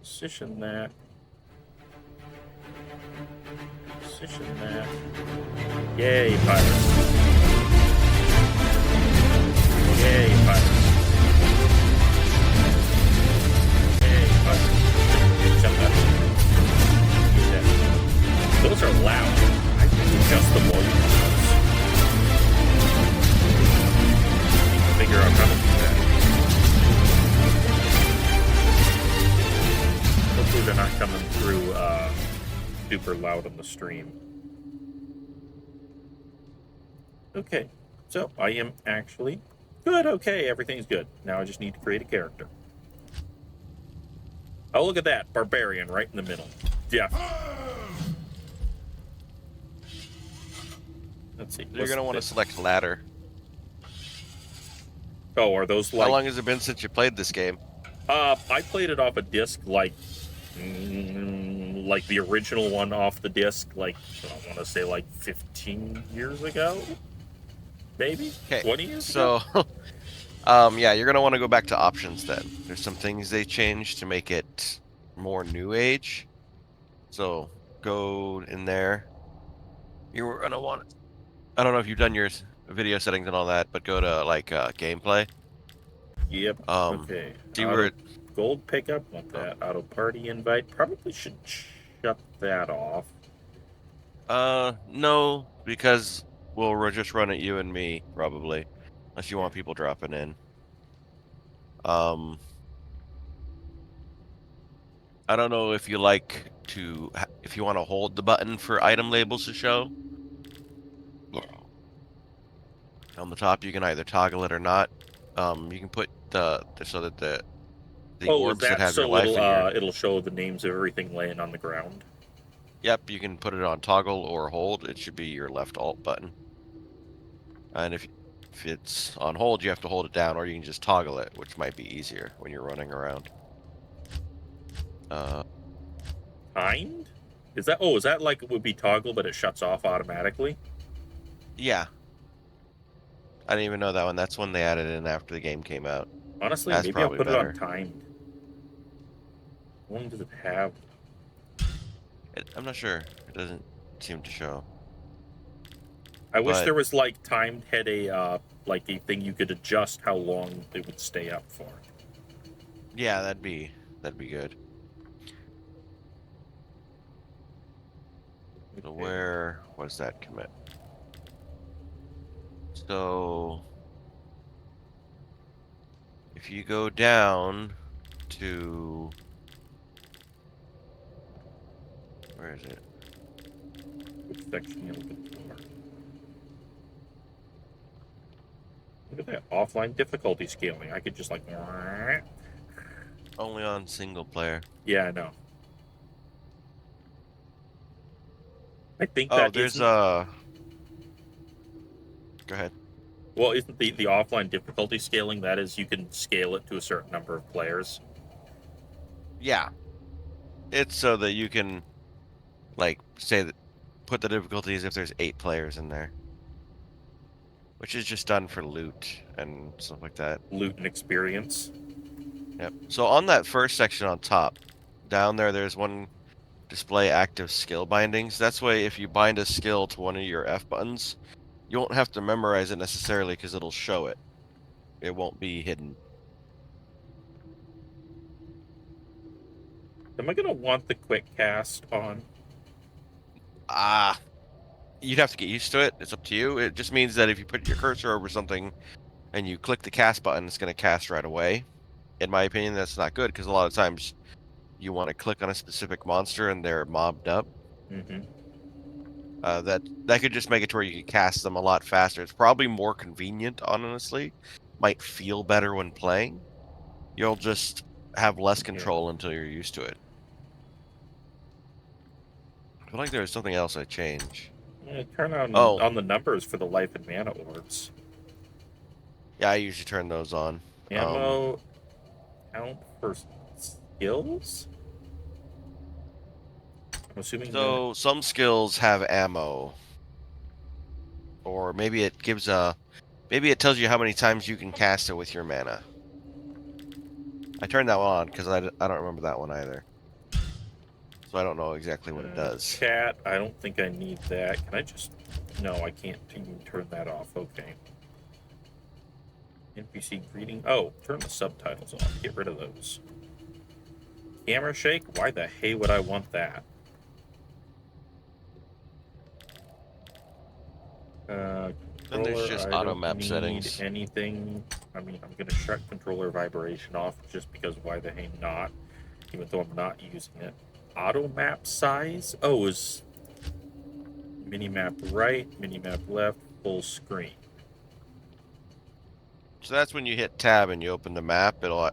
Position that. Position that. Yay, pirates. Yay, pirates. Yay, pirates. Jump up. Those are loud. I can adjust the volume of those. Figure out how to do that. Hopefully they're not coming through super loud on the stream. Okay, so I am actually good. Okay, everything's good. Now I just need to create a character. Oh, look at that. Barbarian right in the middle. Yeah. Let's see. You're going to want to select ladder. Oh, are those like... How long has it been since you played this game? I played it off a disc like the original one off the disc, like, I want to say like 15 years ago? Maybe? Okay, 20 years ago? Yeah, you're going to want to go back to options then. There's some things they changed to make it more new age. So go in there. You're going to want... I don't know if you've done your video settings and all that, but go to like gameplay. Yep. Okay. Gold pickup, want that. Auto party invite. Probably should shut that off. No, because we'll just run at you and me, probably. Unless you want people dropping in. I don't know if you like to... If you want to hold the button for item labels to show. On the top, you can either toggle it or not. You can put so that the orbs that have your life in your... it'll show the names of everything laying on the ground. Yep, you can put it on toggle or hold. It should be your left alt button. And if it's on hold, you have to hold it down, or you can just toggle it, which might be easier when you're running around. Timed? Is that like it would be toggle, but it shuts off automatically? Yeah. I didn't even know that one. That's one they added in after the game came out. Honestly, That's maybe I'll put better. it on timed. How long does it have? I'm not sure. It doesn't seem to show. I wish there was like timed had a like a thing you could adjust how long it would stay up for. Yeah, that'd be good. So where was that commit? So if you go down to, where is it? Which section are you looking for? Look at that offline difficulty scaling. I could just like... Only on single player. Yeah, I know. I think there's Go ahead. Well, isn't the offline difficulty scaling, that is, you can scale it to a certain number of players? Yeah. It's so that you can, like, say that, put the difficulties if there's 8 players in there. Which is just done for loot and stuff like that. Loot and experience. Yep. So on that first section on top, down there's one display active skill bindings. That's why if you bind a skill to one of your F buttons, you won't have to memorize it necessarily because it'll show it. It won't be hidden. Am I going to want the quick cast on? You'd have to get used to it. It's up to you. It just means that if you put your cursor over something and you click the cast button, it's going to cast right away. In my opinion, that's not good because a lot of times you want to click on a specific monster and they're mobbed up. Mm-hmm. That could just make it to where you can cast them a lot faster. It's probably more convenient, honestly. Might feel better when playing. You'll just have less control until you're used to it. I feel like there was something else I changed. Yeah, turn on the numbers for the life and mana orbs. Yeah, I usually turn those on. Ammo count for skills? I'm assuming so. Some skills have ammo, or maybe it gives maybe it tells you how many times you can cast it with your mana. I turned that one on because I don't remember that one either. so I don't know exactly what it does. Chat, I don't think I need that. Can I just... No, I can't even turn that off. Okay. NPC greeting. Oh, turn the subtitles off. Get rid of those. Camera shake? Why the hey would I want that? Then there's Controller, just I auto don't map need settings. anything. I mean, I'm going to shut controller vibration off just because why the hey not? Even though I'm not using it. Auto map size? Oh, is mini map right, mini map left, full screen. So that's when you hit tab and you open the map. It'll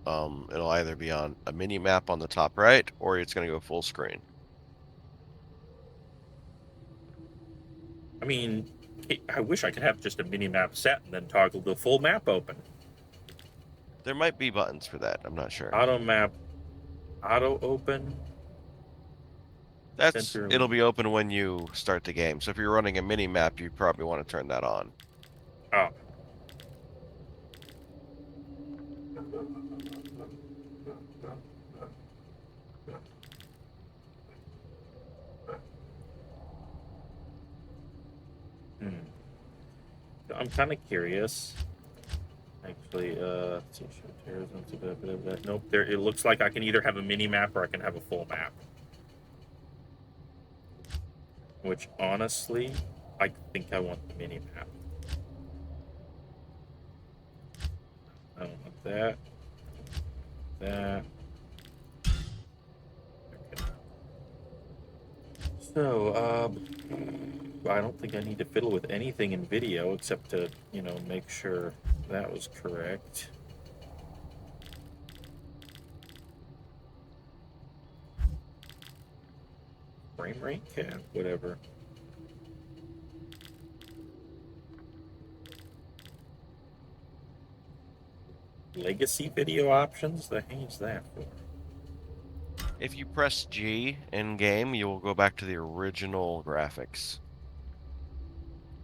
either be on a mini map on the top right, or it's going to go full screen. I mean, I wish I could have just a mini map set and then toggle the full map open. There might be buttons for that. I'm not sure. Auto map, auto open. It'll be open when you start the game. So if you're running a mini map, you probably want to turn that on. Oh. I'm kind of curious. Actually, nope. There, it looks like I can either have a mini map or I can have a full map. Which, honestly, I think I want the mini map. I don't want that. That. Okay. So, I don't think I need to fiddle with anything in video except to, make sure that was correct. Frame rate cap, whatever. Legacy video options? The hell's that for? If you press G in game, you will go back to the original graphics.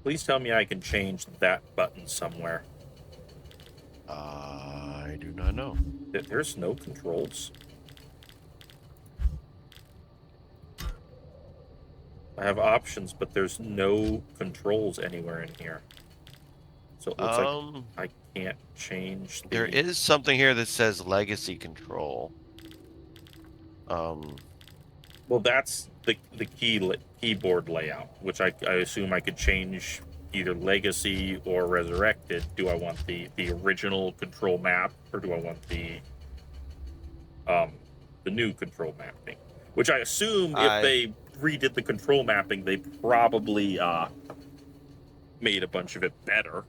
Please tell me I can change that button somewhere. I do not know. There's no controls. I have options, but there's no controls anywhere in here. So it looks like I can't change the... There is something here that says legacy control. Well, that's the keyboard layout, which I assume I could change either legacy or resurrected. Do I want the original control map, or do I want the new control mapping? Which I assume if they redid the control mapping, they probably made a bunch of it better.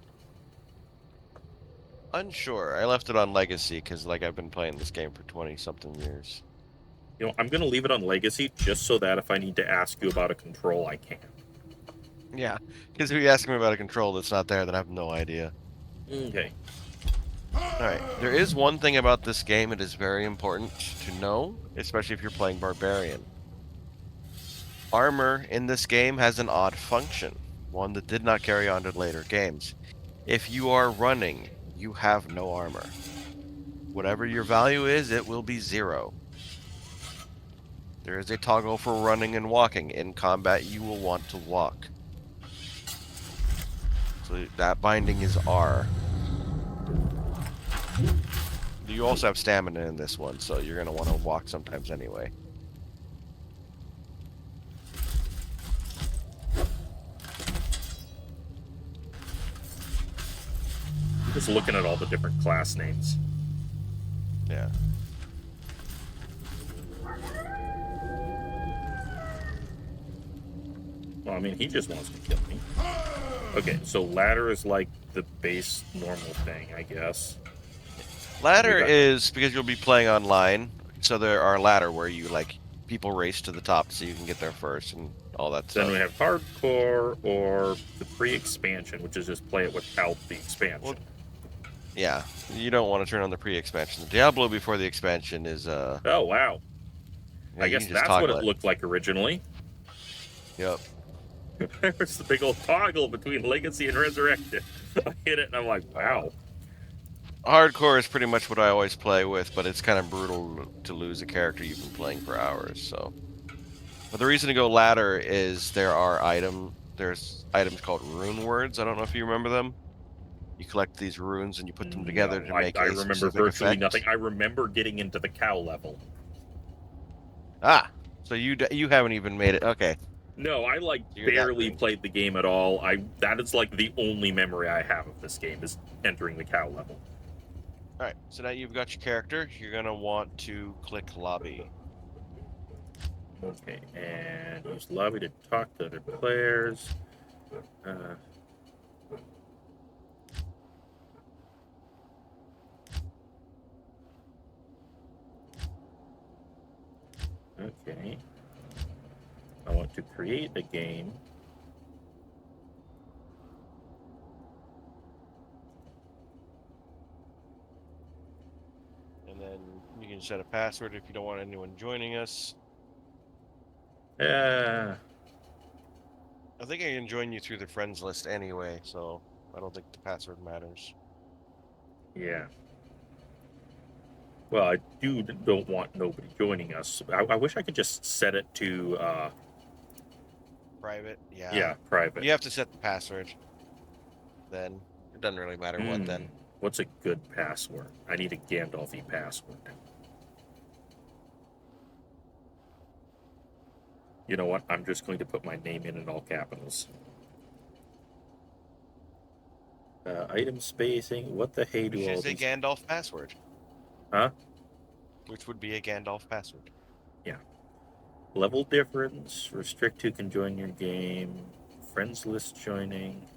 Unsure. I left it on legacy because I've been playing this game for 20-something years. I'm going to leave it on legacy just so that if I need to ask you about a control, I can. Yeah, because if you ask me about a control that's not there, then I have no idea. Okay. Alright, there is one thing about this game it is very important to know, especially if you're playing Barbarian. Armor in this game has an odd function, one that did not carry on to later games. If you are running, you have no armor. Whatever your value is, it will be 0. There is a toggle for running and walking. In combat, you will want to walk. So that binding is R. You also have stamina in this one, so you're going to want to walk sometimes anyway. Just looking at all the different class names. Yeah. Well, I mean, he just wants to kill me. Okay, so ladder is like the base normal thing, I guess. Ladder is because you'll be playing online, so there are ladder where you people race to the top so you can get there first and all that stuff. Then we have hardcore or the pre-expansion, which is just play it without the expansion. Well, yeah, you don't want to turn on the pre-expansion. The Diablo before the expansion is Oh wow. Yeah, I guess that's what it looked like originally. Yep. There's the big old toggle between Legacy and Resurrected. I hit it and I'm like, wow. hardcore is pretty much what I always play with, but it's kind of brutal to lose a character you've been playing for hours. So, but the reason to go ladder is there's items called rune words. I don't know if you remember them. You collect these runes and you put them together No, to I, make I a remember specific virtually nothing. effect. I remember getting into the cow level. Ah, so you haven't even made it. Okay, No, I like so you're that barely green. played the game at all. That is like the only memory I have of this game is entering the cow level. All right, so now you've got your character. You're gonna want to click lobby. Okay, and use lobby to talk to other players. Uh, okay, I want to create a game. And then you can set a password if you don't want anyone joining us. Uh, I think I can join you through the friends list anyway, so I don't think the password matters. yeah. Well, I don't want nobody joining us. I wish I could just set it to Private, yeah. yeah, private. You have to set the password. Then it doesn't really matter what Hmm. then. What's a good password? I need a Gandalfy password. You know what? I'm just going to put my name in all capitals. Item spacing. What the hey do Which all is a these? Gandalf password. Huh? Which would be a Gandalf password. Yeah. Level difference. Restrict who can join your game. Friends list joining.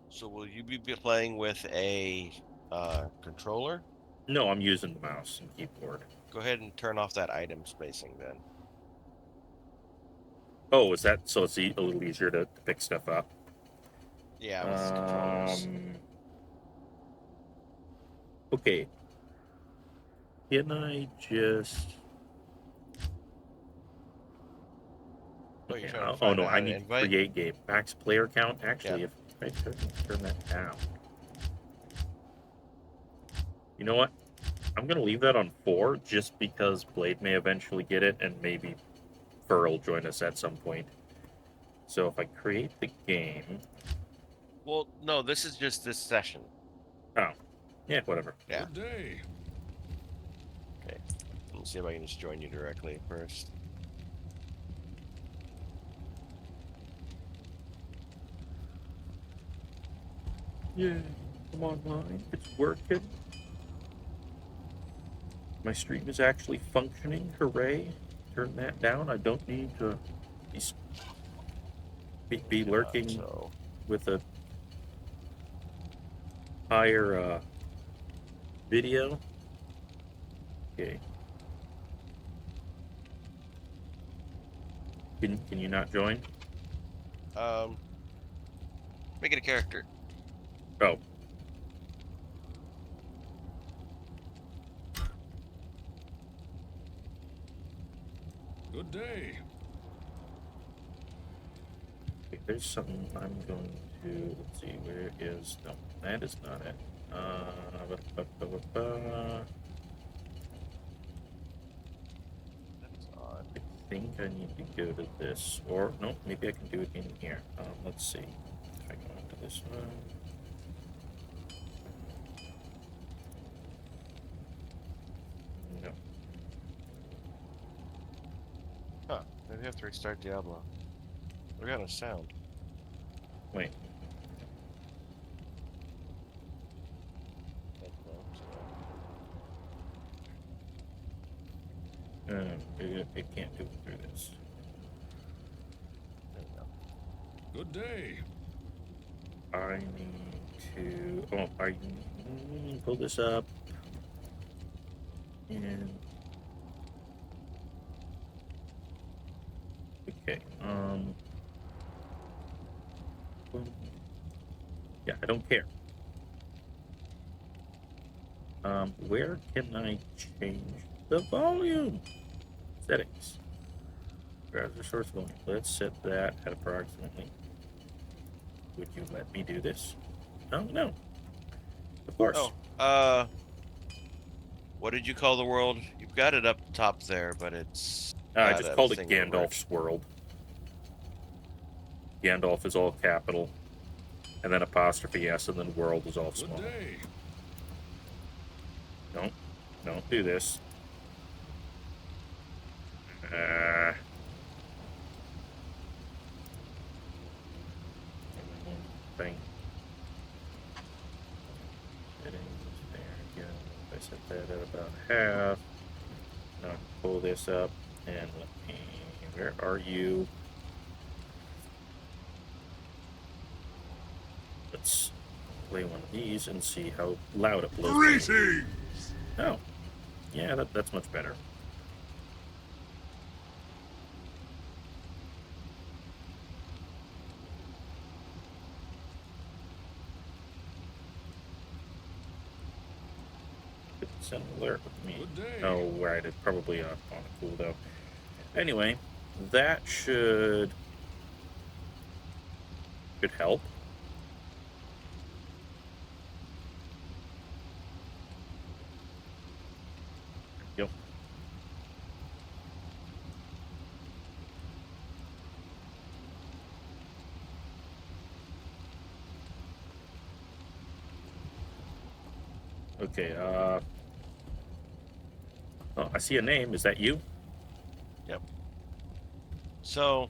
So will you be playing with a controller? No, I'm using the mouse and keyboard. Go ahead and turn off that item spacing then. Oh, is that so? It's a little easier to pick stuff up. Yeah, with controllers. Um. Okay. Can I just? Oh, you're Okay. trying to Oh find no, out how I to need to invite? create game. Max player count. Yeah. Actually, if I turn that down, you know what? I'm gonna leave that on 4 just because Blade may eventually get it, and maybe Fur will join us at some point. So if I create the game, Well, no, this is just this session. oh, yeah, whatever. Yeah. Good day. Okay. Let me see if I can just join you directly first. Yeah, I'm online. It's working. My stream is actually functioning. Hooray! Turn that down. I don't need to be Do not. lurking So with a higher video. Okay. Can you not join? um make it a character. Oh, Good day. okay, there's something I'm going to. Let's see. Where is? No, that is not it. That's odd. I think I need to go to this, or no, maybe I can do it in here. Let's see. If I go into this one. No. Huh. Maybe I have to restart Diablo. We got no sound. Wait. It can't do it through this. There we go. Good day. I need to. Oh, I pull this up. And okay. Yeah, I don't care. Where can I change the volume? Settings. Browser source volume. Let's set that at approximately. Would you let me do this? Oh no. Of course. Oh, what did you call the world? You've got it up top there, but it's I got just a called it thing over it. Gandalf's World. Gandalf is all capital, and then apostrophe S, and then world is all Good small. day. Don't do this. Thing. Settings, there, I set that at about half. Now pull this up and let me. Where are you? Let's play one of these and see how loud it blows. Greetings! Oh, yeah, that's much better. Send an alert with me. Good day. Oh, right, it's probably on a cooldown. Anyway, that should help. Yep. Okay, oh, I see a name. Is that you? Yep. So,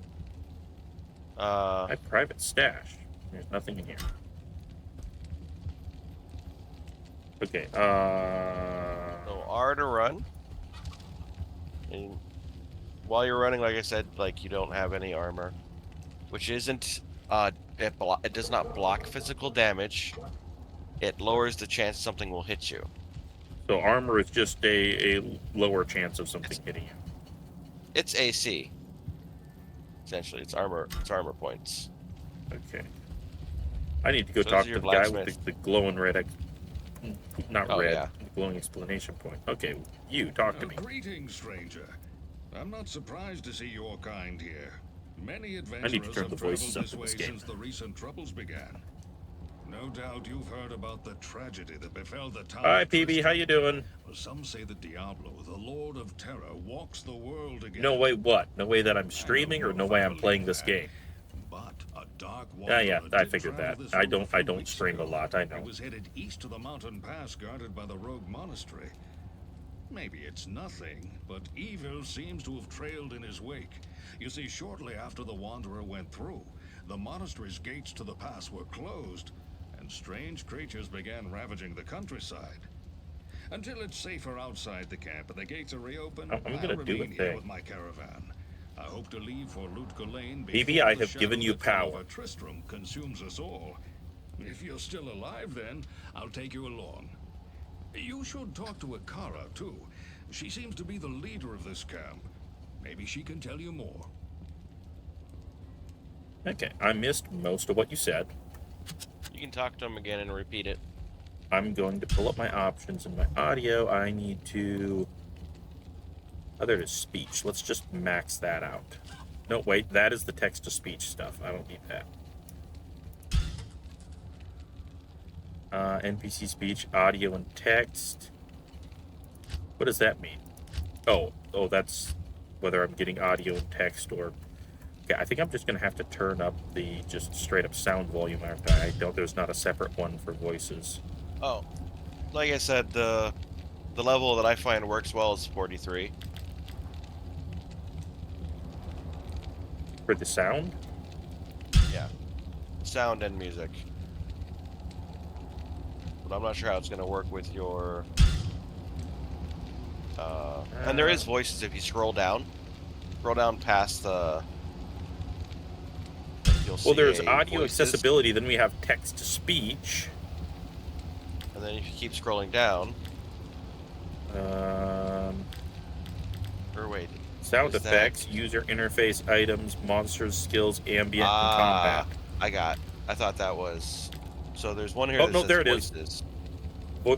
My private stash. There's nothing in here. Okay, so R to run. And while you're running, like I said, like you don't have any armor, which isn't, it does not block physical damage. It lowers the chance something will hit you. so armor is just a lower chance of something hitting you. It's AC. Essentially, it's armor points. Okay. I need to go So talk those are to your the guy with blacksmith. the glowing red, not Oh, red, yeah. the glowing explanation point. Okay, you talk to me. Greetings, stranger. I'm not surprised to see your kind here. Many to adventurers turn have the traveled voices up this in way this game. since the recent troubles began. No doubt you've heard about the tragedy that befell the town. Hi, of PB, how you doing? Well, some say that Diablo, the Lord of Terror, walks the world again. No way what? No way that I'm I streaming, don't or know no if way I I'm playing believe this that, game? But a dark Yeah, wanderer yeah, I did figured travel that. this I road a don't few weeks stream a ago. lot, I He know. was headed east to the mountain pass guarded by the rogue monastery. Maybe it's nothing, but evil seems to have trailed in his wake. You see, shortly after the wanderer went through, the monastery's gates to the pass were closed, and strange creatures began ravaging the countryside. Until it's safer outside the camp and the gates are reopened, I'm I'll gonna do a remain here thing. with my caravan. I hope to leave for Lutga Lane BB, before I the have given shadow you that fell power. over Tristram consumes us all. If you're still alive, then I'll take you along. You should talk to Akara, too. She seems to be the leader of this camp. Maybe she can tell you more. Okay, I missed most of what you said. You can talk to him again and repeat it. I'm going to pull up my options in my audio. I need to... Oh, there it is, speech. Let's just max that out. No, wait, that is the text-to-speech stuff. I don't need that. NPC speech, audio, and text. What does that mean? Oh, that's whether I'm getting audio and text or... Okay, I think I'm just going to have to turn up the just straight-up sound volume, aren't I? There's not a separate one for voices. Oh, like I said, the level that I find works well is 43. For the sound? Yeah, sound and music. But I'm not sure how it's going to work with your... and there is voices if you scroll down past the... You'll see Well, there's audio voices, accessibility, then we have text-to-speech. and then if you keep scrolling down... Or wait... Sound is effects, that... user interface, items, monsters, skills, ambient, and combat. I thought that was... So there's one here Oh, that no, says there it voices. is.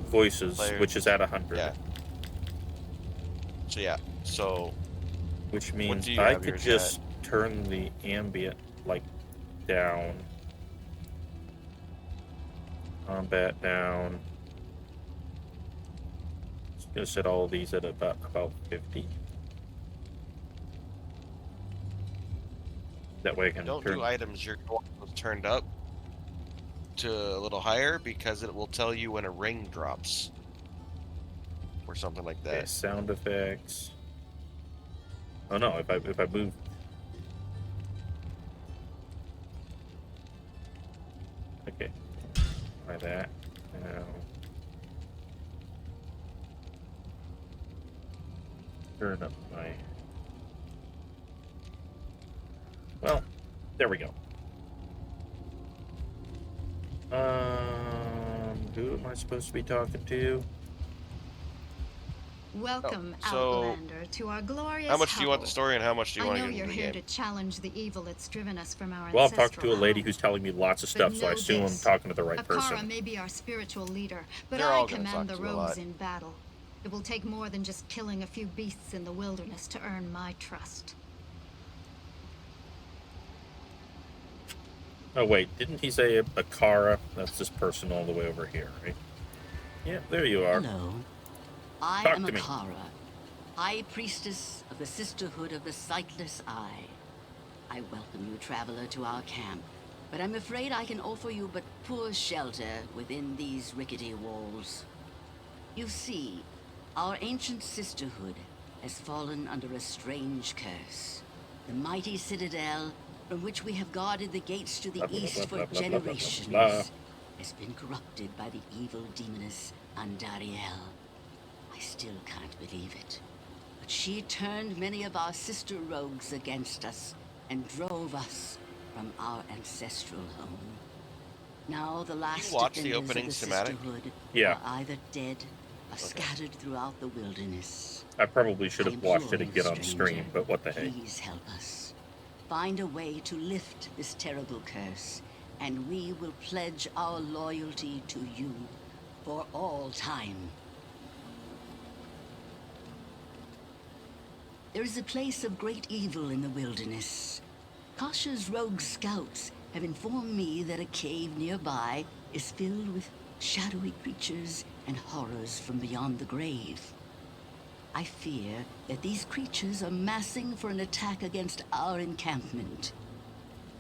Voices, Players. which is at 100. Yeah. So yeah, so... Which What means do you I have could yours just turn the ambient, like, down. Combat down. Gonna set all of these at about 50. That way I can Don't turn. do items you're going turned up to a little higher because it will tell you when a ring drops or something like Okay, that. sound effects. Oh no! If I move. Okay. Try that. Now. Turn up my. Well, there we go. Who am I supposed to be talking to? Welcome, so Outlander, to our glorious How much do you want the hovel. story and how much do you I want to know get you're into the here game? to challenge the evil that's driven us from our Well, I'm talking ancestral to a lady home. who's telling me lots of But stuff, so I know assume I'm this, talking to the right Akara person. may be our spiritual leader, but They're I all gonna command talk the to you a rogues lot. in battle. It will take more than just killing a few beasts in the wilderness to earn my trust. Oh wait, didn't he say Akara? That's this person all the way over here, right? Yeah, there you are. Hello. I Talk am to me. Akara, High Priestess of the Sisterhood of the Sightless Eye. I welcome you, traveler, to our camp, but I'm afraid I can offer you but poor shelter within these rickety walls. You see, our ancient sisterhood has fallen under a strange curse. The mighty citadel, from which we have guarded the gates to the Blah, blah, blah, east blah, for blah, blah, blah, blah, blah, generations, blah. has been corrupted by the evil demoness Andariel. I still can't believe it. But she turned many of our sister rogues against us and drove us from our ancestral home. Now the last watch the defenders opening of the schematic? sisterhood Yeah. are either dead or Okay. scattered throughout the wilderness. I probably should I have watched implore it you, again on stranger, stream, but what the heck. Please help us. Find a way to lift this terrible curse, and we will pledge our loyalty to you for all time. There is a place of great evil in the wilderness. Kasha's rogue scouts have informed me that a cave nearby is filled with shadowy creatures and horrors from beyond the grave. I fear that these creatures are massing for an attack against our encampment.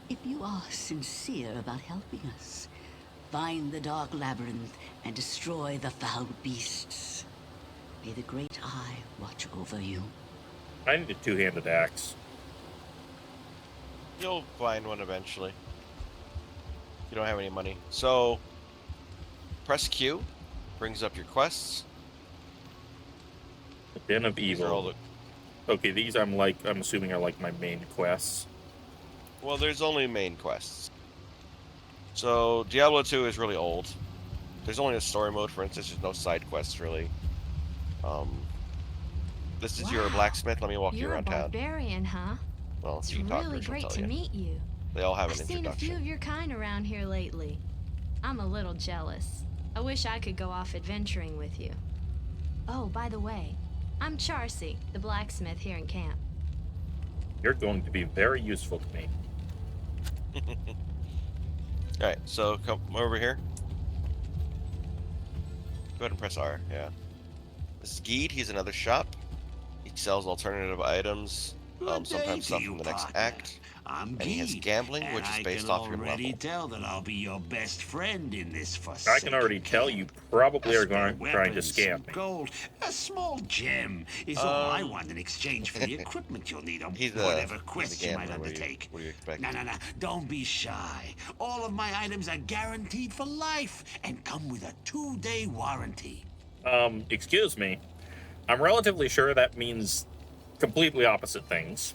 If you are sincere about helping us, find the dark labyrinth and destroy the foul beasts. May the Great Eye watch over you. I need a two-handed axe. You'll find one eventually. You don't have any money. So, press Q, brings up your quests. The Den of These are all Evil. the, Okay, these I'm assuming are like my main quests. well, there's only main quests. So, Diablo 2 is really old. There's only a story mode, for instance. There's no side quests, really. This is your Wow, blacksmith. Let me walk you You're a around town. barbarian, huh? Well, It's you can talk to her, really she'll great tell to you. meet you. They all have I've an seen a few introduction. of your kind around here lately. I'm a little jealous. I wish I could go off adventuring with you. Oh, by the way, I'm Charcy, the blacksmith here in camp. You're going to be very useful to me. Alright, so come over here. Go ahead and press R, yeah. This is Geed, he's another shop. He sells alternative items, sometimes stuff from the next act. I'm And he has Geed, gambling, and which is I based can off your already level. tell that I'll be your best friend in this I forsaken can already tell camp. you probably A are spare going trying to weapon, scam some me. gold, a small gem is all I want in exchange for the equipment you'll need on He's whatever a quest you might gambler, undertake. what do you expect? No, don't be shy. All of my items are guaranteed for life and come with a 2-day warranty. Excuse me. I'm relatively sure that means completely opposite things.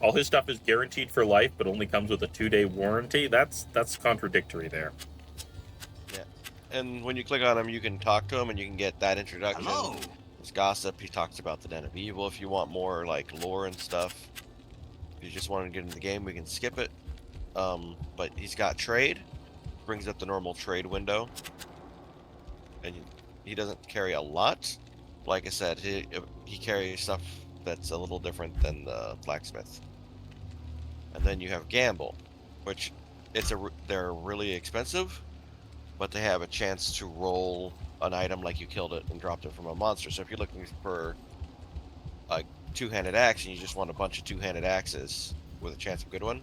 All his stuff is guaranteed for life, but only comes with a 2-day warranty. That's contradictory there. Yeah. And when you click on him, you can talk to him and you can get that introduction. Hello. There's gossip. He talks about the Den of Evil if you want more like lore and stuff. If you just want to get into the game, we can skip it. But he's got trade. Brings up the normal trade window. And he doesn't carry a lot. Like I said, he carries stuff that's a little different than the blacksmith. And then you have gamble, which they're really expensive, but they have a chance to roll an item like you killed it and dropped it from a monster. So if you're looking for a two-handed axe and you just want a bunch of two-handed axes with a chance of a good one,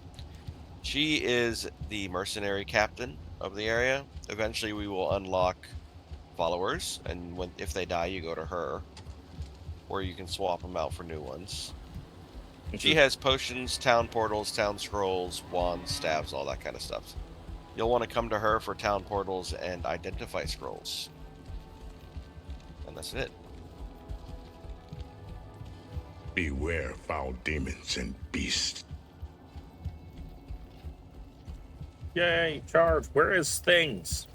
she is the mercenary captain of the area. Eventually, we will unlock followers, and if they die, you go to her, or you can swap them out for new ones. She has potions, town portals, town scrolls, wands, staves, all that kind of stuff. You'll want to come to her for town portals and identify scrolls. And that's it. Beware foul demons and beasts. Yay, charge. Where is things?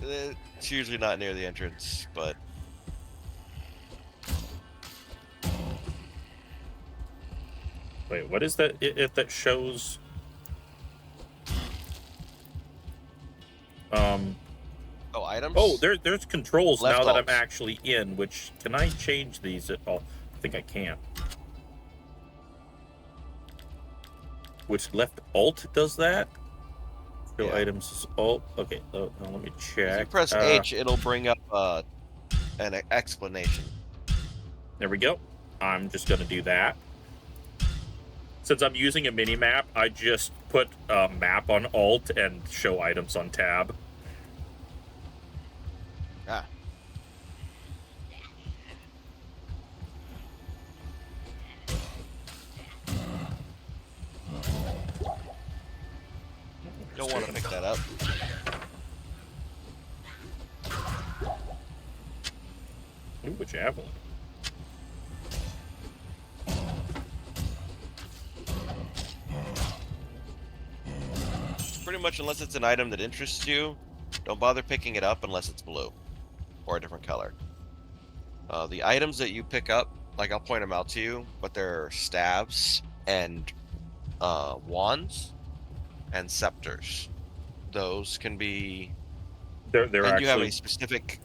It's usually not near the entrance, but... Wait, what is that? If that shows... Oh, items? Oh, there's controls Left now that alt. I'm actually in, which... Can I change these at all? I think I can. Which left alt does that? Show Yeah. items is alt. Okay, now let me check. If you press H, it'll bring up an explanation. There we go. I'm just going to do that. Since I'm using a mini map, I just put a map on alt and show items on tab. Ah. Don't want to pick that up. Ooh, a javelin. Pretty much, unless it's an item that interests you, don't bother picking it up unless it's blue or a different color. The items that you pick up, like I'll point them out to you, but they're staves and wands and scepters. Those can be. They're And actually... you have a specific.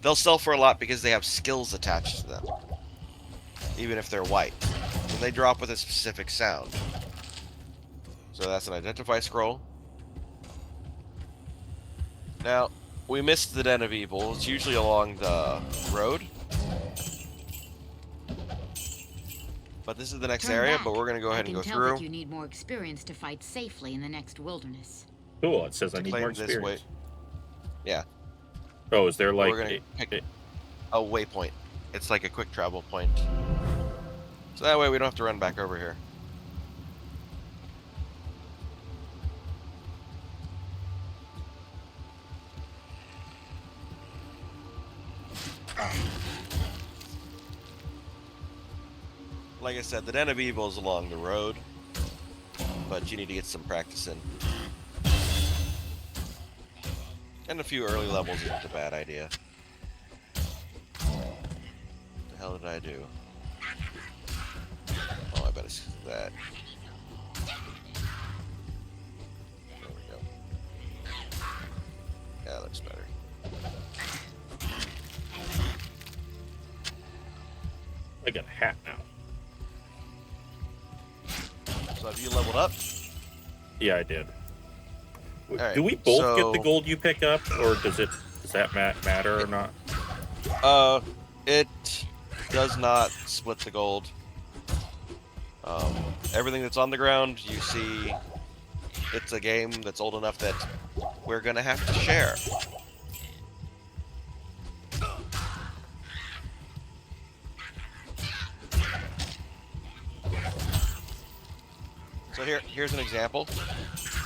They'll sell for a lot because they have skills attached to them, even if they're white. And they drop with a specific sound. So that's an identify scroll. Now, we missed the Den of Evil. It's usually along the road. But this is the next Turn area, back. but we're going to go ahead and go I can tell through. that you need more experience to fight safely in the next wilderness. Cool, it says I To need claim more this experience. Yeah. Oh, is there like... We're gonna pick a waypoint. It's like a quick travel point. So that way we don't have to run back over here. Like I said, the Den of Evil is along the road, but you need to get some practice in. And a few early levels isn't a bad idea. What the hell did I do? Oh, I bet it's that. There we go. Yeah, that looks better. I got a hat now. So have you leveled up? Yeah, I did. Alright, Do we both so- get the gold you pick up, or does that matter or not? It does not split the gold. Everything that's on the ground, you see, it's a game that's old enough that we're gonna have to share. So here's an example.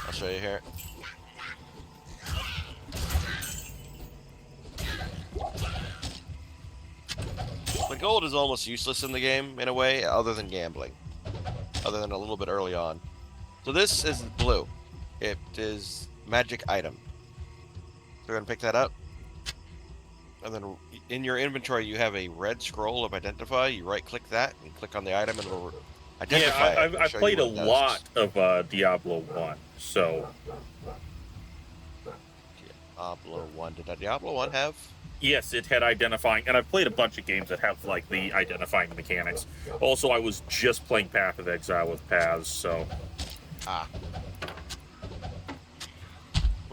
I'll show you here. The gold is almost useless in the game in a way, other than gambling. Other than a little bit early on. So this is blue. It is magic item. So we're gonna pick that up. And then in your inventory you have a red scroll of identify. You right click that and click on the item and it'll identify it. Yeah, It'll I've show you played a what it does. lot of Diablo 1, so... Diablo 1. Did Diablo 1 have? Yes, it had identifying, and I've played a bunch of games that have, like, the identifying mechanics. Also, I was just playing Path of Exile with Paz, so... Ah.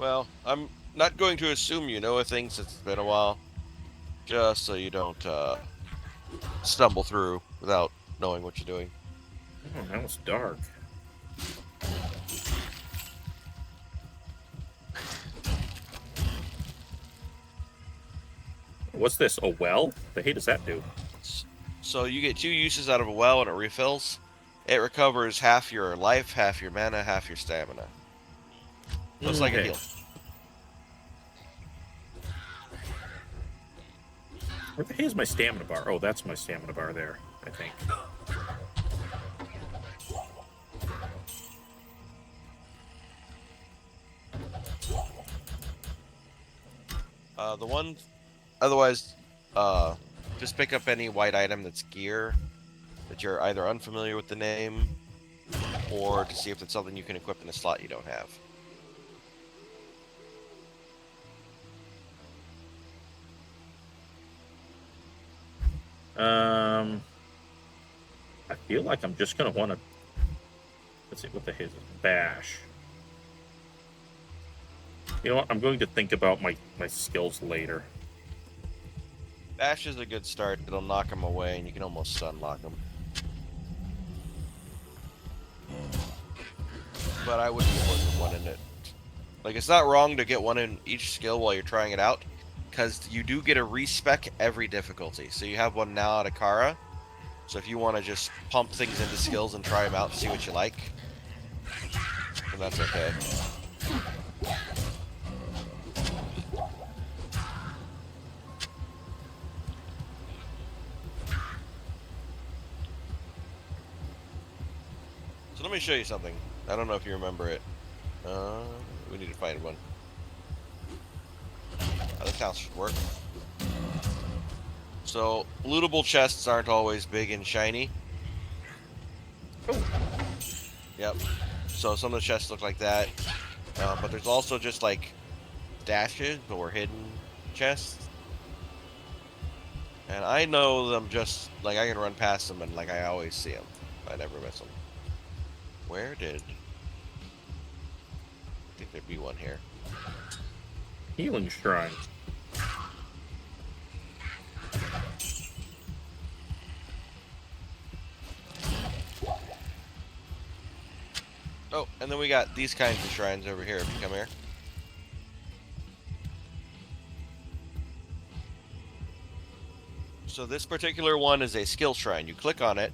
Well, I'm not going to assume you know a thing since it's been a while, just so you don't stumble through without knowing what you're doing. Oh, now it's dark. What's this? A well? The heck does that do? So you get 2 uses out of a well and it refills. It recovers half your life, half your mana, half your stamina. So it's like a Okay. heal. Where the heck is my stamina bar? Oh, that's my stamina bar there, I think. The one, otherwise, just pick up any white item that's gear that you're either unfamiliar with the name or to see if it's something you can equip in a slot you don't have. I feel like I'm just gonna want to. Let's see what the heck is it? Bash. You know what? I'm going to think about my skills later. Bash is a good start. It'll knock them away, and you can almost stun lock them. But I wouldn't be putting one in it. Like, it's not wrong to get one in each skill while you're trying it out, because you do get a respec every difficulty. So you have one now at Akara. So if you want to just pump things into skills and try them out and see what you like, then that's okay. So let me show you something. I don't know if you remember it. We need to find one. This house should work. So, lootable chests aren't always big and shiny. Oh. Yep. So some of the chests look like that. But there's also just like dashes or hidden chests. And I know them just, like I can run past them and like I always see them. I never miss them. Where did... I think there'd be one here. Healing shrine. Oh, and then we got these kinds of shrines over here if you come here. So this particular one is a skill shrine. You click on it,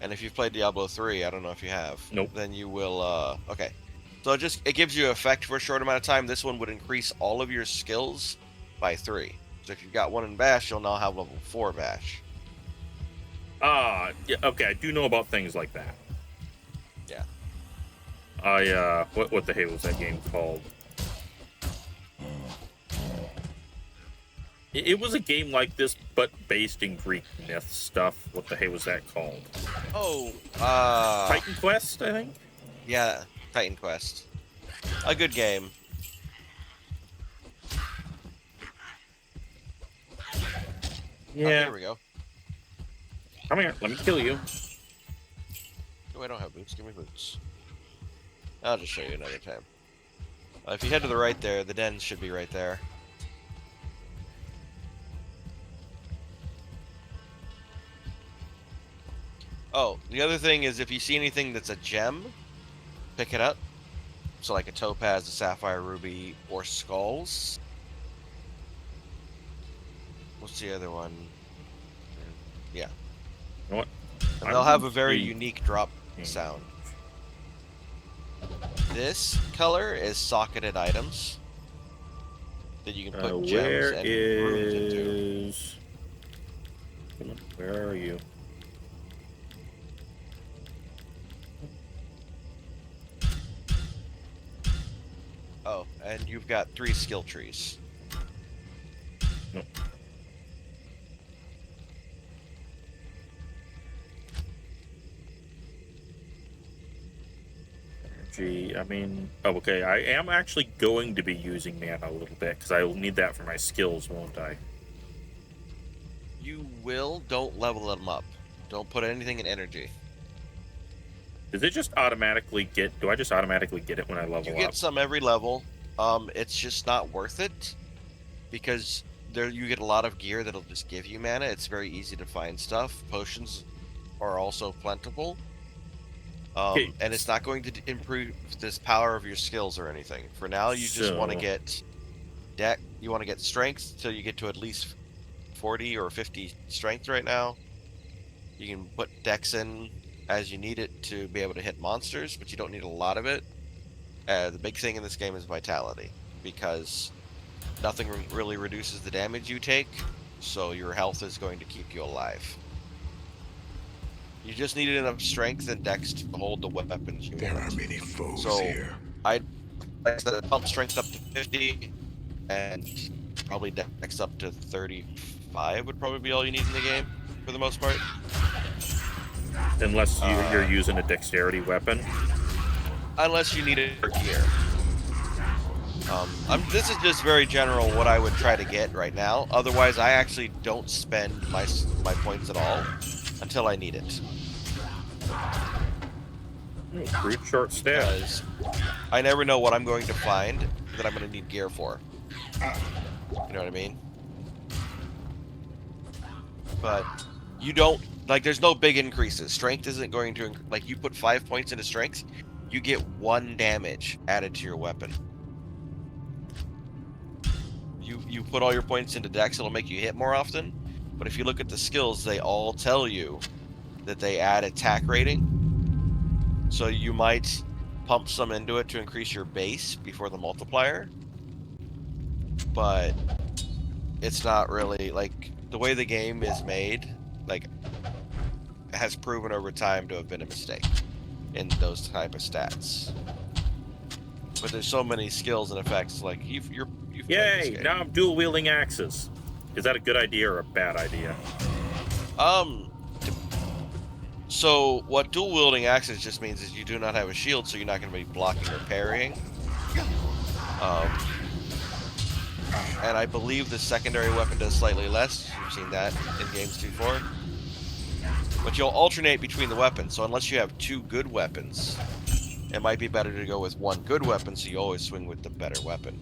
and if you've played Diablo 3, I don't know if you have. Nope. Then you will, okay. So it gives you effect for a short amount of time. This one would increase all of your skills by 3. So if you've got one in Bash, you'll now have level 4 Bash. Yeah, okay, I do know about things like that. Yeah. What the hell was that game called? It was a game like this, but based in Greek myth stuff. What the hell was that called? Oh, Titan Quest, I think? Yeah, Titan Quest. A good game. Yeah. Oh, here we go. Come here, let me kill you. Oh, I don't have boots. Give me boots. I'll just show you another time. If you head to the right there, the den should be right there. Oh, the other thing is if you see anything that's a gem, pick it up. So like a topaz, a sapphire, ruby, or skulls. What's the other one? Yeah. You know what? And they'll have a very the- unique drop sound. This color is socketed items that you can put gems Where and runes into. is... Come on, where are you? Oh, and you've got 3 skill trees. Nope. Energy, I mean... Oh, okay, I am actually going to be using mana a little bit, because I will need that for my skills, won't I? You will, don't level them up. Don't put anything in energy. Does it just automatically get... Do I just automatically get it when I level You up? get some every level, It's just not worth it because there you get a lot of gear that'll just give you mana. It's very easy to find stuff. Potions are also plentiful. Okay, And it's not going to improve this power of your skills or anything. For now, you just want to so- get deck. You want to get strength till you get to at least 40 or 50 strength right now. You can put dex in as you need it to be able to hit monsters, but you don't need a lot of it. The big thing in this game is vitality, because nothing really reduces the damage you take, so your health is going to keep you alive. You just needed enough strength and dex to hold the weapons you There want. are many foes So here. I said pump strength up to 50, and probably dex up to 35 would probably be all you need in the game for the most part. unless you're using a dexterity weapon. Unless you need it for gear. This is just very general what I would try to get right now. Otherwise, I actually don't spend my points at all until I need it. Crude short staff. Because I never know what I'm going to find that I'm going to need gear for. You know what I mean? But you don't, like, there's no big increases. Strength isn't going to, like, you put 5 points into strength, you get 1 damage added to your weapon. You put all your points into dex, it'll make you hit more often. But if you look at the skills, they all tell you that they add attack rating. So you might pump some into it to increase your base before the multiplier. But it's not really, like, the way the game is made, like, has proven over time to have been a mistake in those type of stats. But there's so many skills and effects, like, you've played this Yay! game. Now I'm dual wielding axes. Is that a good idea or a bad idea? So what dual wielding axes just means is you do not have a shield, so you're not going to be blocking or parrying. And I believe the secondary weapon does slightly less. You've seen that in games before. But you'll alternate between the weapons, so unless you have 2 good weapons, it might be better to go with 1 good weapon, so you always swing with the better weapon.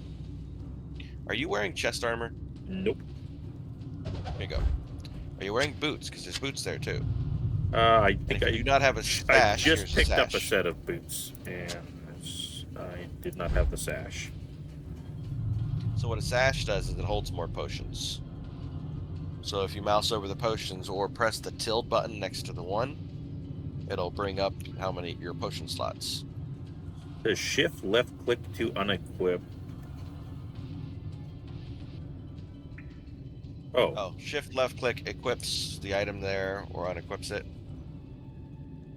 Are you wearing chest armor? Nope. Here you go. Are you wearing boots? Because there's boots there too. I And think if you do not have a I sash, just here's picked a up a sash. set of boots, and I did not have the sash. So what a sash does is it holds more potions. So if you mouse over the potions or press the tilde button next to the 1, it'll bring up how many your potion slots. The shift left click to unequip. Oh, shift left click equips the item there or unequips it.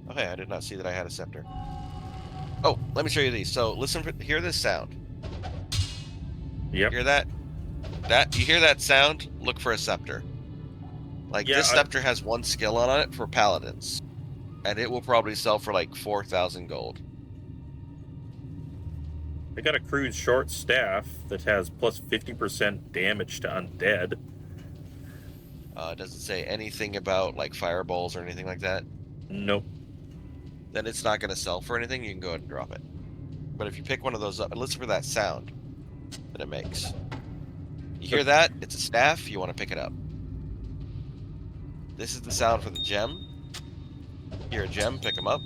Okay, I did not see that I had a scepter. Oh, let me show you these. So hear this sound. Yep. Hear that? You hear that sound? Look for a scepter. Like, Yeah, this scepter has 1 skill on it for paladins, and it will probably sell for like 4,000 gold. I got a crude short staff that has plus 50% damage to undead. Does it say anything about like fireballs or anything like that? Nope. Then it's not going to sell for anything. You can go ahead and drop it. But if you pick one of those up and listen for that sound that it makes, you hear that? It's a staff. You want to pick it up. This is the sound for the gem. Hear a gem, pick them up.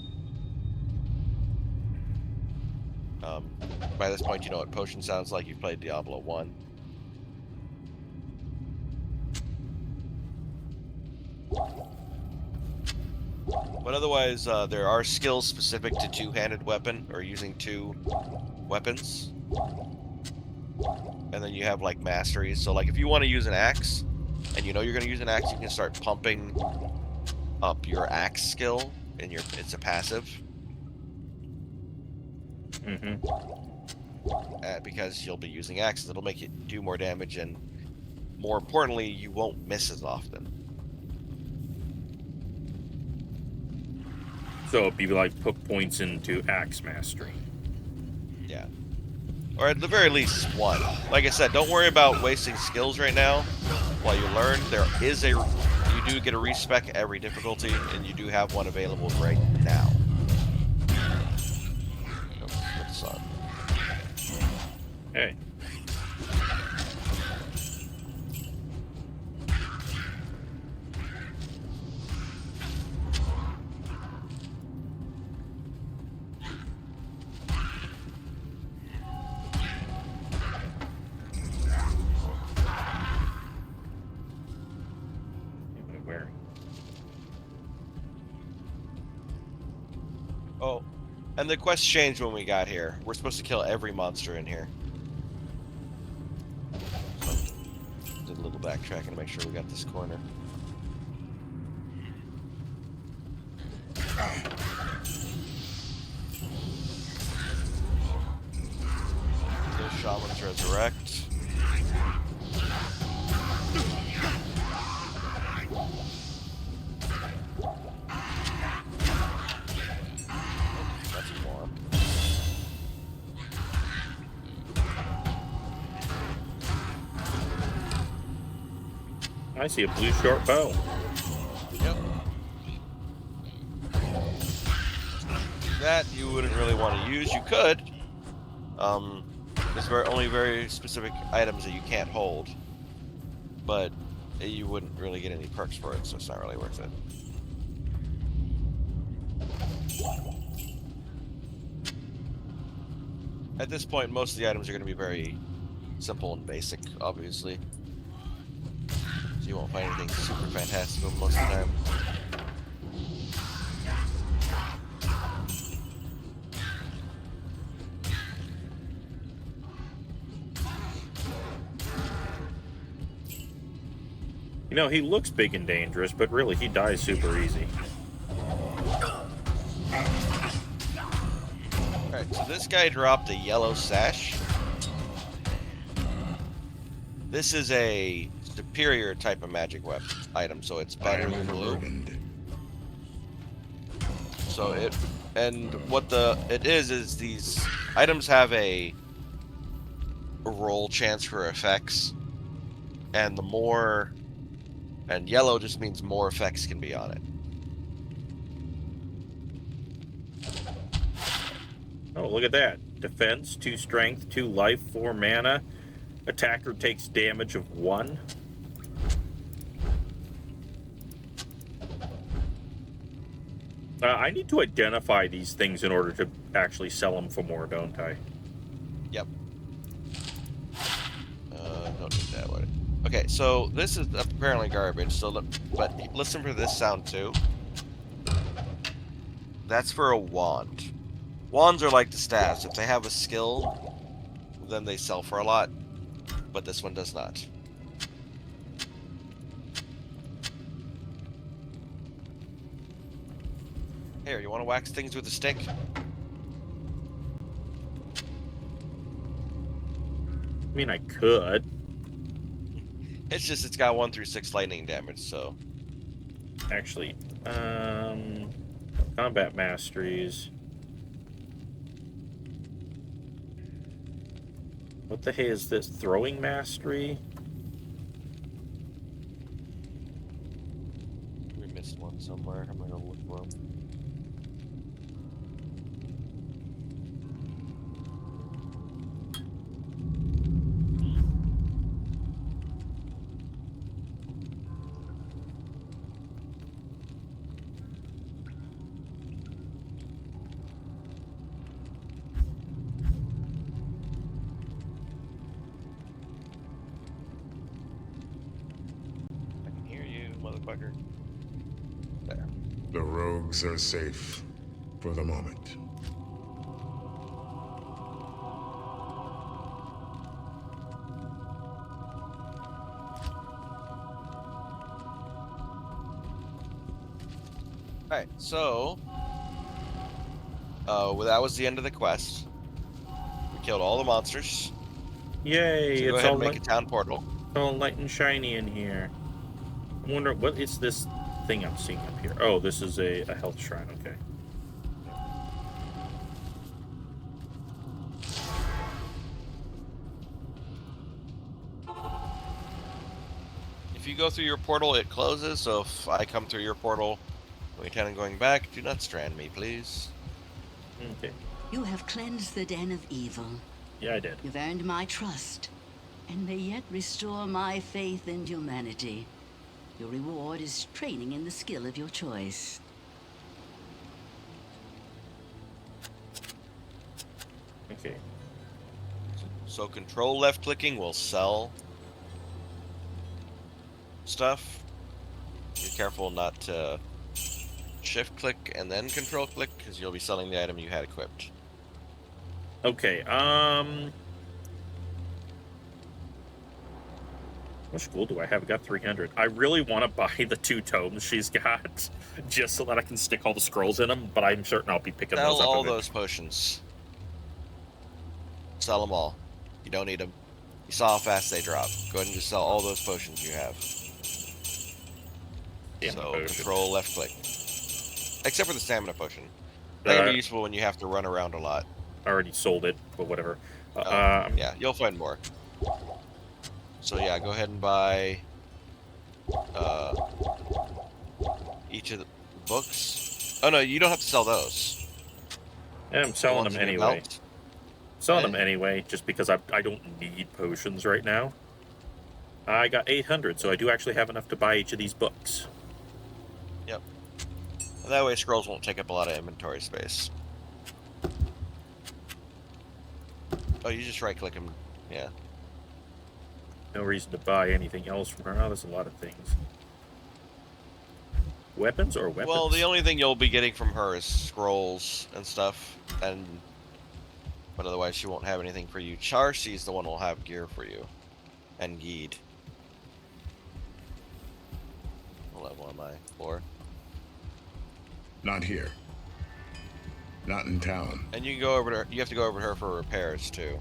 By this point, you know what potion sounds like. You've played Diablo 1. But otherwise, there are skills specific to 2-handed weapon or using 2 weapons. And then you have like masteries. So like if you want to use an axe and you know you're going to use an axe, you can start pumping up your axe skill and it's a passive. Because you'll be using axes, it'll make you do more damage, and more importantly, you won't miss as often. So it'd be like put points into axe mastery. Yeah. Or at the very least, 1. Like I said, don't worry about wasting skills right now while you learn. You do get a respec every difficulty, and you do have one available right now. Hey. What am I wearing? Oh, and the quest changed when we got here. We're supposed to kill every monster in here. So, did a little backtracking to make sure we got this corner. The shamans resurrect. That's more. I see a blue short bow. Yep. That you wouldn't really want to use. You could. There's only very specific items that you can't hold, but you wouldn't really get any perks for it, so it's not really worth it. At this point, most of the items are going to be very simple and basic, obviously. So you won't find anything super fantastical most of the time. You know, he looks big and dangerous, but really, he dies super easy. Alright, so this guy dropped a yellow sash. This is a superior type of magic weapon item, so it's better than blue. So it, and what it is these items have a roll chance for effects, and the more, and yellow just means more effects can be on it. Oh, look at that. Defense, 2 strength, 2 life, 4 mana. Attacker takes damage of 1. I need to identify these things in order to actually sell them for more, don't I? Yep. Don't need that one. Okay, so this is apparently garbage. So, but listen for this sound too. That's for a wand. Wands are like the staffs. If they have a skill, then they sell for a lot. But this one does not. Here, you want to wax things with a stick? I mean, I could. It's just it's got 1 through 6 lightning damage, so. Actually, combat masteries. What the heck is this? Throwing mastery? We missed one somewhere. I'm gonna look for them. I can hear you, motherfucker. There. The rogues are safe for the moment. Alright, so well, that was the end of the quest. We killed all the monsters. Yay! So go It's ahead all and make light, a town portal. all light and shiny in here. I wonder what is this thing I'm seeing up here? Oh, this is a health shrine. Okay. If you go through your portal, it closes, so if I come through your portal, we intend on going back, do not strand me, please. Okay. You have cleansed the den of evil. Yeah, I did. You've earned my trust, and may yet restore my faith in humanity. Your reward is training in the skill of your choice. Okay. So control left clicking will sell stuff. Be careful not to shift click and then control click, because you'll be selling the item you had equipped. Okay. How much gold do I have? I got 300. I really want to buy the 2 tomes she's got, just so that I can stick all the scrolls in them. But I'm certain I'll be picking Sell those up. all those potions. Sell them all. You don't need them. You saw how fast they drop. Go ahead and just sell all those potions you have. Damn So potion. control left click. Except for the stamina potion. That can be Uh, useful when you have to run around a lot. I already sold it, but whatever. Yeah, you'll find more. So yeah, go ahead and buy each of the books. Oh no, you don't have to sell those. Yeah, I'm selling them You want your anyway. belt? Selling Okay. them anyway, just because I don't need potions right now. I got 800, so I do actually have enough to buy each of these books. Yep. That way scrolls won't take up a lot of inventory space. Oh, you just right click them. Yeah. No reason to buy anything else from her. Oh, there's a lot of things. Weapons or weapons? Well, the only thing you'll be getting from her is scrolls and stuff, but otherwise she won't have anything for you. Charcy's the one who'll have gear for you, and Geed. What level am I? 4. Not here. Not in town. And you can go over to her. You have to go over to her for repairs too.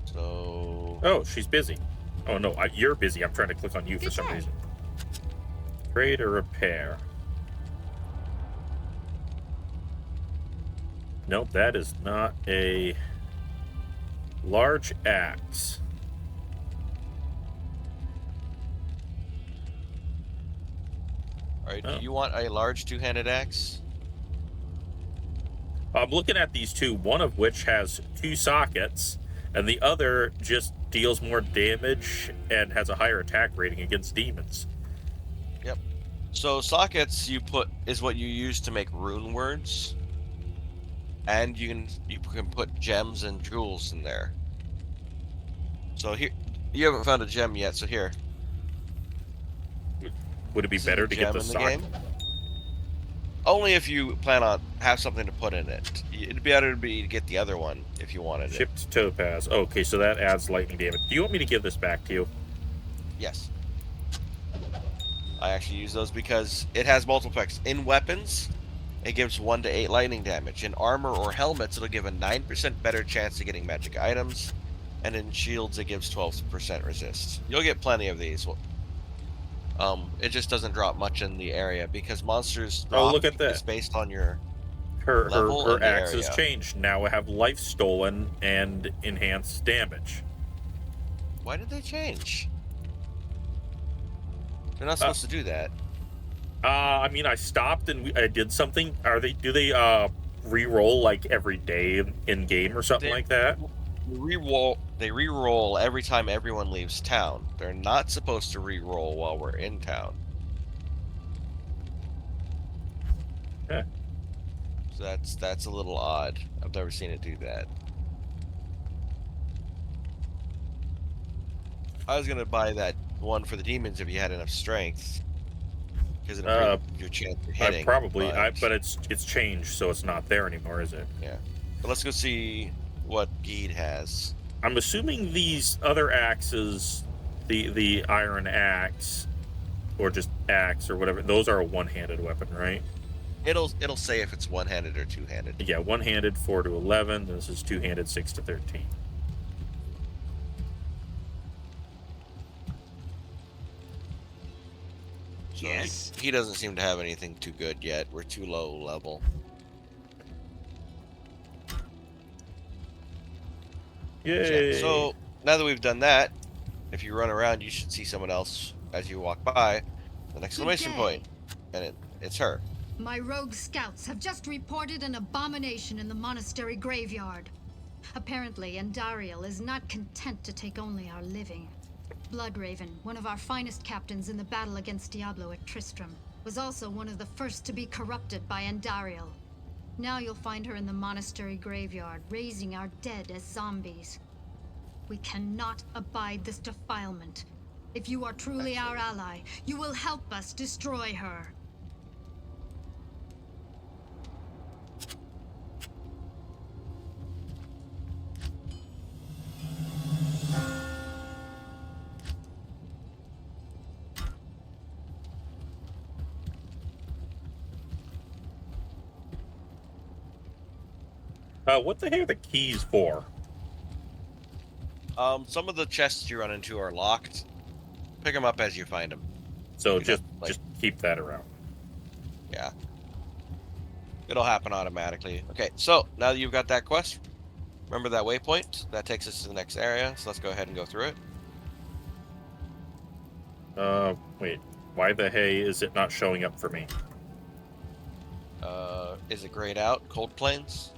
So. Oh, she's busy. Oh no, you're busy. I'm trying to click on you for some reason. Trade or repair? Nope, that is not a large axe. All right. Oh. Do you want a large two-handed axe? I'm looking at these two, one of which has 2 sockets, and the other just deals more damage and has a higher attack rating against demons. Yep. So sockets is what you use to make rune words, and you can put gems and jewels in there. So here, you haven't found a gem yet. So here. Would it be better to get the socket? Only if you plan on have something to put in it. It'd be better to get the other one if you wanted it. Shipped topaz. Okay, so that adds lightning damage. Do you want me to give this back to you? Yes. I actually use those because it has multiple effects. In weapons, it gives 1 to 8 lightning damage. In armor or helmets, it'll give a 9% better chance of getting magic items. And in shields, it gives 12% resist. You'll get plenty of these. It just doesn't drop much in the area because monsters drop. Oh, look at that. It's based on your Her axe has area. changed. Now I have life stolen and enhanced damage. Why did they change? They're not supposed to do that. I mean, I stopped and I did something. Do they re-roll like every day in game or something like that? They re-roll every time everyone leaves town. They're not supposed to re-roll while we're in town. Yeah. So that's a little odd. I've never seen it do that. I was gonna buy that one for the demons if you had enough strength, because it improved your chance of hitting. But it's changed, so it's not there anymore, is it? Yeah. But let's go see what Geed has. I'm assuming these other axes, the iron axe, or just axe or whatever, those are a one-handed weapon, right? It'll say if it's one-handed or two-handed. Yeah, one-handed 4 to 11. This is two-handed 6 to 13. So Yes. he doesn't seem to have anything too good yet. We're too low level. Yay! So now that we've done that, if you run around, you should see someone else as you walk by. An exclamation point, and it's her. My rogue scouts have just reported an abomination in the monastery graveyard. Apparently, Andariel is not content to take only our living. Bloodraven, one of our finest captains in the battle against Diablo at Tristram, was also one of the first to be corrupted by Andariel. Now you'll find her in the monastery graveyard, raising our dead as zombies. We cannot abide this defilement. If you are truly our ally, you will help us destroy her. What the heck are the keys for? Some of the chests you run into are locked. Pick them up as you find them. So You just got, like- just keep that around. Yeah. It'll happen automatically. Okay, so now that you've got that quest, remember that waypoint? That takes us to the next area, so let's go ahead and go through it. Wait. Why the hay is it not showing up for me? Is it grayed out? Cold Plains?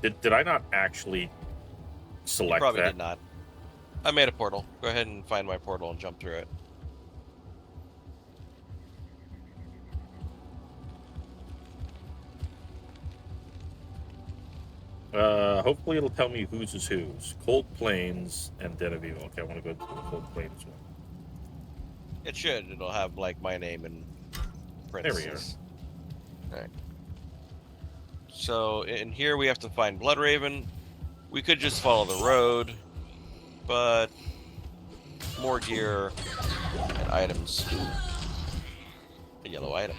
Did I not actually You select probably that? did not. I made a portal. Go ahead and find my portal and jump through it. Hopefully it'll tell me whose is whose. Cold Plains and Den of Evil. Okay, I want to go to the Cold Plains one. It should. It'll have, like, my name and parentheses. There we are. Alright. So, in here we have to find Bloodraven. We could just follow the road, but more gear and items. A yellow item.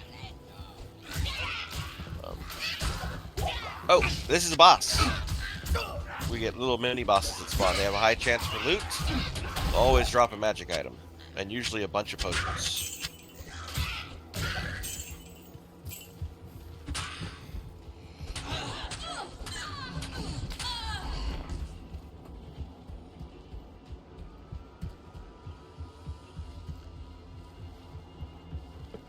Oh, this is a boss. We get little mini bosses that spawn. They have a high chance for loot. Always drop a magic item, and usually a bunch of potions.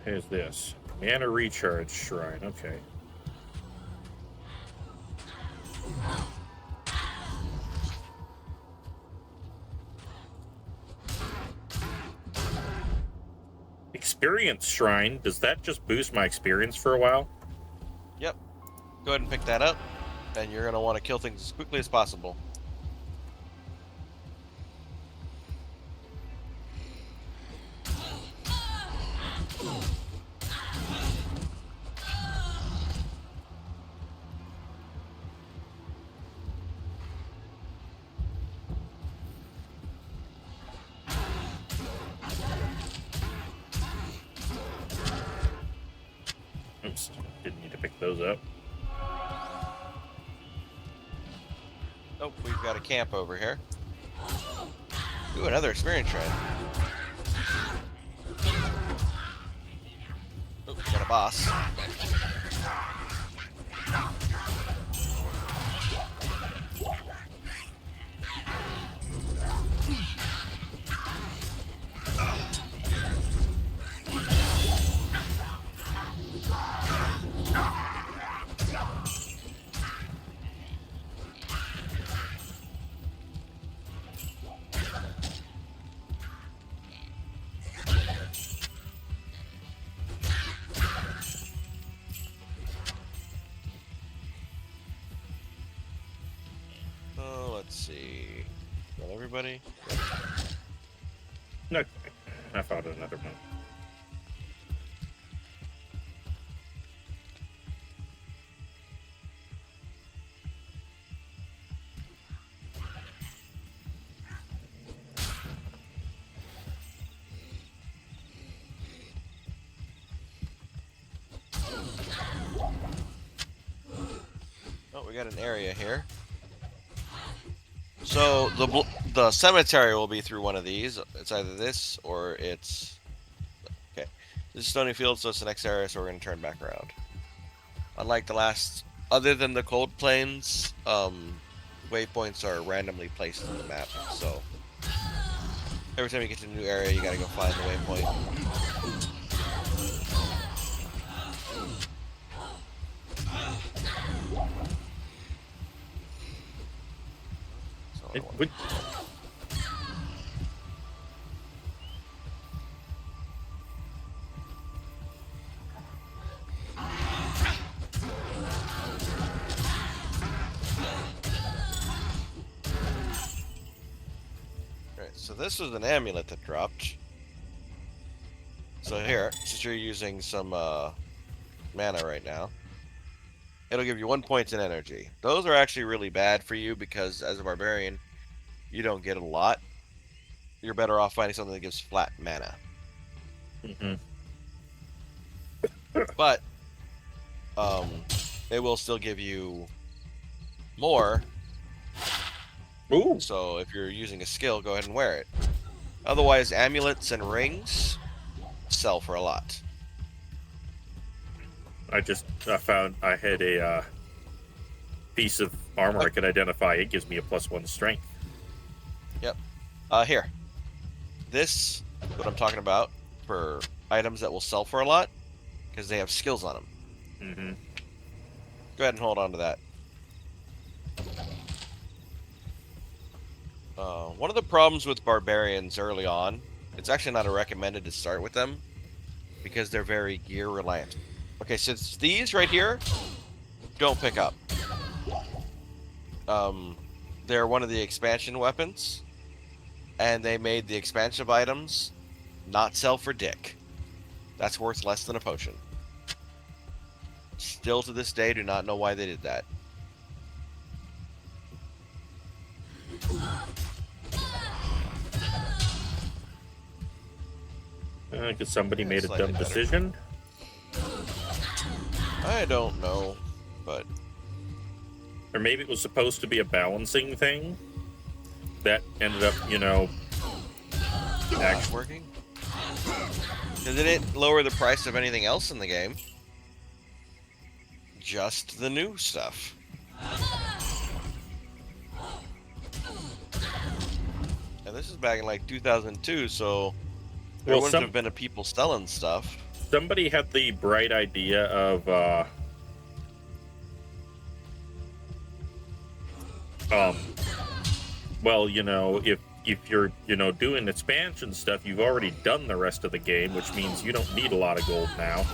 Here's this. Mana Recharge Shrine. Okay. Experience Shrine. Does that just boost my experience for a while? Yep. Go ahead and pick that up, and you're going to want to kill things as quickly as possible. Oops. Didn't need to pick those up. Oh, we've got a camp over here. Ooh, another experience shrine. Oh, we got a boss. Oh, let's see. Got everybody? No, I found another one. Oh, we got an area here. So the cemetery will be through one of these. It's either this or it's okay. This is Stony Field, so it's the next area. So we're gonna turn back around. Unlike the last, other than the Cold Plains, waypoints are randomly placed on the map. So every time you get to a new area, you gotta go find the waypoint. not what It I want. would... Right, so this was an amulet that dropped. So here, since you're using some mana right now, it'll give you 1 point in energy. Those are actually really bad for you because as a barbarian, you don't get a lot. You're better off finding something that gives flat mana. Mm-hmm. But it will still give you more. Ooh. So if you're using a skill, go ahead and wear it. Otherwise, amulets and rings sell for a lot. I found I had a piece of armor I could identify. It gives me a +1 strength. Yep. Here. This, what I'm talking about, for items that will sell for a lot, because they have skills on them. Mm-hmm. Go ahead and hold on to that. One of the problems with barbarians early on, it's actually not recommended to start with them, because they're very gear reliant. Okay, so these right here, don't pick up. They're one of the expansion weapons, and they made the expansive items not sell for dick. That's worth less than a potion. Still to this day, do not know why they did that. Because somebody made a Slightly dumb better. decision. I don't know, but Or maybe it was supposed to be a balancing thing that ended up, not working. Because it didn't lower the price of anything else in the game. Just the new stuff. And this is back in like 2002, so there Well, wouldn't have been a people selling stuff. somebody had the bright idea of well, if you're doing expansion stuff, you've already done the rest of the game, which means you don't need a lot of gold now.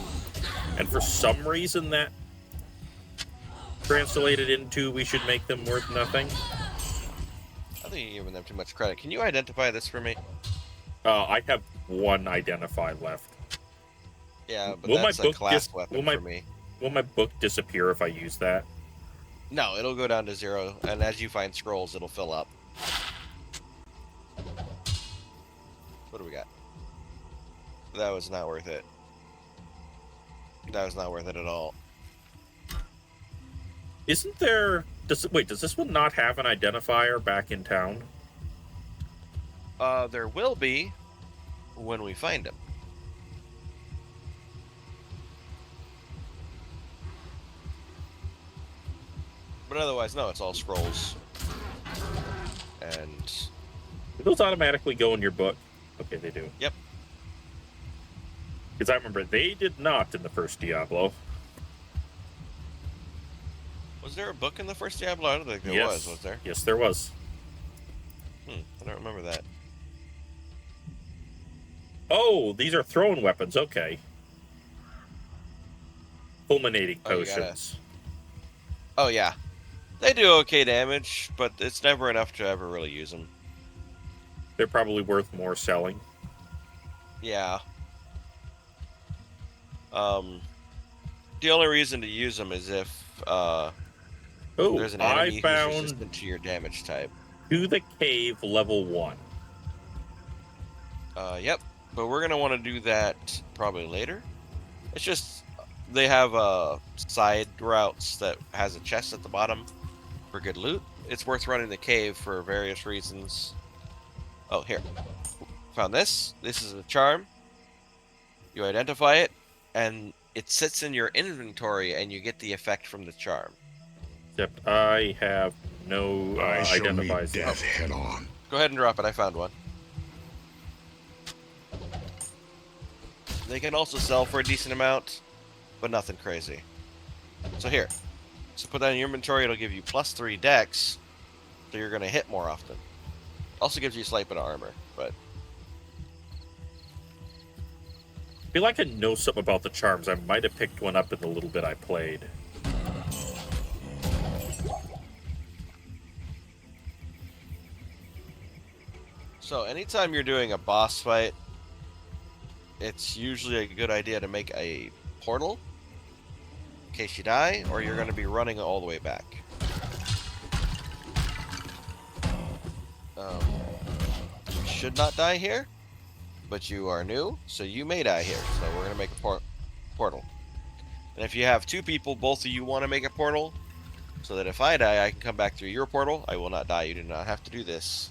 And for some reason that translated into we should make them worth nothing. I think you're giving them too much credit. Can you identify this for me? I have one identify left. Yeah, but Will my that's a book class just- weapon will my- for me. Will my book disappear if I use that? No, it'll go down to 0, and as you find scrolls, it'll fill up. What do we got? That was not worth it. That was not worth it at all. Isn't there... does this one not have an identifier back in town? There will be when we find him. But otherwise, no, it's all scrolls. And Do those automatically go in your book? Okay, they do. yep. Because I remember they did not in the first Diablo. Was there a book in the first Diablo? I don't think there Yes. was there? Yes, there was. I don't remember that. Oh, these are thrown weapons. Okay. Fulminating Oh, you gotta- potions. Oh, yeah. They do okay damage, but it's never enough to ever really use them. They're probably worth more selling. Yeah. The only reason to use them is if Oh, there's an I enemy who's found resistant to your damage type. To the Cave level 1. Yep. But we're gonna want to do that probably later. It's just they have side routes that has a chest at the bottom for good loot. It's worth running the cave for various reasons. Oh, here. Found this. This is a charm. You identify it, and it sits in your inventory, and you get the effect from the charm. Except I have no I shall meet identifies. death head on. Go ahead and drop it. I found one. They can also sell for a decent amount, but nothing crazy. So here. So put that in your inventory. It'll give you +3 dex so you're gonna hit more often. Also gives you slight bit of armor, but I feel like I know something about the charms. I might have picked one up in the little bit I played. so anytime you're doing a boss fight, it's usually a good idea to make a portal in case you die, or you're going to be running all the way back. You should not die here, but you are new, so you may die here. So we're going to make a portal. And if you have two people, both of you want to make a portal, so that if I die, I can come back through your portal. I will not die. You do not have to do this.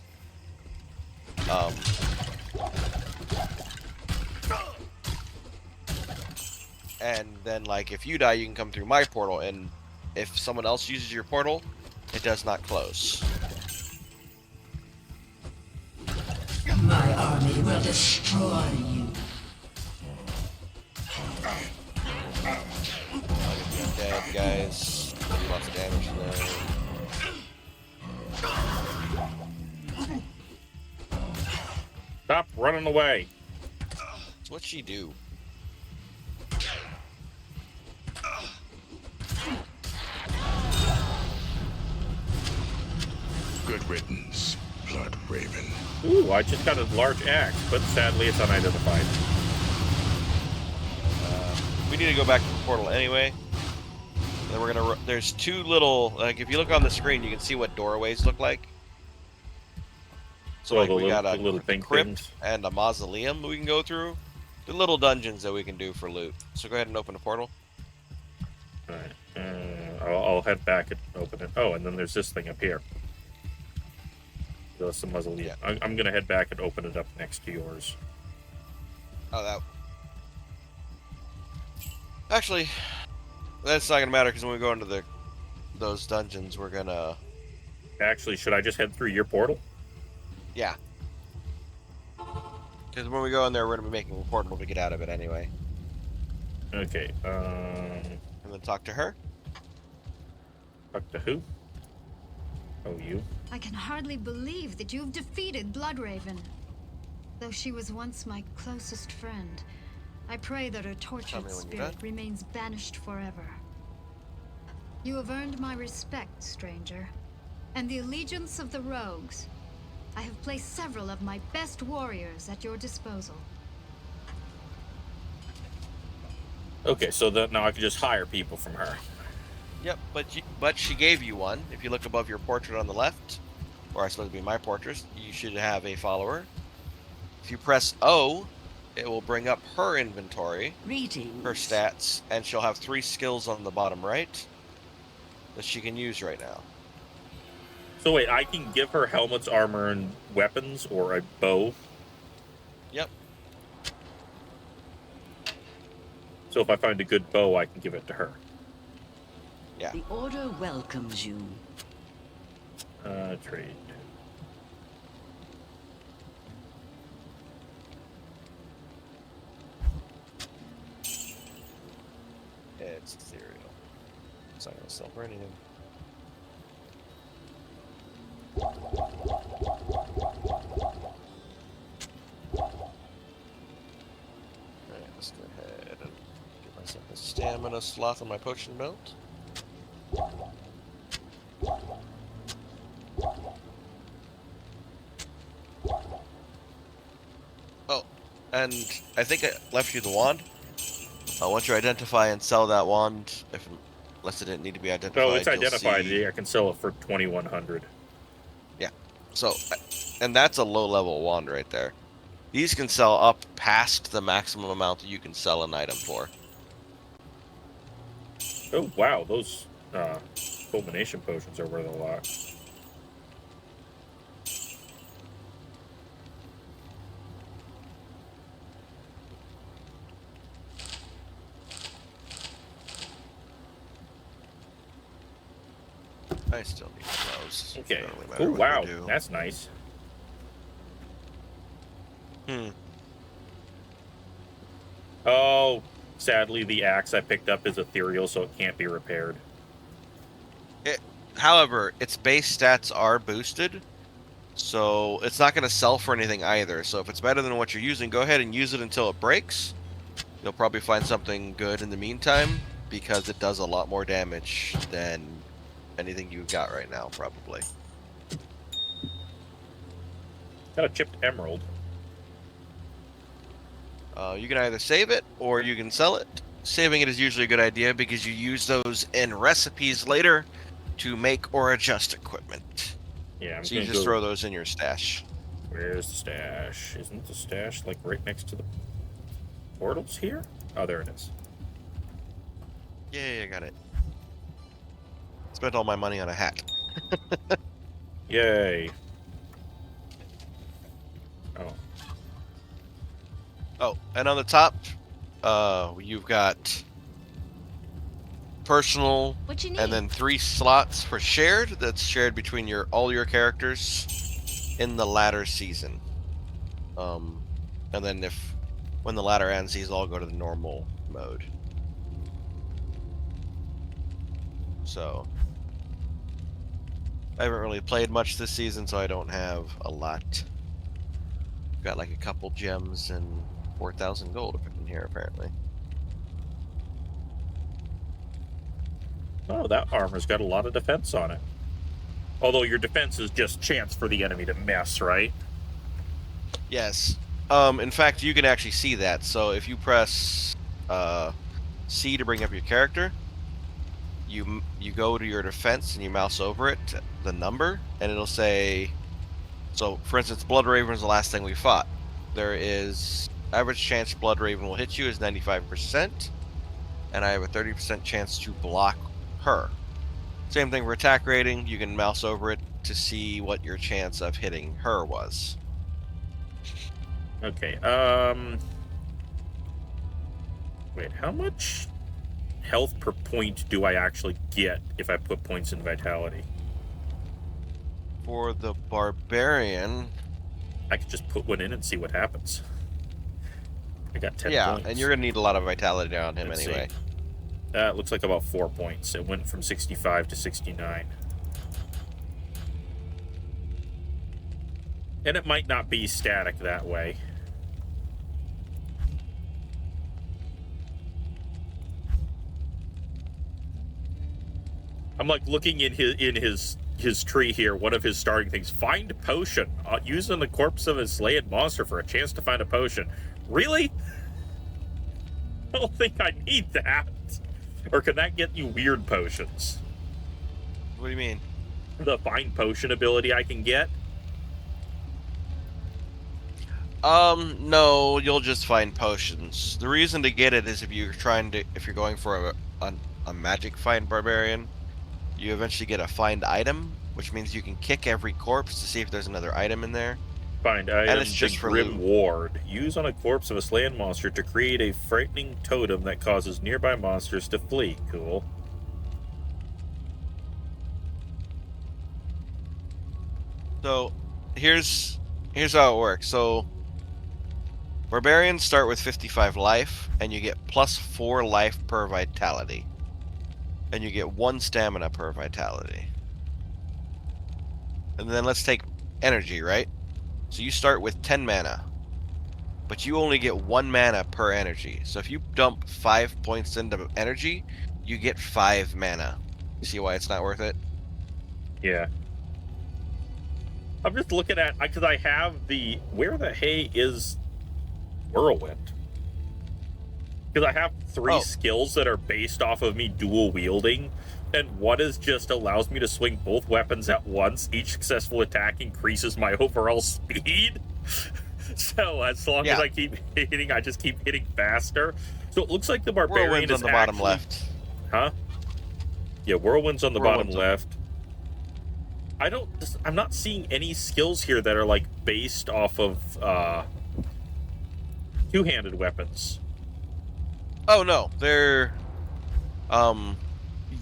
And then, like, if you die, you can come through my portal, and if someone else uses your portal, it does not close. My army will destroy you. Dead, guys. Lots of damage there. Stop running away. What'd she do? Good riddance, Blood Raven. Ooh, I just got a large axe, but sadly it's unidentified. We need to go back to the portal anyway. Then we're gonna. There's two little. Like, if you look on the screen, you can see what doorways look like. So, Oh, like, the we little- got a the little pink crypt things. and a mausoleum we can go through. The little dungeons that we can do for loot. So go ahead and open the portal. Alright. I'll head back and open it. Oh, and then there's this thing up here. That's the mausoleum. Yeah. I'm gonna head back and open it up next to yours. Oh, that. Actually, that's not gonna matter because when we go into those dungeons, we're gonna. Actually, should I just head through your portal? Yeah. Because when we go in there, we're gonna be making a portal to get out of it anyway. Okay. And then talk to her. Talk to who? Oh, you. I can hardly believe that you've defeated Bloodraven. Though she was once my closest friend, I pray that her tortured when you're spirit done. remains banished forever. You have earned my respect, stranger, and the allegiance of the rogues. I have placed several of my best warriors at your disposal. Okay, so that now I can just hire people from her. Yep, but she gave you one. If you look above your portrait on the left, or I suppose it'd be my portrait, you should have a follower. If you press O, it will bring up her inventory, Greetings. her stats, and she'll have 3 skills on the bottom right that she can use right now. So wait, I can give her helmets, armor, and weapons, or a bow. Yep. So if I find a good bow, I can give it to her. Yeah. The Order welcomes you. Trade. It's ethereal. It's not gonna sell for anything. Alright, let's go ahead and get myself a stamina slot on my potion belt. Oh, and I think I left you the wand. Once you identify and sell that wand, unless it didn't need to be identified. Oh, it's you'll identified. see- Yeah, I can sell it for 2,100. Yeah. So, and that's a low-level wand right there. These can sell up past the maximum amount that you can sell an item for. Oh wow, those culmination potions are worth a lot. I still need those. Okay. Doesn't really matter Oh what wow, we do. that's nice. Oh, sadly, the axe I picked up is ethereal, so it can't be repaired. However, its base stats are boosted, so it's not going to sell for anything either. So if it's better than what you're using, go ahead and use it until it breaks. You'll probably find something good in the meantime, because it does a lot more damage than anything you've got right now, probably. Got a chipped emerald. You can either save it or you can sell it. Saving it is usually a good idea because you use those in recipes later to make or adjust equipment. Yeah, so you just throw those in your stash. Where's the stash? Isn't the stash like right next to the portals here? Oh, there it is. Yay, I got it. Spent all my money on a hat. Yay. Oh. Oh, and on the top, you've got personal, What you need? and then 3 slots for shared. That's shared between all your characters in the latter season. And then when the ladder ends, these all go to the normal mode. So I haven't really played much this season, so I don't have a lot. Got like a couple gems and 4,000 gold up in here, apparently. Oh, that armor's got a lot of defense on it. Although your defense is just chance for the enemy to miss, right? Yes. In fact, you can actually see that. So if you press C to bring up your character, you go to your defense and you mouse over it, the number, and it'll say. So, for instance, Blood Raven is the last thing we fought. There is average chance Blood Raven will hit you is 95%, and I have a 30% chance to block her. Same thing for attack rating. You can mouse over it to see what your chance of hitting her was. Okay, wait, how much health per point do I actually get if I put points in Vitality? For the Barbarian... I could just put one in and see what happens. I got 10 yeah, points. and you're going to need a lot of Vitality on him anyway. That looks like about 4 points. It went from 65 to 69. And it might not be static that way. I'm like looking in his tree here. One of his starting things: find potion. Using the corpse of a slain monster for a chance to find a potion. Really? I don't think I need that. Or can that get you weird potions? What do you mean? The find potion ability I can get? No, you'll just find potions. The reason to get it is if you're going for a magic find barbarian, you eventually get a find item, which means you can kick every corpse to see if there's another item in there. Find item, and it's just the for Grim loot. Ward. Use on a corpse of a slain monster to create a frightening totem that causes nearby monsters to flee. Cool. So, here's how it works. So, barbarians start with 55 life, and you get plus 4 life per vitality. And you get 1 stamina per vitality. And then let's take energy, right? So you start with 10 mana. But you only get 1 mana per energy. So if you dump 5 points into energy, you get 5 mana. You see why it's not worth it? Yeah. I'm just looking at, because I have the, where the hay is Whirlwind? Because I have 3 skills that are based off of me dual wielding, and one is just allows me to swing both weapons at once. Each successful attack increases my overall speed. So as long as I keep hitting, I just keep hitting faster. So it looks like the barbarian Whirlwind's is on the bottom left. Huh? Yeah, Whirlwind's on the bottom left. I'm not seeing any skills here that are like based off of two-handed weapons. Oh no, there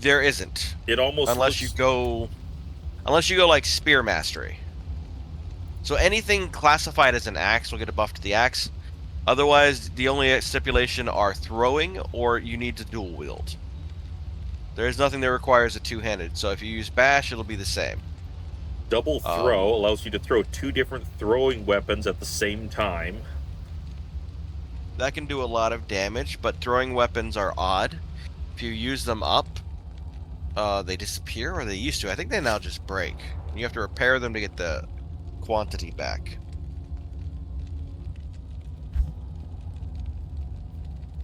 isn't. It almost unless you go like spear mastery. So anything classified as an axe will get a buff to the axe. Otherwise, the only stipulation are throwing or you need to dual wield. There's nothing that requires a two-handed, so if you use bash, it'll be the same. Double throw allows you to throw 2 different throwing weapons at the same time. That can do a lot of damage, but throwing weapons are odd. If you use them up, they disappear, or they used to. I think they now just break. You have to repair them to get the quantity back.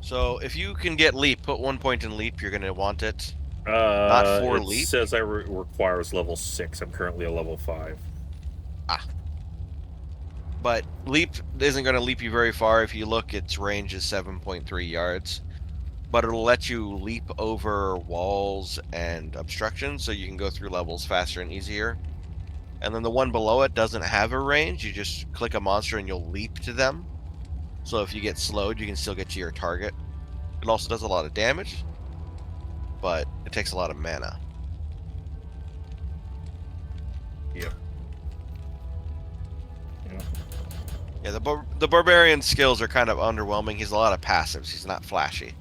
So if you can get leap, put 1 point in leap. You're gonna want it. Not for It leap. says requires level 6. I'm currently a level 5. But leap isn't going to leap you very far. If you look, its range is 7.3 yards. But it'll let you leap over walls and obstructions, so you can go through levels faster and easier. And then the one below it doesn't have a range. You just click a monster and you'll leap to them. So if you get slowed, you can still get to your target. It also does a lot of damage, but it takes a lot of mana. Yep. Yeah. Yeah, the barbarian skills are kind of underwhelming. He's a lot of passives. He's not flashy.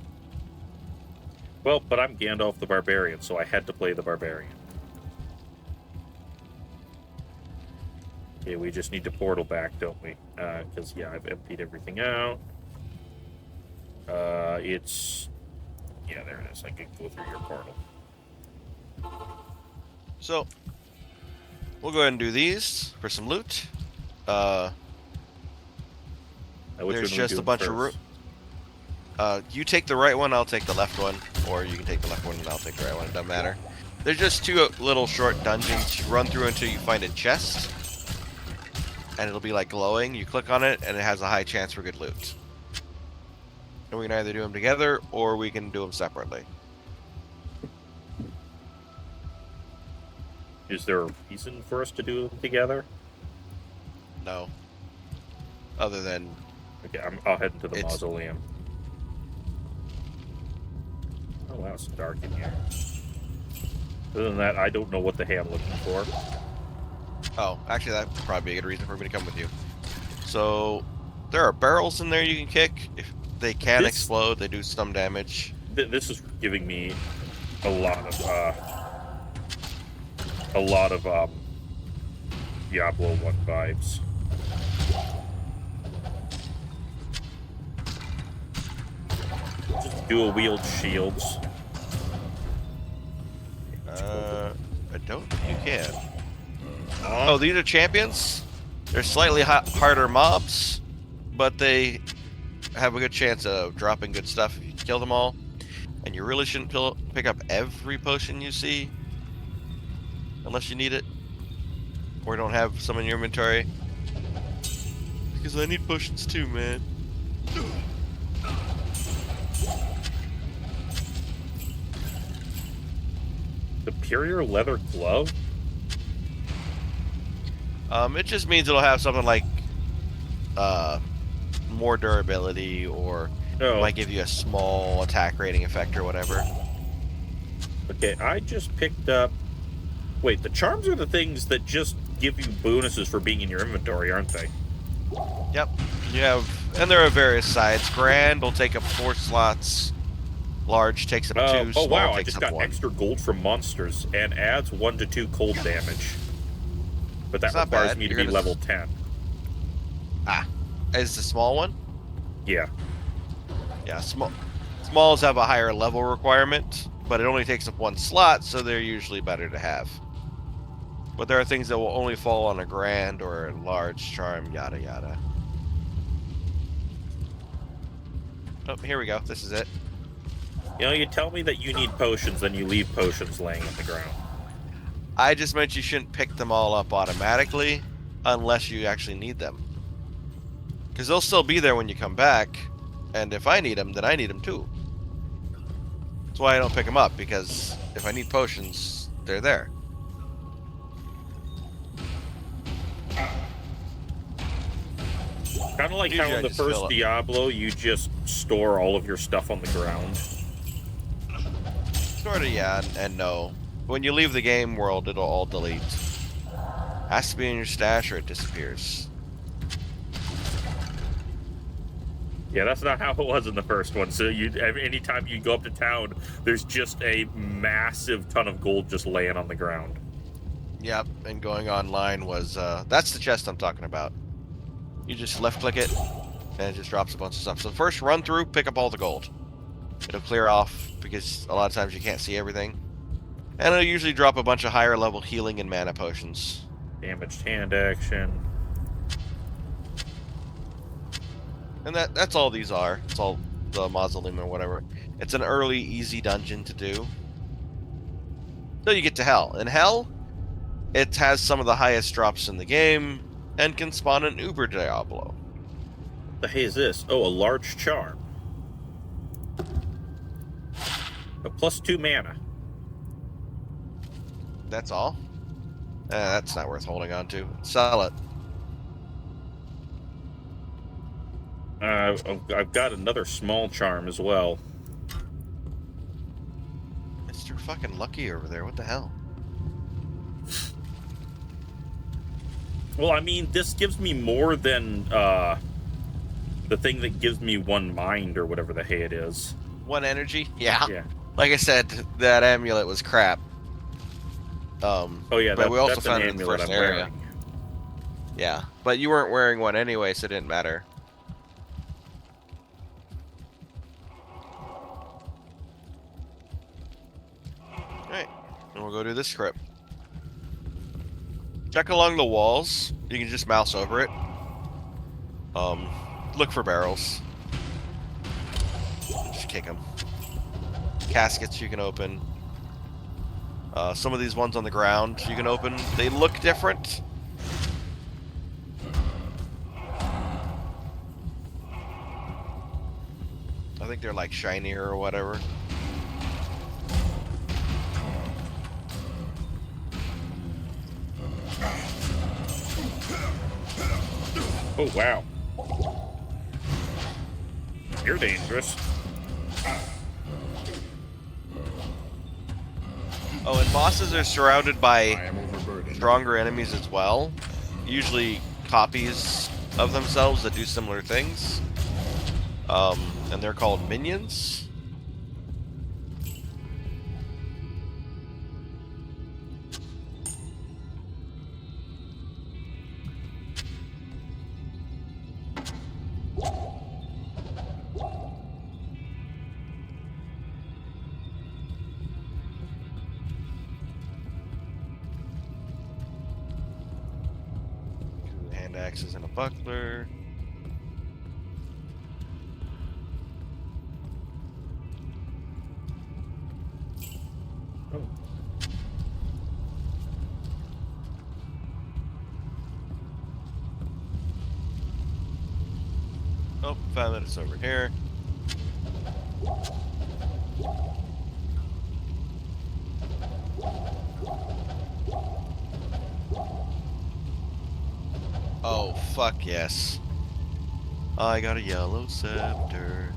Well, but I'm Gandalf the Barbarian, so I had to play the Barbarian. Okay, we just need to portal back, don't we? Because, yeah, I've emptied everything out. It's... Yeah, there it is. I can go through your portal. So, we'll go ahead and do these for some loot. There's just a bunch of room. You take the right one, I'll take the left one, or you can take the left one and I'll take the right one. It doesn't matter. There's just 2 little short dungeons. You run through until you find a chest, and it'll be like glowing. You click on it, and it has a high chance for good loot. And we can either do them together, or we can do them separately. Is there a reason for us to do them together? No. Other than... Okay, I'll head into the mausoleum. Oh, wow, it's dark in here. Other than that, I don't know what the hell I'm looking for. Oh, actually, that would probably be a good reason for me to come with you. So, there are barrels in there you can kick. If they can explode, they do some damage. This is giving me a lot of Diablo 1 vibes. Just dual wield shields. I don't think you can. Oh, these are champions? They're slightly harder mobs, but they have a good chance of dropping good stuff if you kill them all. And you really shouldn't pick up every potion you see, unless you need it, or don't have some in your inventory. Because I need potions too, man. Superior leather glove? It just means it'll have something like more durability, or it might give you a small attack rating effect or whatever. Okay, I just picked up... Wait, the charms are the things that just give you bonuses for being in your inventory, aren't they? Yep. You have, and there are various sides. Grand will take up 4 slots. Large takes up 2. Oh Small wow, I takes just up got 1. extra gold from monsters and adds 1 to 2 cold damage. But that It's requires me to be level 10. Ah, is the small one? Yeah. Yeah, smalls have a higher level requirement, but it only takes up 1 slot, so they're usually better to have. But there are things that will only fall on a grand or a large charm, yada yada. Oh, here we go. This is it. You know, you tell me that you need potions, then you leave potions laying on the ground. I just meant you shouldn't pick them all up automatically unless you actually need them. Because they'll still be there when you come back, and if I need them, then I need them too. That's why I don't pick them up, because if I need potions, they're there. Kind of like how in the first Diablo, you just store all of your stuff on the ground. Sort of, yeah, and no. When you leave the game world, it'll all delete. Has to be in your stash or it disappears. Yeah, that's not how it was in the first one. So anytime you go up to town, there's just a massive ton of gold just laying on the ground. Yep, and going online was that's the chest I'm talking about. You just left click it and it just drops a bunch of stuff. So first run through, pick up all the gold. It'll clear off because a lot of times you can't see everything. And it'll usually drop a bunch of higher level healing and mana potions. Damaged hand action. And that's all these are. It's all the mausoleum or whatever. It's an early, easy dungeon to do. So you get to Hell. In Hell, it has some of the highest drops in the game and can spawn an Uber Diablo. What the hey is this? Oh, a large charm. A +2 mana. That's all? That's not worth holding on to. Sell it. I've got another small charm as well. Mr. fucking Lucky over there. What the hell? Well, I mean, this gives me more than the thing that gives me 1 mind or whatever the hey it is. 1 energy? Yeah. Yeah. Like I said, that amulet was crap. Oh yeah, but we also that's found an it in the amulet first I'm area. wearing. Yeah, but you weren't wearing one anyway, so it didn't matter. Alright, and we'll go do this script. Check along the walls. You can just mouse over it. Look for barrels. Just kick them. Caskets you can open. Some of these ones on the ground you can open. They look different. I think they're like shinier or whatever. Oh wow. You're dangerous. Oh, and bosses are surrounded by am overburdened. stronger enemies as well. Usually copies of themselves that do similar things. And they're called minions. Hand axes and a buckler. Oh, found that it's over here. Oh, fuck yes. I got a yellow scepter.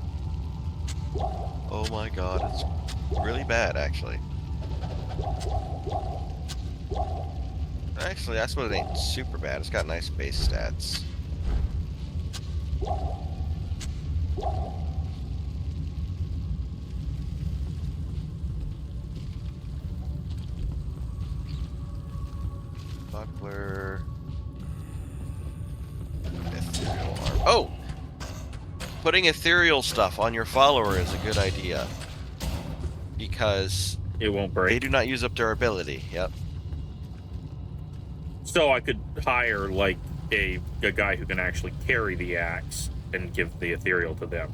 Oh my god, it's really bad, actually. Actually, I suppose it ain't super bad. It's got nice base stats. Buckler. Ethereal arm. Oh! Putting ethereal stuff on your follower is a good idea. Because It won't break. they do not use up their ability. Yep. So I could hire like a guy who can actually carry the axe and give the ethereal to them.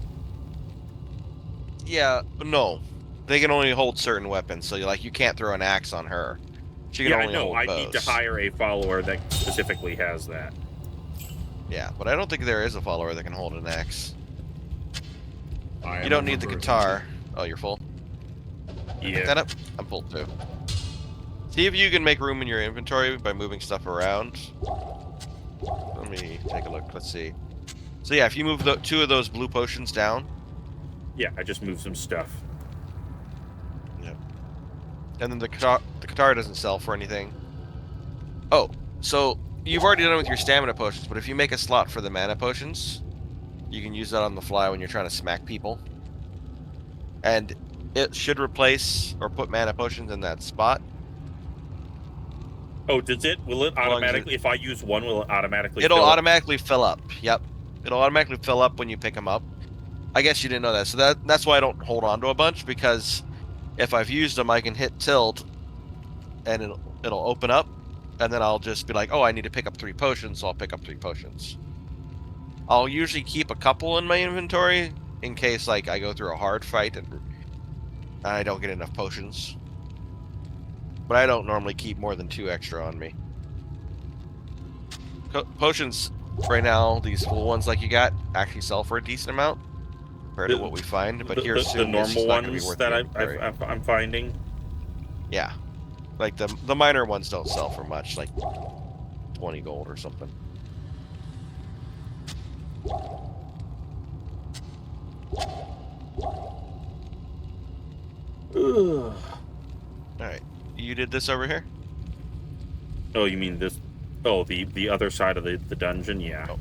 Yeah, no. They can only hold certain weapons, so you can't throw an axe on her. She can Yeah, I only know. hold I bows. need to hire a follower that specifically has that. Yeah, but I don't think there is a follower that can hold an axe. I You am don't need the overburdened. guitar. Oh, you're full? Pick that Yeah. up? I'm full too. See if you can make room in your inventory by moving stuff around. Let me take a look. Let's see. So yeah, if you move 2 of those blue potions down. Yeah, I just moved some stuff. Yep. And then the guitar doesn't sell for anything. Oh, so you've already done with your stamina potions, but if you make a slot for the mana potions, You can use that on the fly when you're trying to smack people. And it should replace or put mana potions in that spot. Oh, does it? Will it long as it- automatically? If I use one, will it automatically? It'll fill up? automatically fill up. Yep. It'll automatically fill up when you pick them up. I guess you didn't know that. So that's why I don't hold on to a bunch, because if I've used them, I can hit tilt and it'll open up, and then I'll just be like, oh, I need to pick up 3 potions, so I'll pick up 3 potions. I'll usually keep a couple in my inventory in case like I go through a hard fight and I don't get enough potions. But I don't normally keep more than 2 extra on me. Potions right now, these full ones like you got, actually sell for a decent amount compared to what we find. But here soon, the it's just normal not going to be ones worth that the inventory. I'm finding. Yeah, like the minor ones don't sell for much, like 20 gold or something. Ugh. All right, you did this over here. Oh, you mean this? Oh, the other side of the dungeon, yeah. Oh.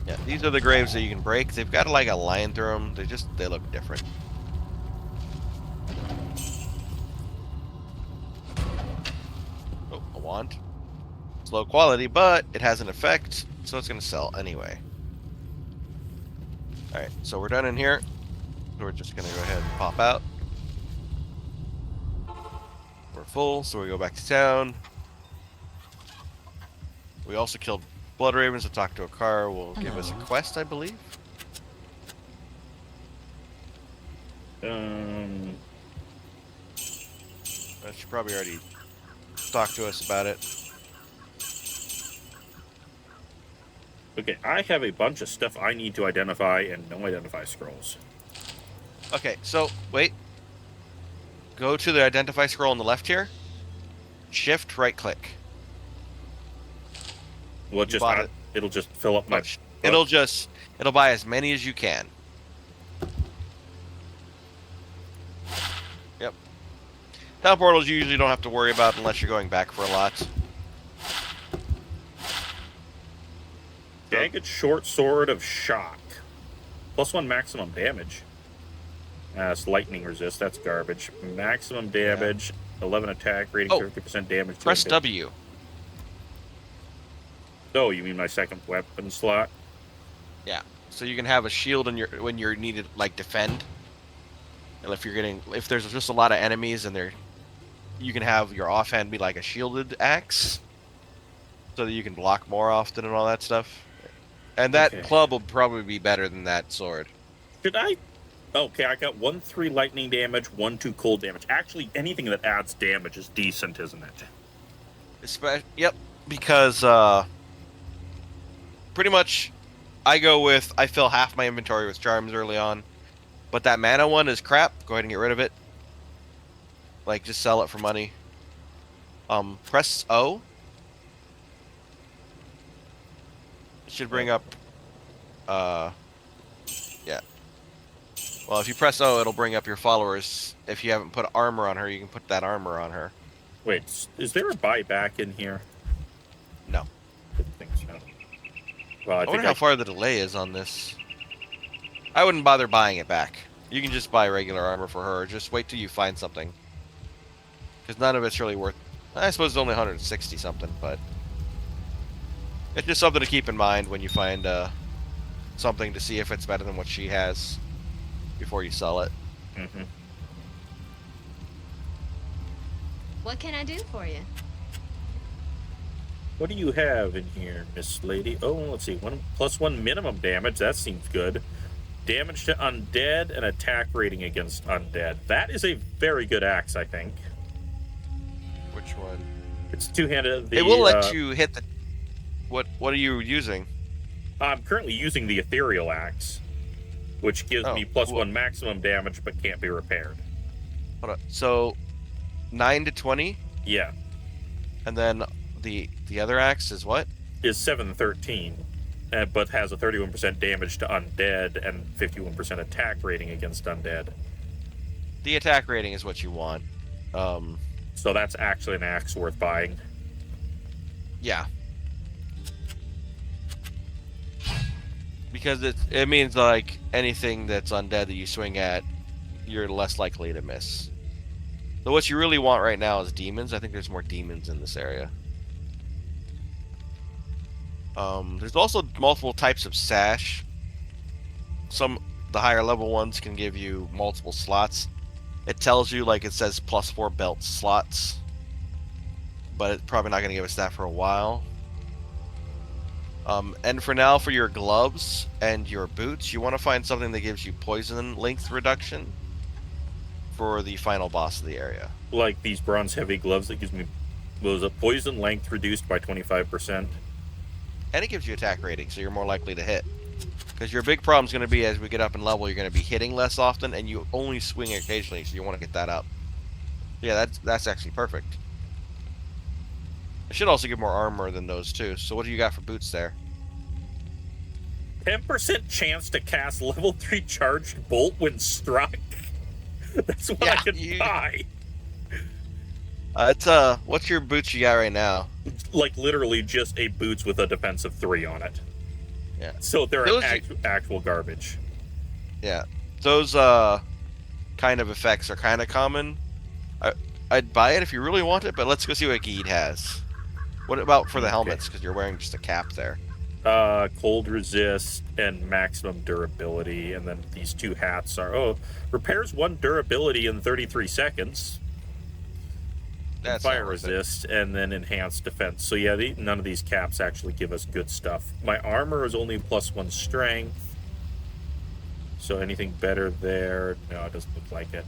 Yeah, these are the graves that you can break. They've got like a line through them. They look different. Oh, a wand. It's low quality, but it has an effect, so it's going to sell anyway. All right, so we're done in here. We're just going to go ahead and pop out. We're full, so we go back to town. We also killed blood ravens to talk to a car. Will give us a quest, I believe. Um, That should probably already talk to us about it. okay, I have a bunch of stuff I need to identify and no identify scrolls. Okay, so wait. Go to the identify scroll on the left here. Shift right click. Well, You bought it. it'll just fill up my. It'll buy as many as you can. Yep. Town portals you usually don't have to worry about unless you're going back for a lot. Jagged short sword of shock. +1 maximum damage. It's lightning resist. That's garbage. Maximum damage. 11 attack rating. 50% damage. Press W. Oh, you mean my second weapon slot? Yeah. So you can have a shield in when you're needed like defend. And if there's just a lot of enemies and you can have your offhand be like a shielded axe, so that you can block more often and all that stuff. And that club will probably be better than that sword. Should I? Okay, I got 1/3 lightning damage, 1/2 cold damage. Actually, anything that adds damage is decent, isn't it? Yep, because pretty much I fill half my inventory with charms early on, but that mana one is crap. Go ahead and get rid of it. Like, just sell it for money. Press O. It should bring up, yeah. Well, if you press O, it'll bring up your followers. If you haven't put armor on her, you can put that armor on her. Wait, is there a buyback in here? No. I think so. Well, I wonder how far the delay is on this. I wouldn't bother buying it back. You can just buy regular armor for her. Just wait till you find something. Because none of it's really worth... I suppose it's only 160 something, but... It's just something to keep in mind when you find something to see if it's better than what she has before you sell it. Mm-hmm. What can I do for you? What do you have in here, Miss Lady? Oh, let's see. +1 minimum damage. That seems good. Damage to undead and attack rating against undead. That is a very good axe, I think. Which one? It's two-handed. It will let you hit the... What are you using? I'm currently using the ethereal axe, which gives me +1 maximum damage but can't be repaired. Hold on. So 9 to 20? Yeah. And then the other axe is what? Is 713, but has a 31% damage to undead and 51% attack rating against undead. The attack rating is what you want. So that's actually an axe worth buying. Yeah. Because it means like anything that's undead that you swing at, you're less likely to miss. So what you really want right now is demons. I think there's more demons in this area. There's also multiple types of sash. The higher level ones can give you multiple slots. It tells you, like, it says +4 belt slots, but it's probably not going to give us that for a while. And for now, for your gloves and your boots, you want to find something that gives you poison length reduction for the final boss of the area. Like these bronze heavy gloves that gives me was a poison length reduced by 25%. And it gives you attack rating, so you're more likely to hit. Because your big problem is going to be, as we get up in level, you're going to be hitting less often, and you only swing occasionally, so you want to get that up. Yeah, that's actually perfect. It should also give more armor than those too. So what do you got for boots there? 10% chance to cast level 3 charged bolt when struck. That's what I can buy. What's your boots you got right now? Like literally just a boots with a defensive 3 on it. Yeah. So they're actual garbage. Yeah. Those kind of effects are kind of common. I'd buy it if you really want it, but let's go see what Geed has. What about for the helmets? Because you're wearing just a cap there. Cold resist and maximum durability, and then these 2 hats are repairs 1 durability in 33 seconds. That's fire resist and then enhanced defense. So yeah, none of these caps actually give us good stuff. My armor is only +1 strength. So anything better there? No, it doesn't look like it.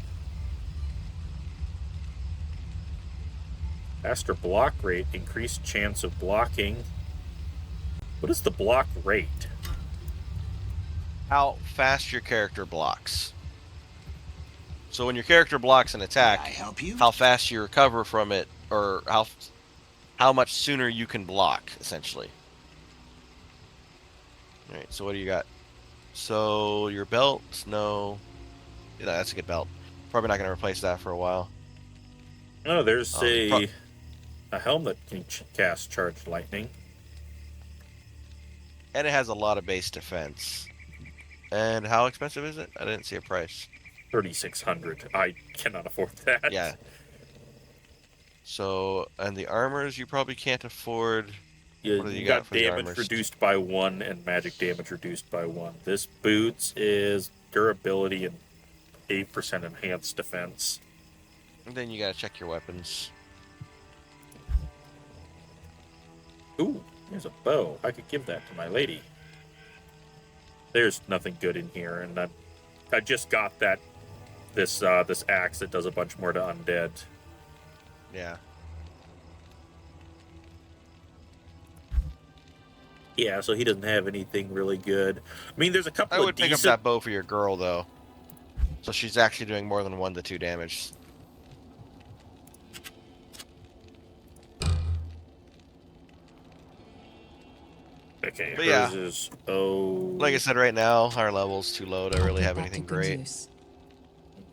Faster block rate, increased chance of blocking. What is the block rate? How fast your character blocks. So when your character blocks an attack, May I help you? how fast you recover from it, or how much sooner you can block, essentially. All right, so what do you got? So your belt, no. Yeah, that's a good belt. Probably not going to replace that for a while. Oh, there's a helm that can cast charged lightning. And it has a lot of base defense. And how expensive is it? I didn't see a price. 3,600. I cannot afford that. Yeah. So, and the armors you probably can't afford. Yeah, you got damage reduced by 1 and magic damage reduced by 1. This boots is durability and 8% enhanced defense. And then you gotta check your weapons. Ooh, there's a bow. I could give that to my lady. There's nothing good in here, and I just got this axe that does a bunch more to undead. Yeah. Yeah, so he doesn't have anything really good. I mean, there's a couple I would of pick up that bow for your girl, though. So she's actually doing more than 1 to 2 damage. Okay, but yeah. Is like I said, right now our level's too low to really have anything great.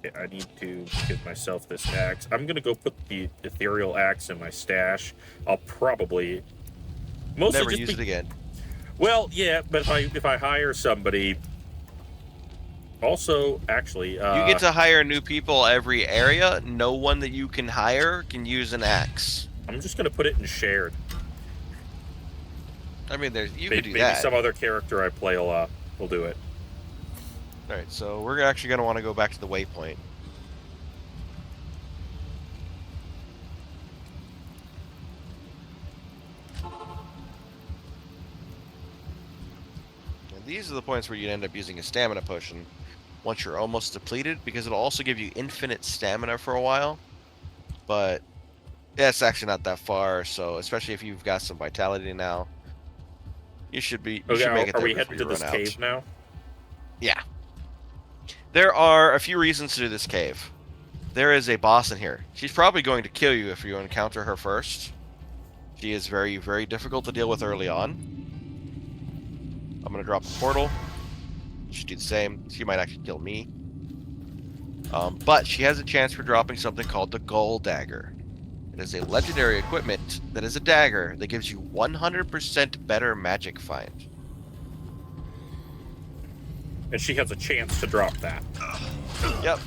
Okay, I need to give myself this axe. I'm gonna go put the ethereal axe in my stash. I'll probably mostly never just use it again. Well, yeah, but if I hire somebody, also actually, you get to hire new people every area. No one that you can hire can use an axe. I'm just gonna put it in shared. I mean, you maybe, could do that. Maybe some other character I play will do it. All right, so we're actually gonna want to go back to the waypoint. And these are the points where you end up using a stamina potion once you're almost depleted, because it'll also give you infinite stamina for a while. But yeah, it's actually not that far. So especially if you've got some vitality now. You should be. You should make it there. Are we heading to this cave now? Yeah. There are a few reasons to do this cave. There is a boss in here. She's probably going to kill you if you encounter her first. She is very, very difficult to deal with early on. I'm going to drop a portal. You should do the same. She might actually kill me. But she has a chance for dropping something called the Gold Dagger. It is a legendary equipment that is a dagger that gives you 100% better magic find. And she has a chance to drop that. Yep.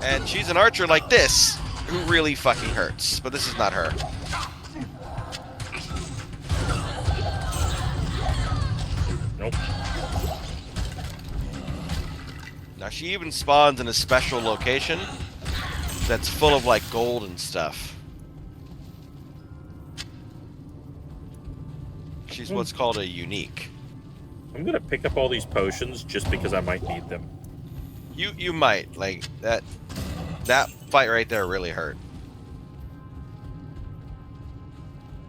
And she's an archer like this, who really fucking hurts. But this is not her. Nope. Now she even spawns in a special location that's full of like gold and stuff. She's what's called a unique. I'm gonna pick up all these potions just because I might need them. You might like that fight right there really hurt.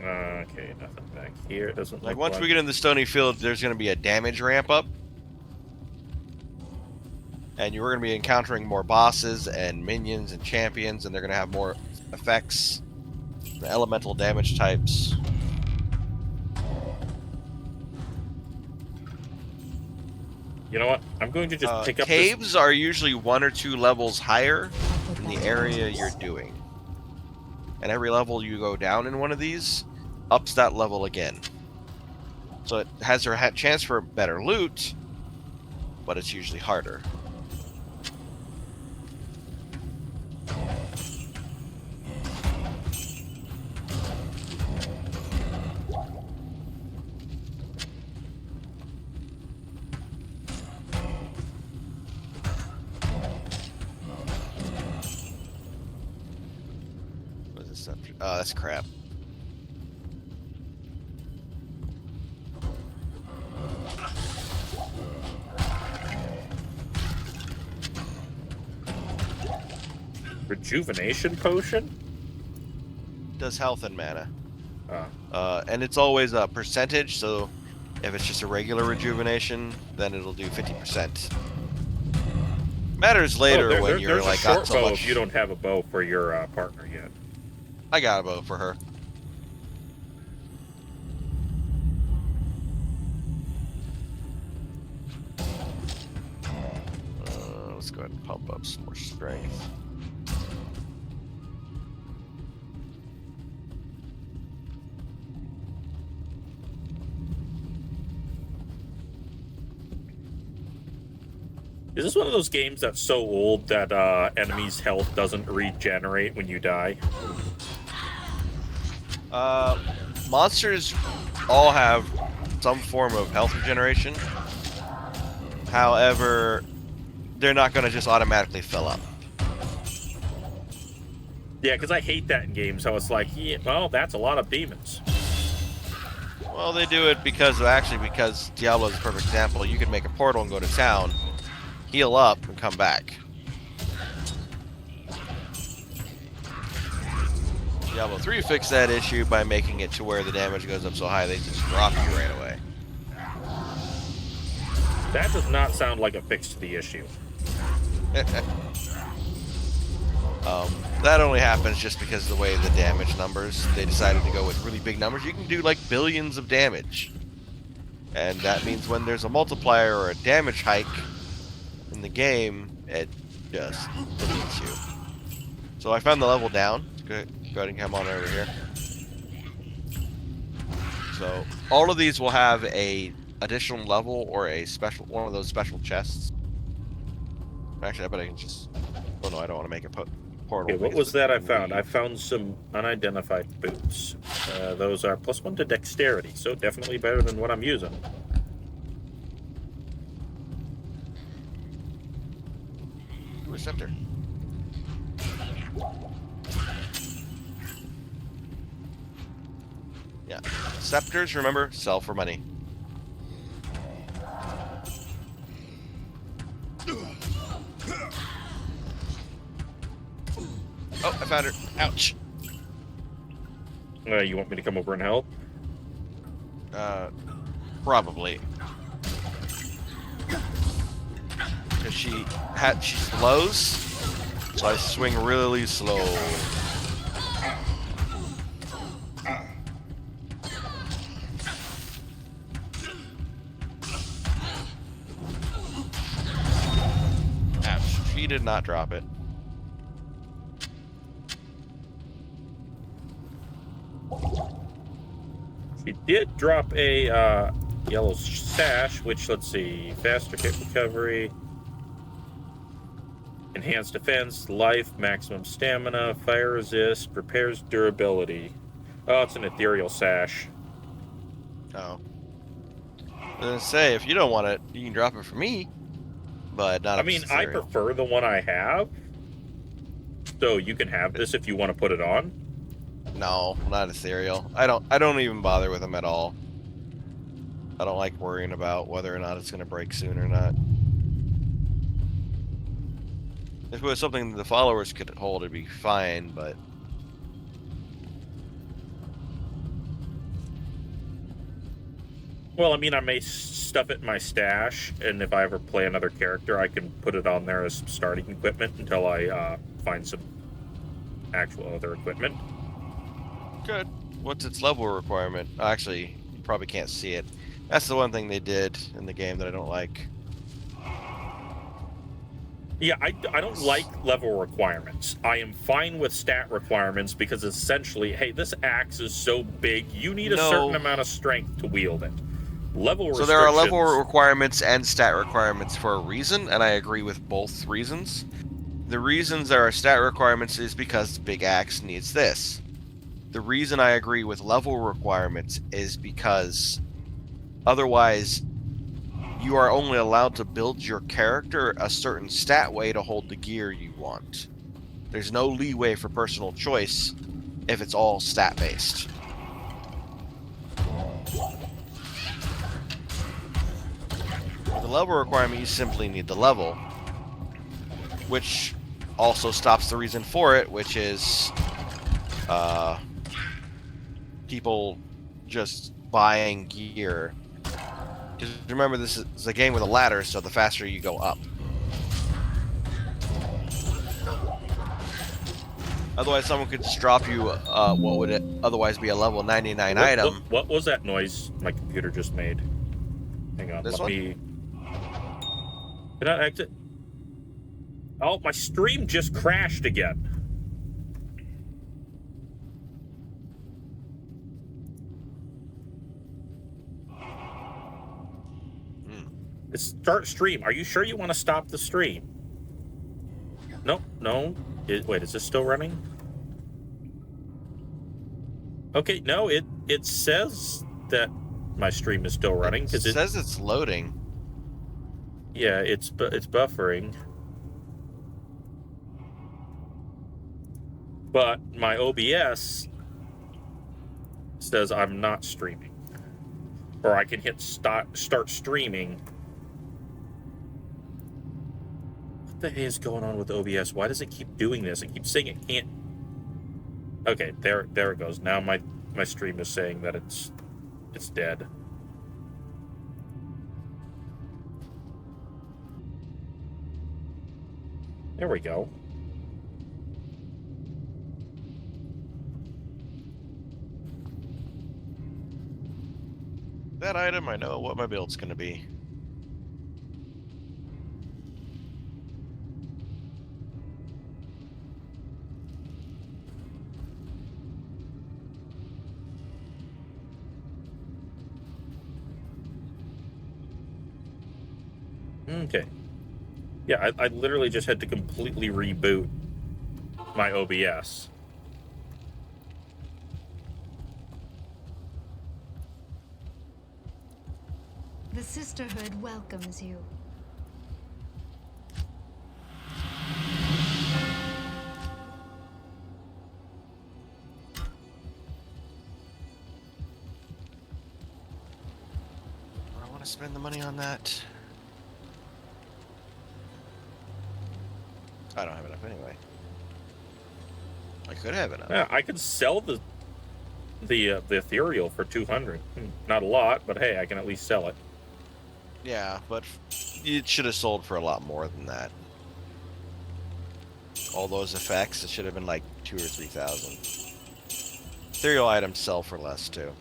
Okay, nothing back here. It doesn't Like look once like... we get in the stony field, there's gonna be a damage ramp up. And you're going to be encountering more bosses and minions and champions, and they're going to have more effects, the elemental damage types. You know what? I'm going to just pick up caves are usually 1 or 2 levels higher in the area you're doing. And every level you go down in one of these ups that level again. So it has her chance for better loot, but it's usually harder. Oh, that's crap. Rejuvenation potion? Does health and mana. Oh. And it's always a percentage, so if it's just a regular rejuvenation, then it'll do 50%. Matters later when you're like got so much. If you don't have a bow for your partner yet. I got a bow for her. Let's go ahead and pump up some more strength. Is this one of those games that's so old that enemies' health doesn't regenerate when you die? Monsters all have some form of health regeneration. However, they're not going to just automatically fill up. Yeah, because I hate that in games. How it's like, yeah, well, that's a lot of demons. Well, they do it because Diablo is a perfect example. You can make a portal and go to town, heal up, and come back. Diablo 3 fixed that issue by making it to where the damage goes up so high they just drop you right away. That does not sound like a fix to the issue. That only happens just because of the way the damage numbers, they decided to go with really big numbers. You can do like billions of damage. And that means when there's a multiplier or a damage hike in the game, it just deletes you. So I found the level down. Go ahead and come on over here. So all of these will have a additional level or a special one of those special chests. Actually, I bet I can just. Oh no, I don't want to make a portal. Okay, what was that I found? I found some unidentified boots. Those are +1 to dexterity, so definitely better than what I'm using. Receptor. Yeah. Scepters, remember, sell for money. Oh, I found her. Ouch. You want me to come over and help? Probably. Because she slows, so I swing really slow. Ouch. She did not drop it. She did drop a yellow sash, which, let's see, faster hit recovery, enhanced defense, life, maximum stamina, fire resist, repairs durability. Oh, it's an ethereal sash. Oh. I was gonna say, if you don't want it, you can drop it for me, but not I if it's mean, I ethereal. prefer the one I have. So you can have this if you want to put it on. No, not ethereal. I don't even bother with them at all. I don't like worrying about whether or not it's gonna break soon or not. If it was something the followers could hold, it'd be fine, but Well, I mean, I may stuff it in my stash, and if I ever play another character, I can put it on there as some starting equipment until I find some actual other equipment. good. What's its level requirement? Actually, you probably can't see it. That's the one thing they did in the game that I don't like. Yeah, I don't like level requirements. I am fine with stat requirements because essentially, hey, this axe is so big, you need a certain amount of strength to wield it. Level So restrictions. there are level requirements and stat requirements for a reason, and I agree with both reasons. The reasons there are stat requirements is because Big Axe needs this. The reason I agree with level requirements is because otherwise you are only allowed to build your character a certain stat way to hold the gear you want. There's no leeway for personal choice if it's all stat based. The level requirement, you simply need the level, which also stops the reason for it, which is people just buying gear. Because remember, this is a game with a ladder, so the faster you go up. Otherwise, someone could just drop you what would otherwise be a level 99 item. What was that noise my computer just made? Hang on, This let one? me... Did I exit? Oh, my stream just crashed again. It's start stream. Are you sure you want to stop the stream? No, no. Wait, is this still running? Okay, no, it says that my stream is still running It because says it's loading. Yeah, it's buffering. But my OBS says I'm not streaming. Or I can hit start streaming. What the heck is going on with OBS? Why does it keep doing this? It keeps saying it can't. Okay, there it goes. Now my stream is saying that it's dead. There we go. That item, I know what my build's going to be. Okay. Yeah, I literally just had to completely reboot my OBS. The Sisterhood welcomes you. I want to spend the money on that. I don't have enough anyway. I could have enough. Yeah, I could sell the ethereal for 200. Not a lot, but hey, I can at least sell it. Yeah, but it should have sold for a lot more than that. All those effects, it should have been like 2,000 or 3,000. Ethereal items sell for less too.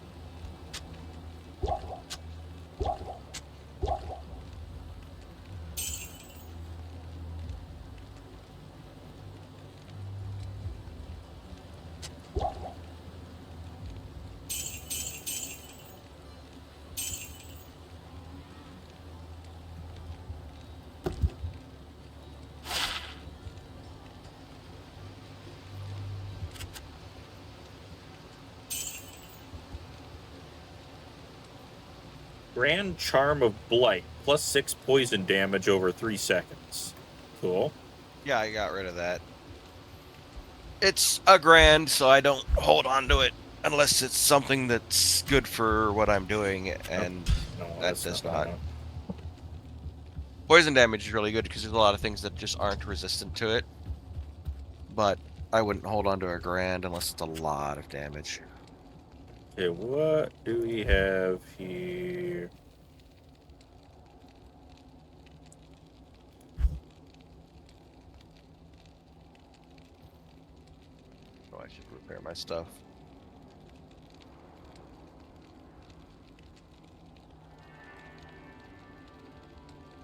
Grand Charm of Blight, plus 6 poison damage over 3 seconds. Cool. Yeah, I got rid of that. It's a grand, so I don't hold on to it unless it's something that's good for what I'm doing, and No, that that's does not. not. Poison damage is really good because there's a lot of things that just aren't resistant to it. But I wouldn't hold on to a grand unless it's a lot of damage. Okay, what do we have here? Oh, I should repair my stuff.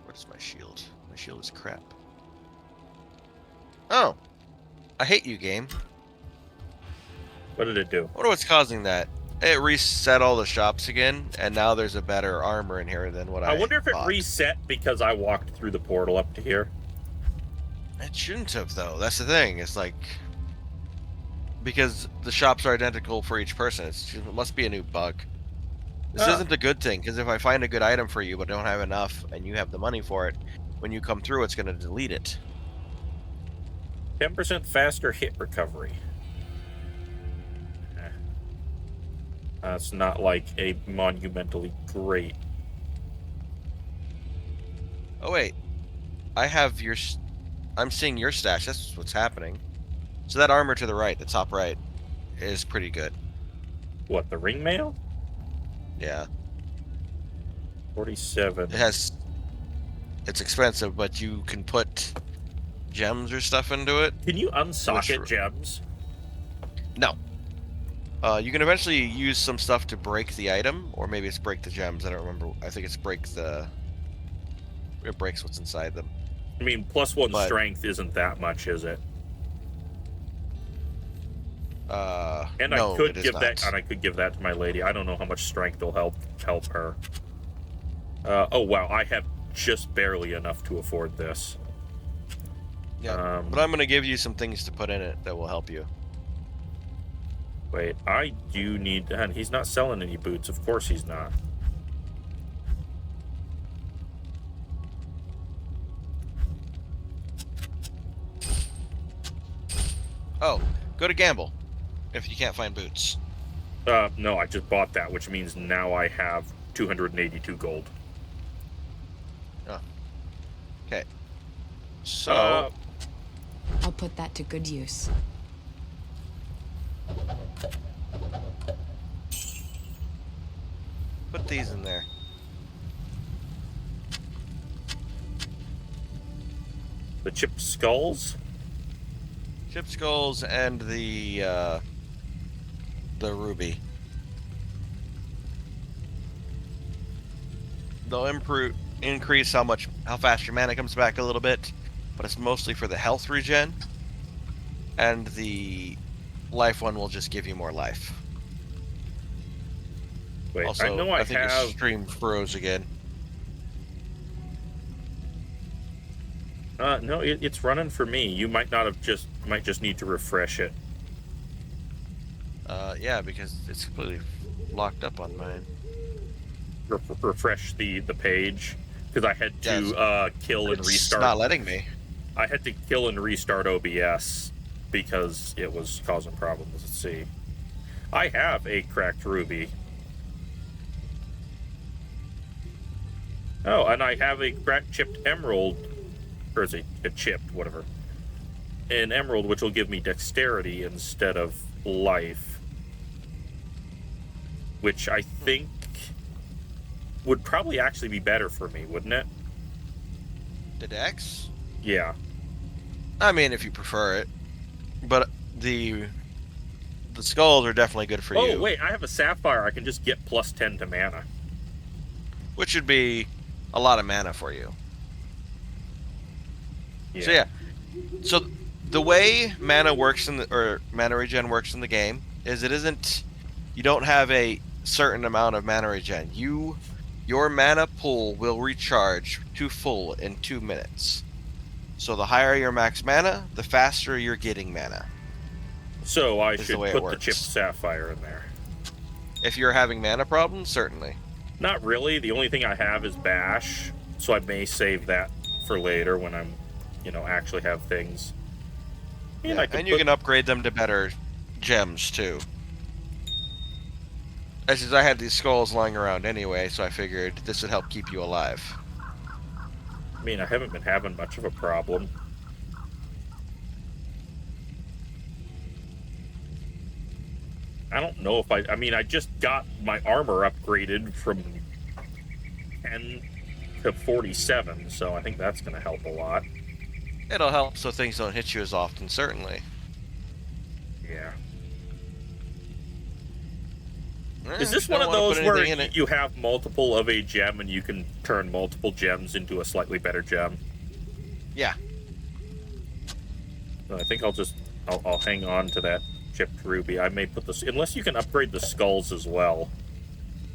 Where's my shield? My shield is crap. Oh! I hate you, game. What did it do? I wonder what's causing that. It reset all the shops again, and now there's a better armor in here than what I wonder if it bought. reset because I walked through the portal up to here. It shouldn't have, though. That's the thing. It's like... Because the shops are identical for each person. It must be a new bug. This isn't a good thing, because if I find a good item for you but don't have enough, and you have the money for it, when you come through, it's going to delete it. 10% faster hit recovery. That's not like a monumentally great. Oh, wait. I have your... I'm seeing your stash. That's what's happening. So that armor to the right, the top right, is pretty good. What, the ring mail? Yeah. 47. It has... It's expensive, but you can put gems or stuff into it. Can you unsocket Which- gems? No. You can eventually use some stuff to break the item, or maybe it's break the gems. I don't remember. I think it's break the... It breaks what's inside them. I mean, +1 But- strength isn't that much, is it? And no, I could it is give not. that, and I could give that to my lady. I don't know how much strength will help her. Oh wow, I have just barely enough to afford this. Yeah, but I'm gonna give you some things to put in it that will help you. Wait, I do need. And he's not selling any boots. Of course he's not. Oh, go to gamble if you can't find boots. No, I just bought that, which means now I have 282 gold. Oh. Okay. So I'll put that to good use. put these in there. The chipped skulls. Chip skulls and the ruby. They'll increase how fast your mana comes back a little bit, but it's mostly for the health regen. And the life one will just give you more life. Wait, Also, I know I think have. your stream froze again. No, it's running for me. You might just need to refresh it. Yeah, because it's completely locked up on mine. Refresh the page because I had to kill and It's restart. not letting me. I had to kill and restart OBS because it was causing problems. Let's see. I have a cracked ruby. Oh, and I have a cracked chipped emerald, or is it a chipped, whatever. An emerald, which will give me dexterity instead of life, which I think would probably actually be better for me, wouldn't it? The dex? Yeah. I mean, if you prefer it. But the skulls are definitely good for you. Oh, wait, I have a sapphire. I can just get +10 to mana. Which would be a lot of mana for you. Yeah. So, yeah. So, the way mana works mana regen works in the game is you don't have a certain amount of mana regen. Your mana pool will recharge to full in 2 minutes. So the higher your max mana, the faster you're getting mana. So I Is should the way it put the works. chipped sapphire in there. If you're having mana problems, certainly. Not really. The only thing I have is Bash, so I may save that for later when I'm, actually have things. And, Yeah, and you can upgrade them to better gems, too. As I had these skulls lying around anyway, so I figured this would help keep you alive. I mean, I haven't been having much of a problem. I don't know if I just got my armor upgraded from 10 to 47, so I think that's going to help a lot. It'll help so things don't hit you as often, certainly. Yeah. If Is this you one don't of wanna those put where anything in it- you have multiple of a gem and you can turn multiple gems into a slightly better gem? Yeah. So I think I'll hang on to that chipped ruby. I may put this, unless you can upgrade the skulls as well.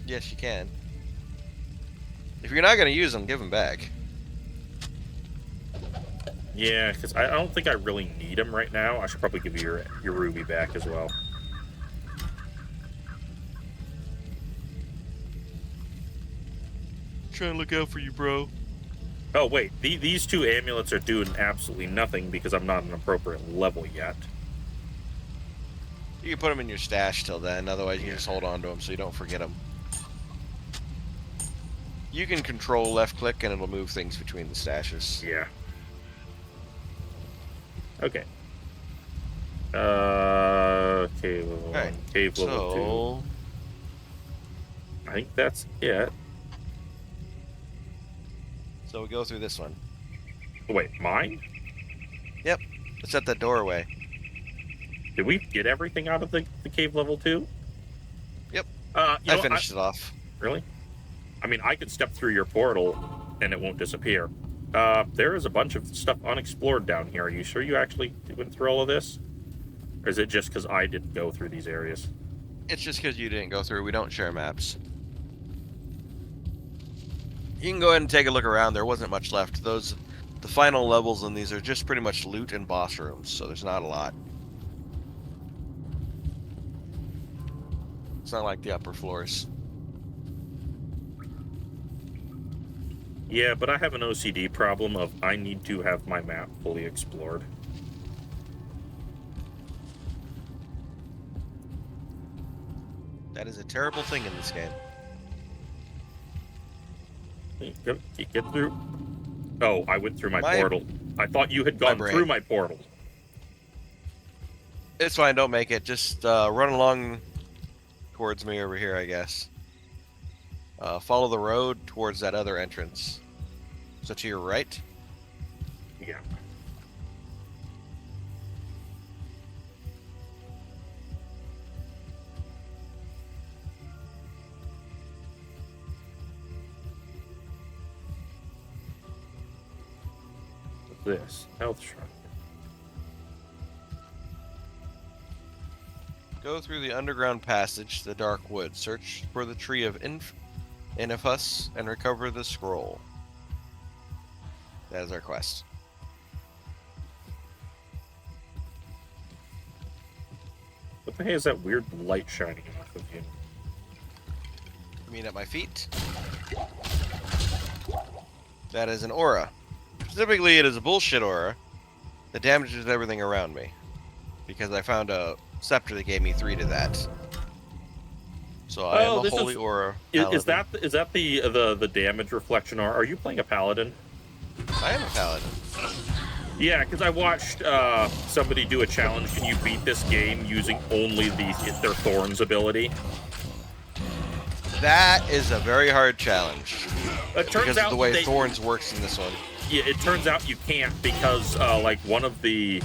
Yes, you can. If you're not going to use them, give them back. Yeah, because I don't think I really need them right now. I should probably give you your ruby back as well. Trying to look out for you, bro. Oh, wait. These two amulets are doing absolutely nothing because I'm not an appropriate level yet. You can put them in your stash till then, otherwise you can just hold on to them so you don't forget them. You can control left click and it'll move things between the stashes. Yeah. Okay. Cave level 1, cave level 2. I think that's it. So we go through this one. Wait, mine? Yep. It's at the doorway. Did we get everything out of the cave level 2? Yep. I finished it off. Really? I mean, I could step through your portal and it won't disappear. There is a bunch of stuff unexplored down here. Are you sure you actually went through all of this? Or is it just because I didn't go through these areas? It's just because you didn't go through. We don't share maps. You can go ahead and take a look around. There wasn't much left. The final levels in these are just pretty much loot and boss rooms, so there's not a lot. It's not like the upper floors. Yeah, but I have an OCD problem of I need to have my map fully explored. That is a terrible thing in this game. Get through. Oh, I went through my portal. I thought you had gone through my portal. It's fine, don't make it. Just run along towards me over here, I guess. Follow the road towards that other entrance. So to your right? Yeah. This health shrine. Go through the underground passage to the dark wood. Search for the tree of Inifus and recover the scroll. That is our quest. What the heck is that weird light shining off of you? You mean at my feet? That is an aura. Typically, it is a bullshit aura that damages everything around me. Because I found a scepter that gave me 3 to that. So I am a holy aura. Is that the damage reflection aura? Are you playing a paladin? I am a paladin. Yeah, because I watched somebody do a challenge. Can you beat this game using only their Thorns ability? That is a very hard challenge. It turns because out of the way Thorns works in this one. Yeah, it turns out you can't because like one of the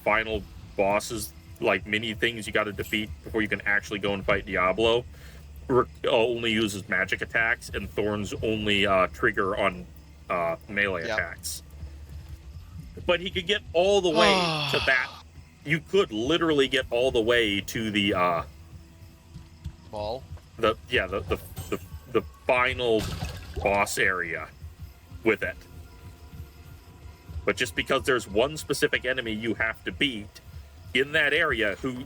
final bosses, like mini things you got to defeat before you can actually go and fight Diablo, only uses magic attacks, and Thorns only trigger on melee attacks. But he could get all the way to that. You could literally get all the way to the ball. The final boss area with it. But just because there's one specific enemy you have to beat in that area who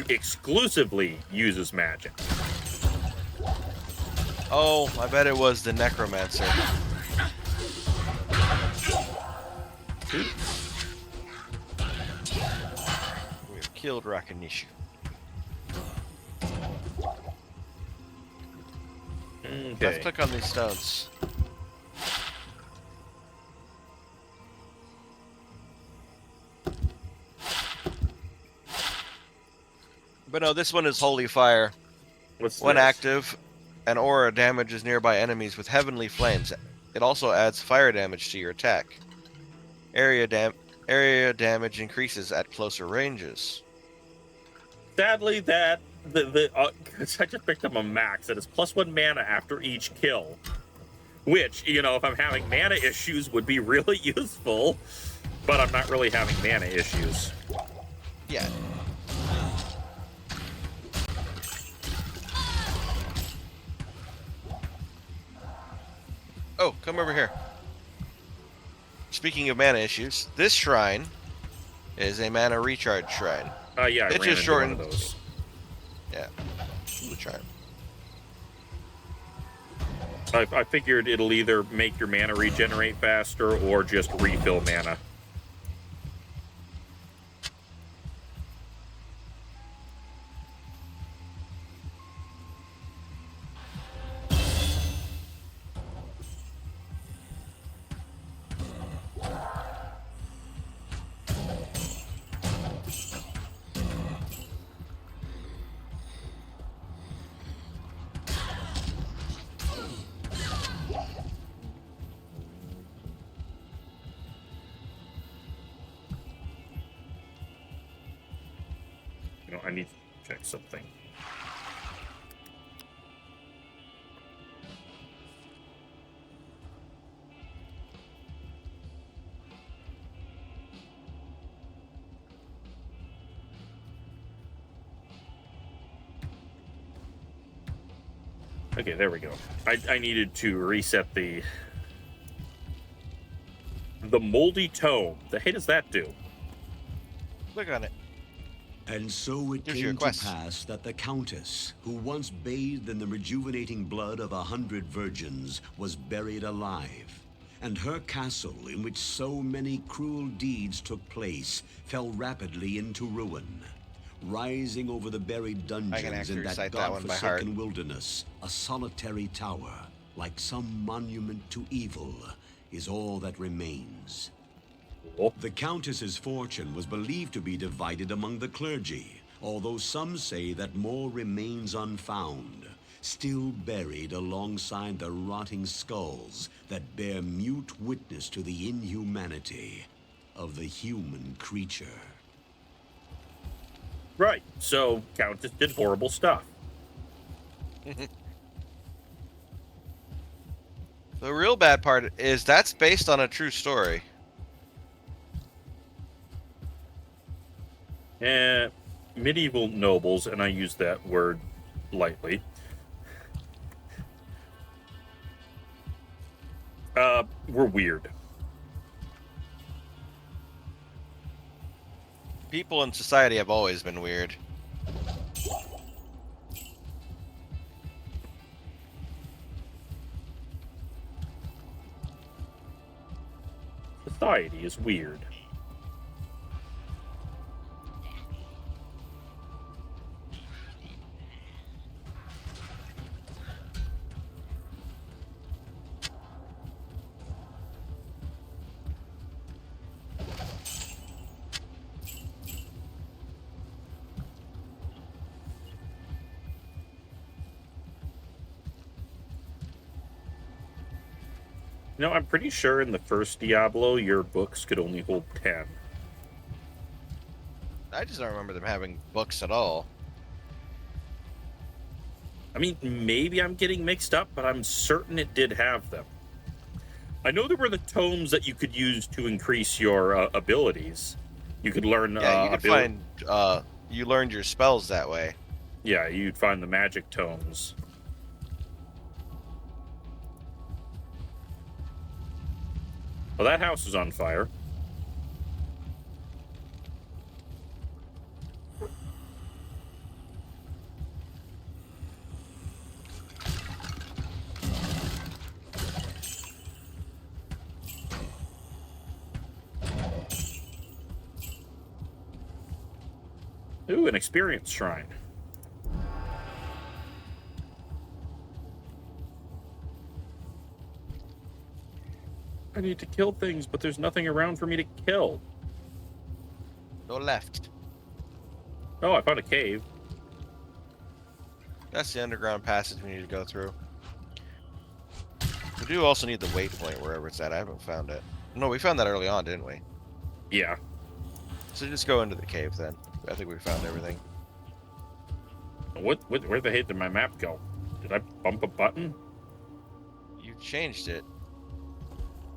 exclusively uses magic. Oh, I bet it was the Necromancer. We have killed Rakanishu. Let's Okay. click on these stones. But no, this one is Holy Fire. What's When this? active, an aura damages nearby enemies with heavenly flames. It also adds fire damage to your attack. Area damage increases at closer ranges. Sadly, that I just picked up a max that is +1 mana after each kill, which, you know, if I'm having mana issues, would be really useful. But I'm not really having mana issues. Yeah. Oh, come over here. Speaking of mana issues, this shrine is a mana recharge shrine. Yeah, I It ran just into one shortened. of those. Yeah. Ooh, charm. I figured it'll either make your mana regenerate faster or just refill mana. You know, I need to check something. Okay, there we go. I needed to reset the moldy tome. The hell does that do? Click on it. And so it Gives you a came to quest. pass that the Countess, who once bathed in the rejuvenating blood of 100 virgins, was buried alive. And her castle, in which so many cruel deeds took place, fell rapidly into ruin. Rising over the buried dungeons actually in that recite that one by heart. godforsaken wilderness, a solitary tower, like some monument to evil, is all that remains. Cool. The Countess's fortune was believed to be divided among the clergy, although some say that more remains unfound, still buried alongside the rotting skulls that bear mute witness to the inhumanity of the human creature. Right. So Countess did horrible stuff. The real bad part is that's based on a true story. Medieval nobles, and I use that word lightly, were weird. People in society have always been weird. Society is weird. You know, I'm pretty sure in the first Diablo, your books could only hold 10. I just don't remember them having books at all. I mean, maybe I'm getting mixed up, but I'm certain it did have them. I know there were the tomes that you could use to increase your abilities. You could learn. Yeah, you could find. You learned your spells that way. Yeah, you'd find the magic tomes. Well, that house is on fire. Ooh, an experience shrine. I need to kill things, but there's nothing around for me to kill. Go left. Oh, I found a cave. That's the underground passage we need to go through. We do also need the waypoint wherever it's at. I haven't found it. No, we found that early on, didn't we? Yeah. So just go into the cave then. I think we found everything. Where the heck did my map go? Did I bump a button? You changed it.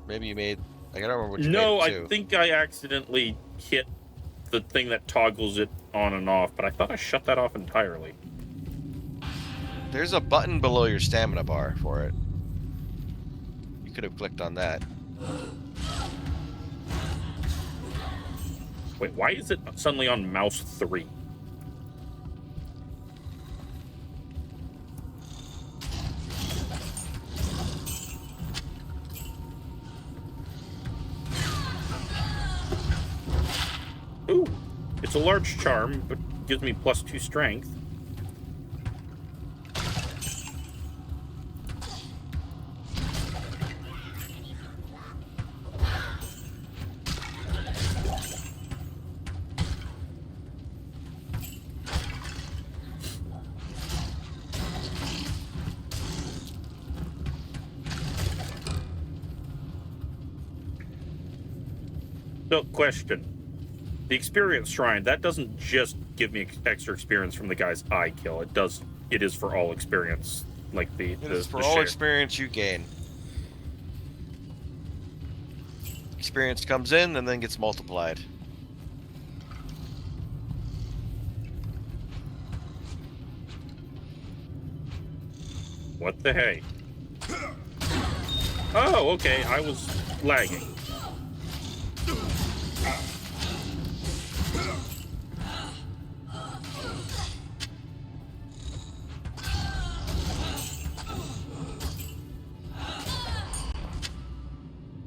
Maybe you made... I don't remember what you No, made it to. I think I accidentally hit the thing that toggles it on and off, but I thought I shut that off entirely. There's a button below your stamina bar for it. You could have clicked on that. Wait, why is it suddenly on mouse 3? Ooh, it's a large charm, but gives me +2 strength. So, question. The experience shrine, that doesn't just give me extra experience from the guys I kill. It is for all experience. Like It is for all experience you gain. Experience comes in and then gets multiplied. What the hey? Oh, okay, I was lagging.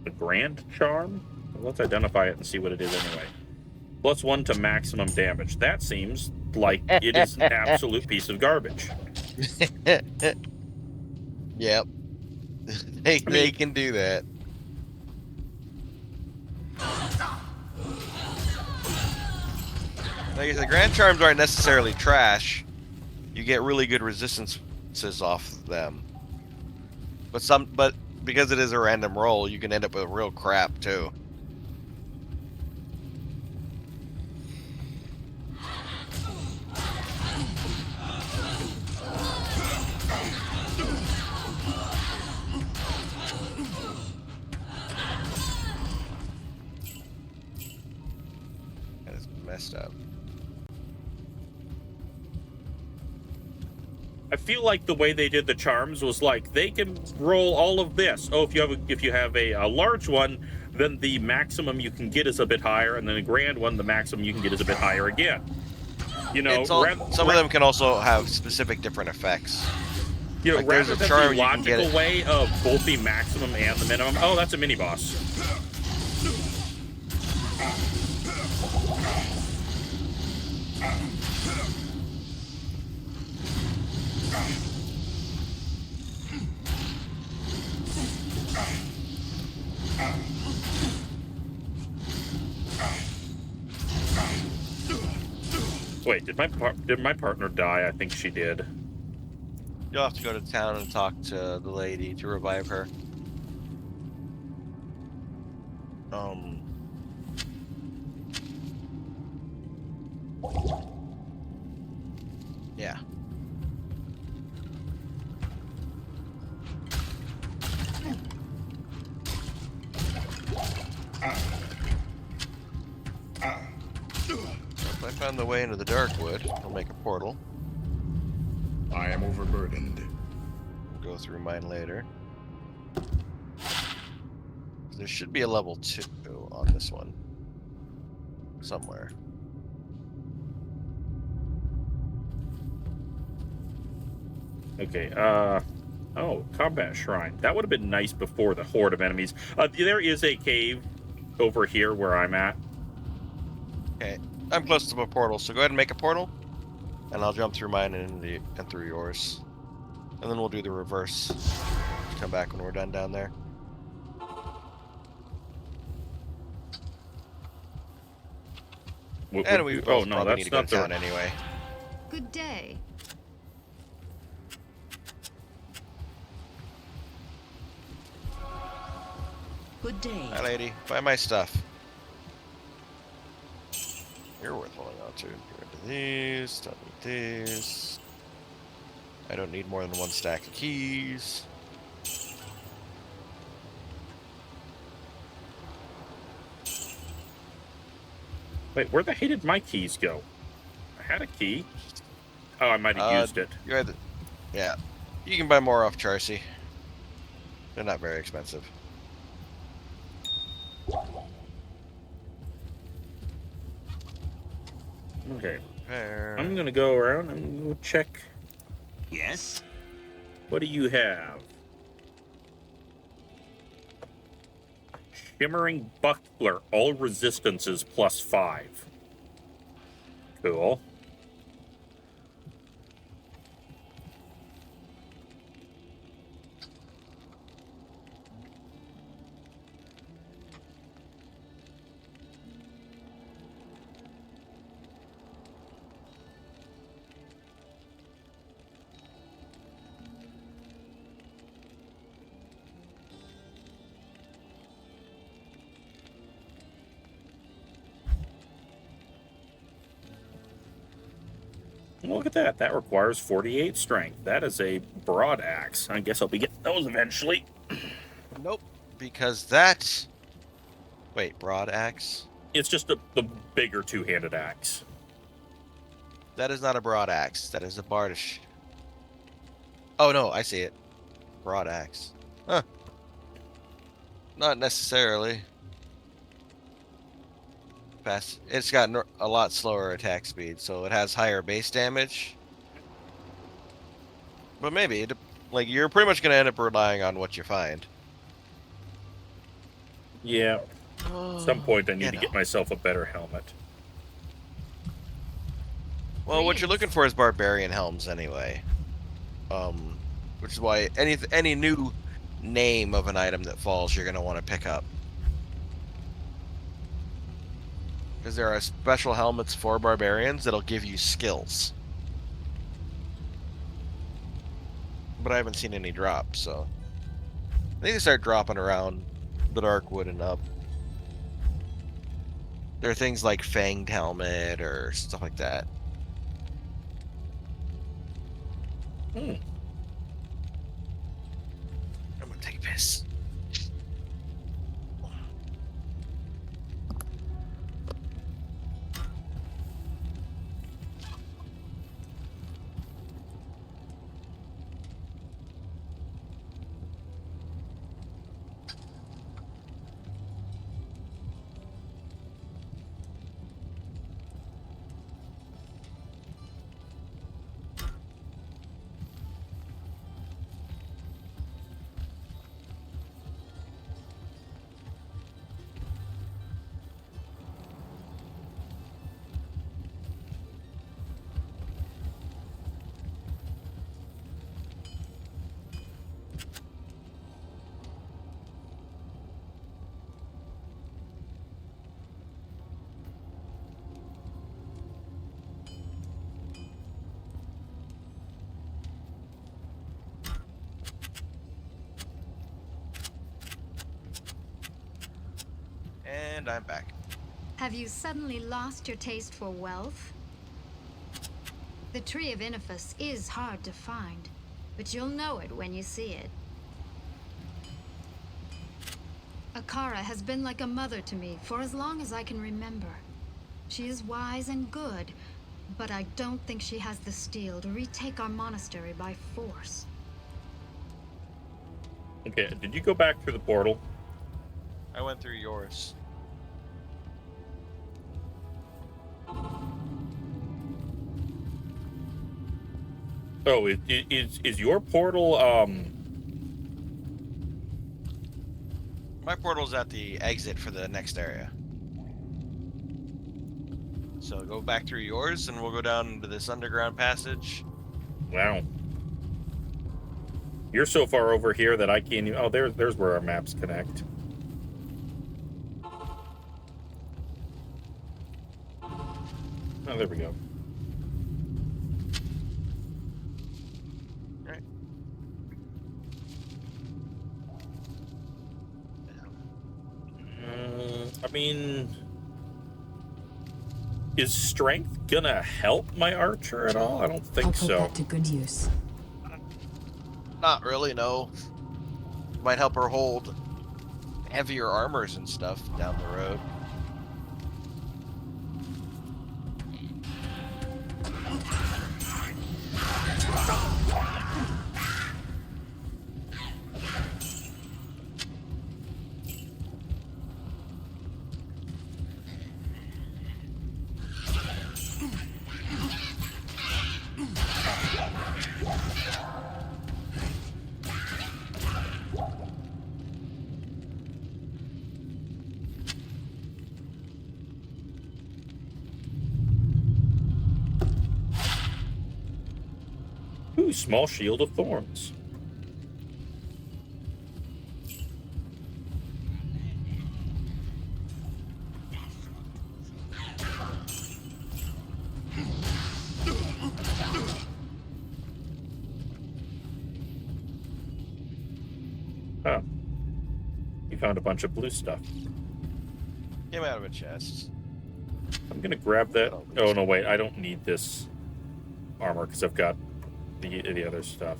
The Grand Charm? Let's identify it and see what it is anyway. +1 to maximum damage. That seems like it is an absolute piece of garbage. Yep. They can do that. Like I said, Grand Charms aren't necessarily trash. You get really good resistances off them. But because it is a random roll, you can end up with real crap too. That is messed up. I feel like the way they did the charms was like they can roll all of this. Oh, if you have a large one, then the maximum you can get is a bit higher, and then a grand one, the maximum you can get is a bit higher again. You know, some of them can also have specific different effects. You know, like rather there's a than charm the you can get logical way of both the maximum and the minimum. Oh, that's a mini boss. Wait, did my partner die? I think she did. You'll have to go to town and talk to the lady to revive her. Yeah. If I found the way into the Darkwood, I'll make a portal. I am overburdened. We'll go through mine later. There should be a level 2 on this one. Somewhere. Okay, oh, combat shrine. That would have been nice before the horde of enemies. There is a cave over here where I'm at. Okay. I'm close to a portal, so go ahead and make a portal, and I'll jump through mine and through yours, and then we'll do the reverse. Come back when we're done down there. And we oh both no, probably need that's to go not to town the. anyway. Good day. Good day. Hi, lady. Buy my stuff. You're worth holding on to. Get rid of these. Don't need these. I don't need more than one stack of keys. Wait, where the hell did my keys go? I had a key. Oh, I might have used it. You had yeah. You can buy more off Charcy. They're not very expensive. Okay. There. I'm gonna go around and go check. Yes? What do you have? Shimmering Buckler. All resistances +5. Cool. Look at that. That requires 48 strength. That is a broad axe. I guess I'll be getting those eventually. Nope. Because that. Wait, broad axe? It's just the bigger two-handed axe. That is not a broad axe. That is a bardish. Oh no, I see it. Broad axe. Huh. Not necessarily. Fast. It's got a lot slower attack speed, so it has higher base damage. But maybe, like, you're pretty much gonna end up relying on what you find. Yeah. At some point, I need to know. get myself a better helmet. Well, what you're looking for is barbarian helms anyway. Which is why any new name of an item that falls, you're gonna want to pick up. Because there are special helmets for barbarians that'll give you skills. But I haven't seen any drop, so I think they start dropping around the Darkwood and up. There are things like Fanged Helmet or stuff like that. I'm gonna take a piss. And I'm back. Have you suddenly lost your taste for wealth? The Tree of Inifus is hard to find, but you'll know it when you see it. Akara has been like a mother to me for as long as I can remember. She is wise and good, but I don't think she has the steel to retake our monastery by force. Okay, did you go back through the portal? I went through yours. Oh, is your portal, My portal's at the exit for the next area. So go back through yours, and we'll go down into this underground passage. Wow. You're so far over here that I can't even... Oh, there's where our maps connect. Oh, there we go. Right. I mean... Is strength gonna help my archer at all? I don't think I'll put so. that to good use. Not really, no. Might help her hold heavier armors and stuff down the road. Ooh, small shield of thorns. Huh. You found a bunch of blue stuff. Came out of a chest. I'm gonna grab that. Oh, no, wait. I don't need this armor because I've got the other stuff.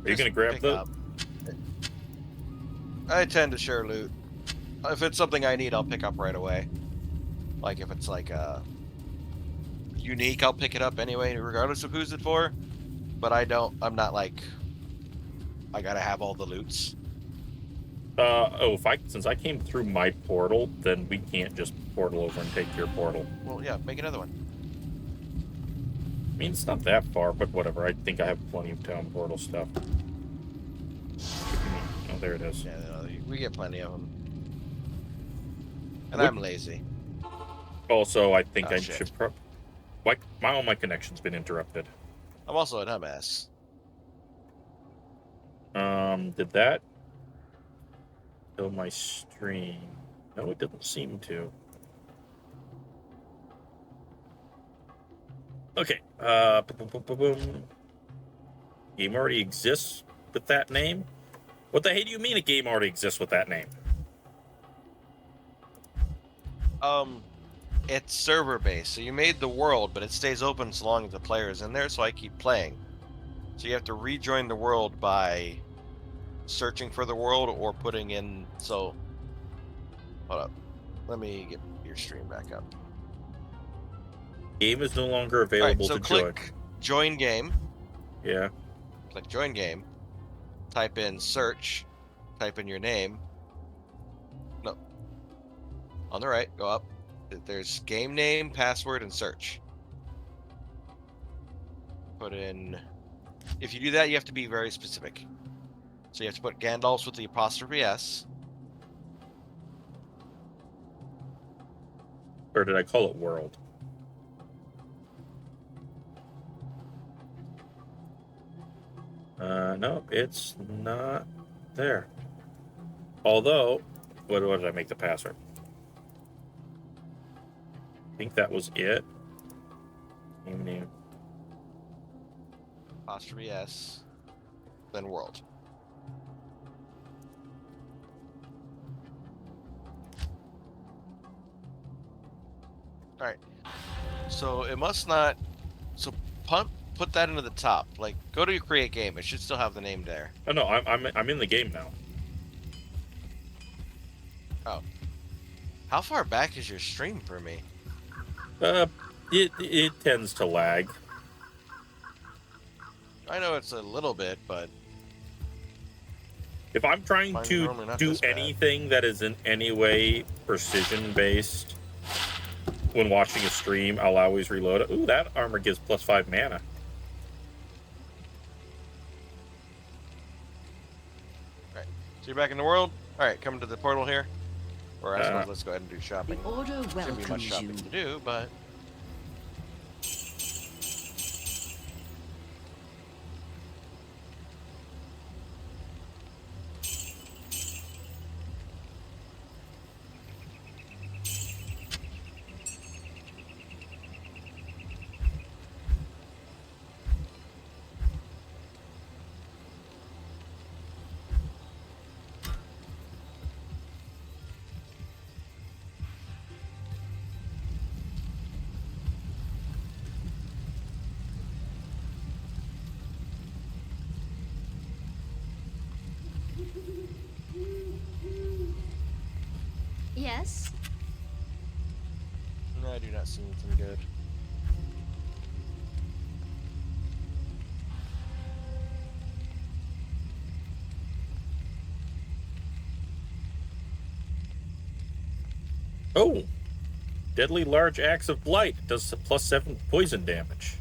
Are you Just gonna grab pick the... up. I tend to share loot. If it's something I need, I'll pick up right away. Like if it's like unique, I'll pick it up anyway, regardless of who's it for. But I'm not like, I gotta have all the loots. Since I came through my portal, then we can't just portal over and take your portal. Well, yeah, make another one. I mean, it's not that far, but whatever. I think I have plenty of town portal stuff. Oh, there it is. Yeah, no, we get plenty of them. And Would- I'm lazy. Also, I think Oh, I shit. should... all my connection's been interrupted. I'm also a dumbass. Did that kill my stream? No, it didn't seem to. Okay. Boom. Game already exists with that name? What the hell do you mean a game already exists with that name? It's server based, so you made the world, but it stays open so long as the player is in there, so I keep playing. So you have to rejoin the world by searching for the world or putting in. So, hold up. Let me get your stream back up. Game is no longer All right, available so to join. click join game. Yeah. Click join game. Type in search. Type in your name. No. On the right, go up. There's game name, password, and search. Put in. If you do that, you have to be very specific. So you have to put Gandalf's with the apostrophe S. Or did I call it world? No, it's not there. Although, what did I make the password? I think that was it. Name. Apostrophe S. Then world. Alright. So it must not. So put that into the top. Like, go to your create game. It should still have the name there. Oh no, I'm in the game now. Oh. How far back is your stream for me? It tends to lag. I know it's a little bit, but If I'm trying Mine's to normally not do this bad. anything that is in any way precision based when watching a stream, I'll always reload it. Ooh, that armor gives +5 mana. so you're back in the world. All right, coming to the portal here. Or I suppose let's go ahead and do The shopping. Order Shouldn't be much welcomes shopping you. to do, but Yes? no, I do not see anything good. Oh, deadly large axe of blight does +7 poison damage.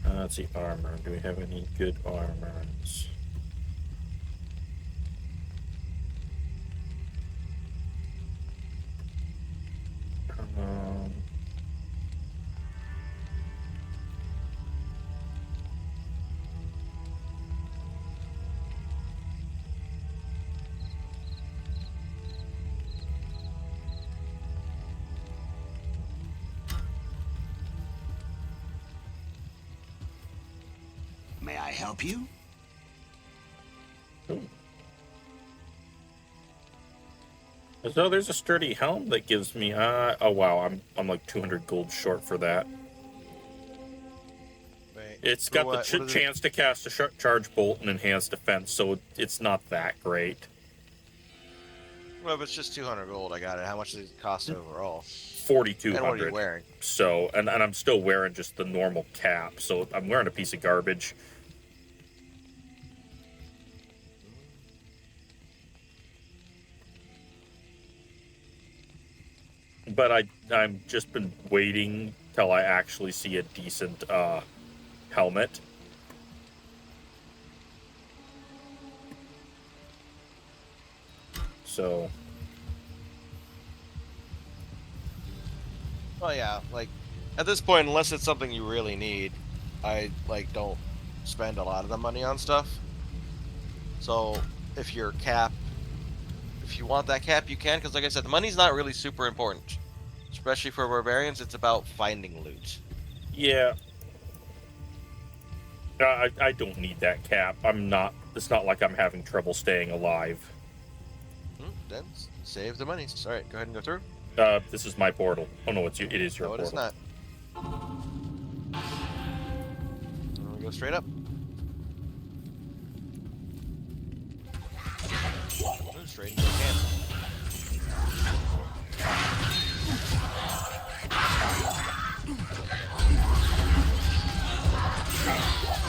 Let's see, armor. Do we have any good armors? Um, May I help you? So there's a sturdy helm that gives me. Oh wow, I'm like 200 gold short for that. Wait, It's for got what? the What is it? chance to cast a charge bolt and enhanced defense, so it's not that great. Well, if it's just 200 gold, I got it. How much does it cost overall? 4,200. And what are you wearing? So, and I'm still wearing just the normal cap, so I'm wearing a piece of garbage. But I'm just been waiting till I actually see a decent helmet. So, Well, yeah, like at this point, unless it's something you really need, I like don't spend a lot of the money on stuff. So if your cap, if you want that cap, you can, because like I said, the money's not really super important, especially for barbarians. It's about finding loot. yeah. I don't need that cap. I'm not. It's not like I'm having trouble staying alive. Then save the money. All right, go ahead and go through. This is my portal. Oh no, it is your No, it portal. is not. We go straight up. Straight into the camp.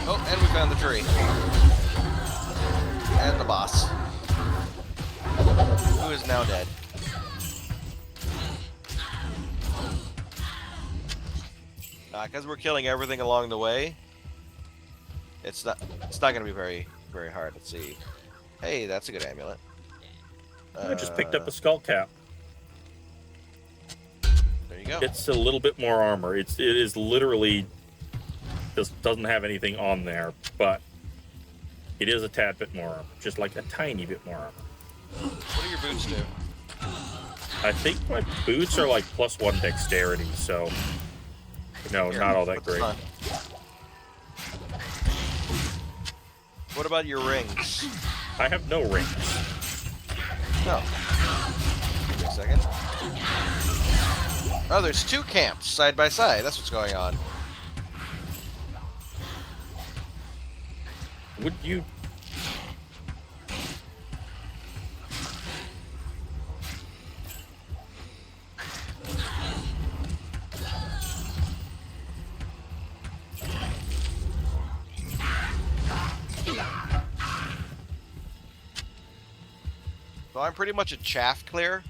Oh, and we found the tree. And the boss. Who is now dead. Because we're killing everything along the way, it's not going to be very, very hard. Let's see. Hey, that's a good amulet. I just picked up a skull cap. There you go. It's a little bit more armor. It is literally just doesn't have anything on there, but it is a tad bit more armor, just like a tiny bit more armor. What do your boots do? I think my boots are like +1 dexterity, so no, Here, not all that put this great. on. What about your rings? I have no rings. No. Give me a second. Oh, there's two camps side by side. That's what's going on. Would you? So I'm pretty much a chaff clear.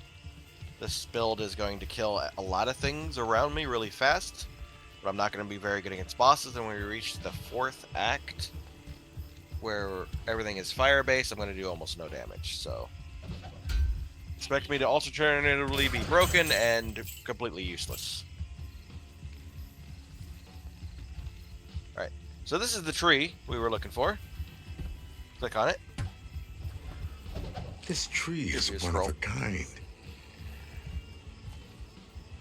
This build is going to kill a lot of things around me really fast, but I'm not going to be very good against bosses. And when we reach the 4th act, where everything is fire based, I'm going to do almost no damage. So expect me to alternatively be broken and completely useless. All right. So this is the tree we were looking for. Click on it. This tree Gives is you a one scroll. of a kind.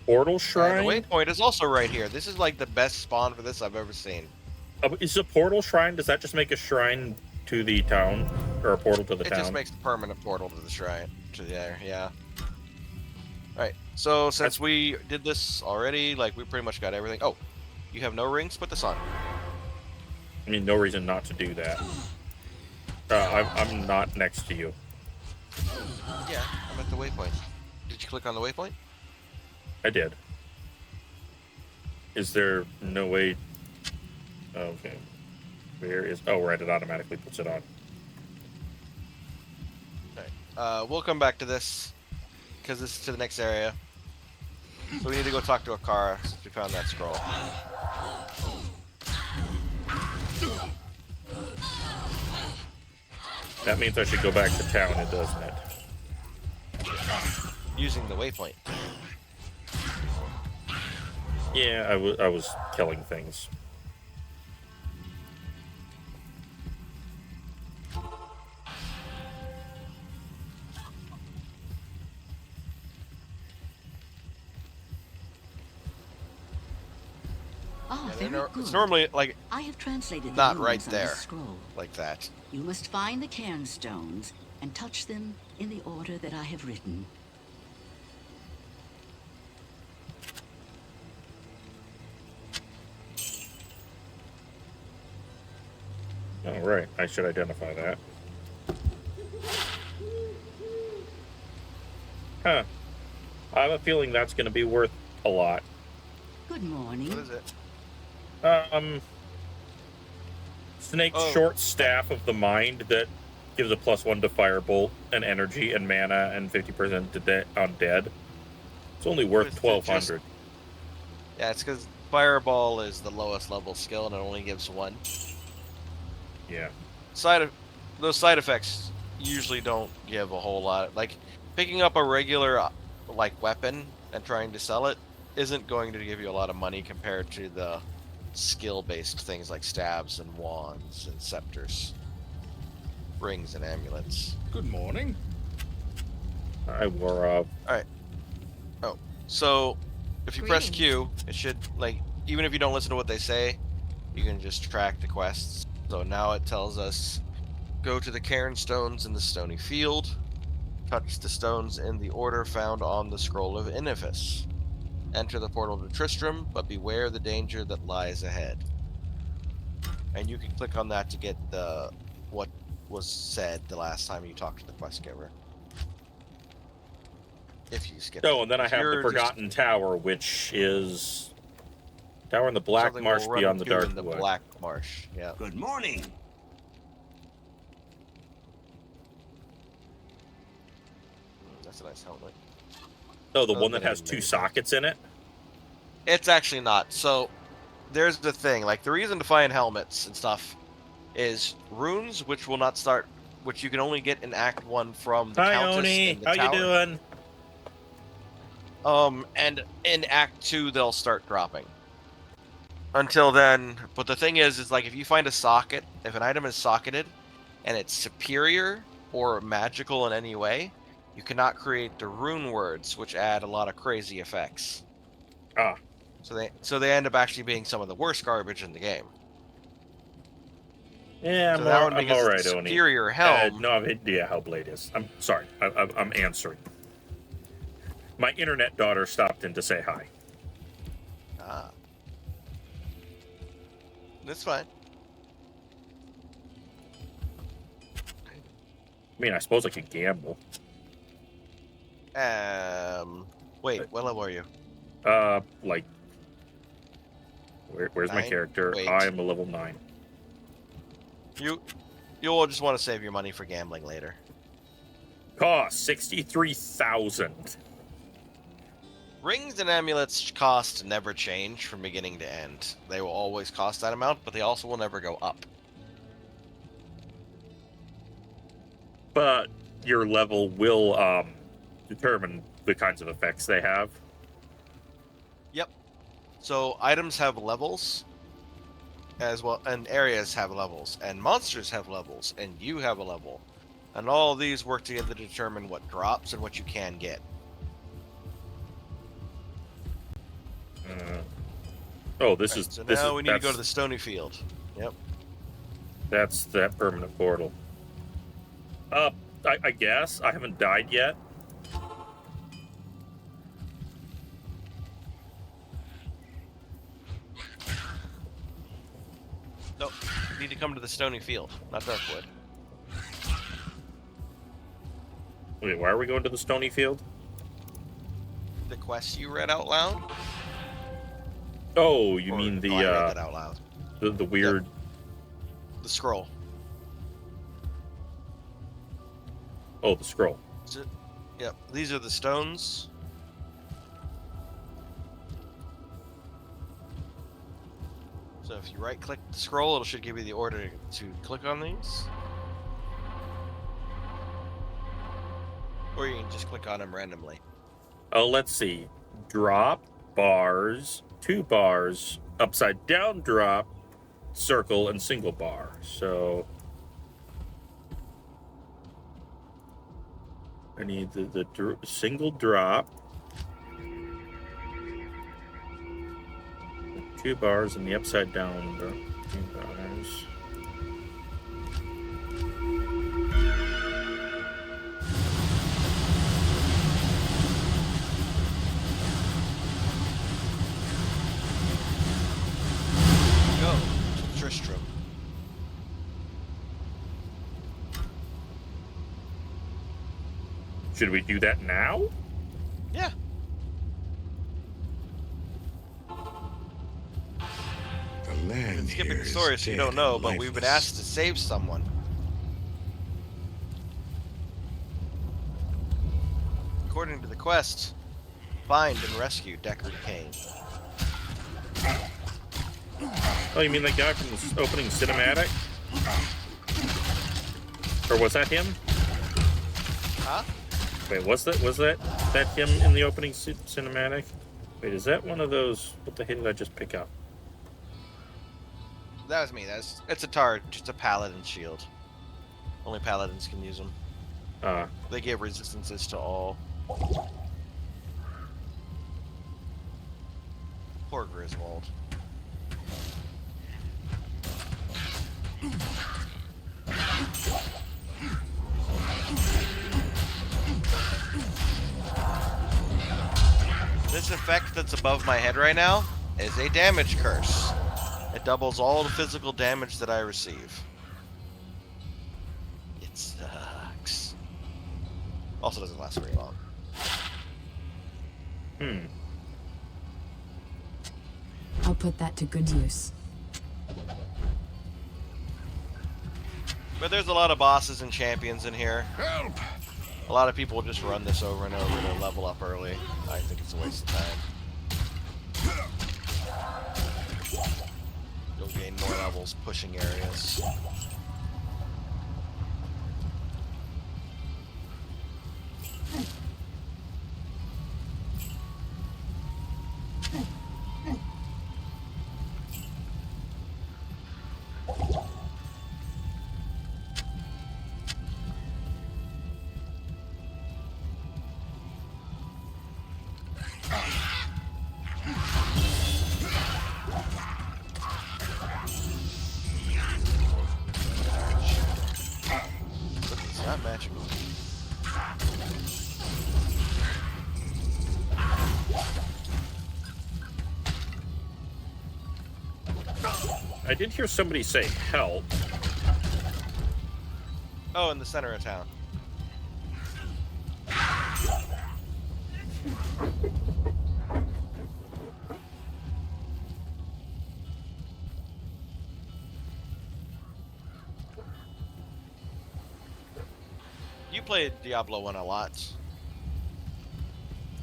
Portal And Shrine? the waypoint is also right here. This is like the best spawn for this I've ever seen. Is a portal shrine, does that just make a shrine to the town? Or a portal to the It town? just makes a permanent portal to the shrine. To there, yeah. Alright, so since we did this already, like, we pretty much got everything. Oh, you have no rings? Put this on. I mean, no reason not to do that. I'm not next to you. Yeah, I'm at the waypoint. Did you click on the waypoint? I did. Is there no way... Okay. Where is... Oh, right, it automatically puts it on. Alright, we'll come back to this, because this is to the next area. So we need to go talk to Akara, since we found that scroll. That means I should go back to town, doesn't it? Using the waypoint. Yeah, I was killing things. Ah, Yeah, very good. it's normally, like, I have translated the not runes right on there. this scroll. like that. You must find the cairn stones and touch them in the order that I have written. Oh, right. I should identify that. Huh. I have a feeling that's going to be worth a lot. Good morning. What is it? Snake's Oh. short staff of the mind that gives a +1 to firebolt and energy and mana and 50% to on dead. It's only worth It's 1,200. Yeah, it's because Fireball is the lowest level skill and it only gives 1. Yeah. Those side effects usually don't give a whole lot. Like, picking up a regular, like, weapon and trying to sell it isn't going to give you a lot of money compared to the skill-based things like stabs and wands and scepters, rings and amulets. Good morning. I wore up. Alright. Oh, so if you press Greetings. Q, it should, like, even if you don't listen to what they say, you can just track the quests. So now it tells us, go to the cairn stones in the stony field, touch the stones in the order found on the scroll of Inifis. Enter the portal to Tristram, but beware the danger that lies ahead. And you can click on that to get the what was said the last time you talked to the quest giver. If you skip. Oh, and then I If have the you're just- Forgotten Tower, which is Tower in the Black something Marsh we'll run beyond the into Dark in the Wood. Black Marsh. Yeah. Good morning. That's a nice helmet. Oh, the Oh, one that that has is 2 amazing. sockets in it? It's actually not. So there's the thing. Like, the reason to find helmets and stuff is runes, which will not start, which you can only get in Act 1 from the Hi, Countess Oni. in the How tower. you doing? And in Act 2 they'll start dropping. Until then, but the thing is like, if you find a socket, if an item is socketed and it's superior or magical in any way, you cannot create the rune words, which add a lot of crazy effects. Ah. So they end up actually being some of the worst garbage in the game. Yeah, So I'm, that one, I'm because all right, it's a Oni. superior helm. No, I have idea how Blade is. I'm sorry. I'm answering. My internet daughter stopped in to say hi. Ah. That's fine. I mean, I suppose I could gamble. Wait, what level are you? Like, where's my 9? character? Wait. I am a level 9. You'll just want to save your money for gambling later. Cost 63,000. Rings and amulets cost never change from beginning to end. They will always cost that amount, but they also will never go up. But your level will determine the kinds of effects they have. Yep. So items have levels as well, and areas have levels, and monsters have levels, and you have a level. And all of these work together to determine what drops and what you can get. Oh, this Right, is so this now is we need to go to that's- the stony field. Yep. That's that permanent portal. I guess I haven't died yet. Nope. You need to come to the stony field, not Darkwood. Wait, why are we going to the stony field? The quest you read out loud? Oh, you Or- mean oh, I read that out loud. the weird? The scroll. Oh, the scroll. Yep. These are the stones. So if you right-click the scroll, it should give you the order to click on these. Or you can just click on them randomly. Oh, let's see. Drop, bars, 2 bars, upside down drop, circle, and single bar. So I need the single drop, 2 bars, and the upside down drop. 2 bars. Go to Tristram. Should we do that now? Yeah. The land Skipping here the is story so you dead don't know, and but we've been lifeless. asked to save someone. According to the quest, find and rescue Deckard Cain. Oh, you mean that guy from the opening cinematic? Or was that him? Huh? Wait, was that him in the opening cinematic? Wait, is that one of those? What the hell did I just pick up? That was me. It's a tard, just a paladin shield. Only paladins can use them. They give resistances to all. Poor Griswold. This effect that's above my head right now is a damage curse. It doubles all the physical damage that I receive. It sucks. Also doesn't last very long. I'll put that to good use. But there's a lot of bosses and champions in here. Help! A lot of people just run this over and over to level up early. I think it's a waste of time. You'll gain more levels pushing areas. It's not magical. I did hear somebody say help. Oh, in the center of town. You played Diablo 1 a lot.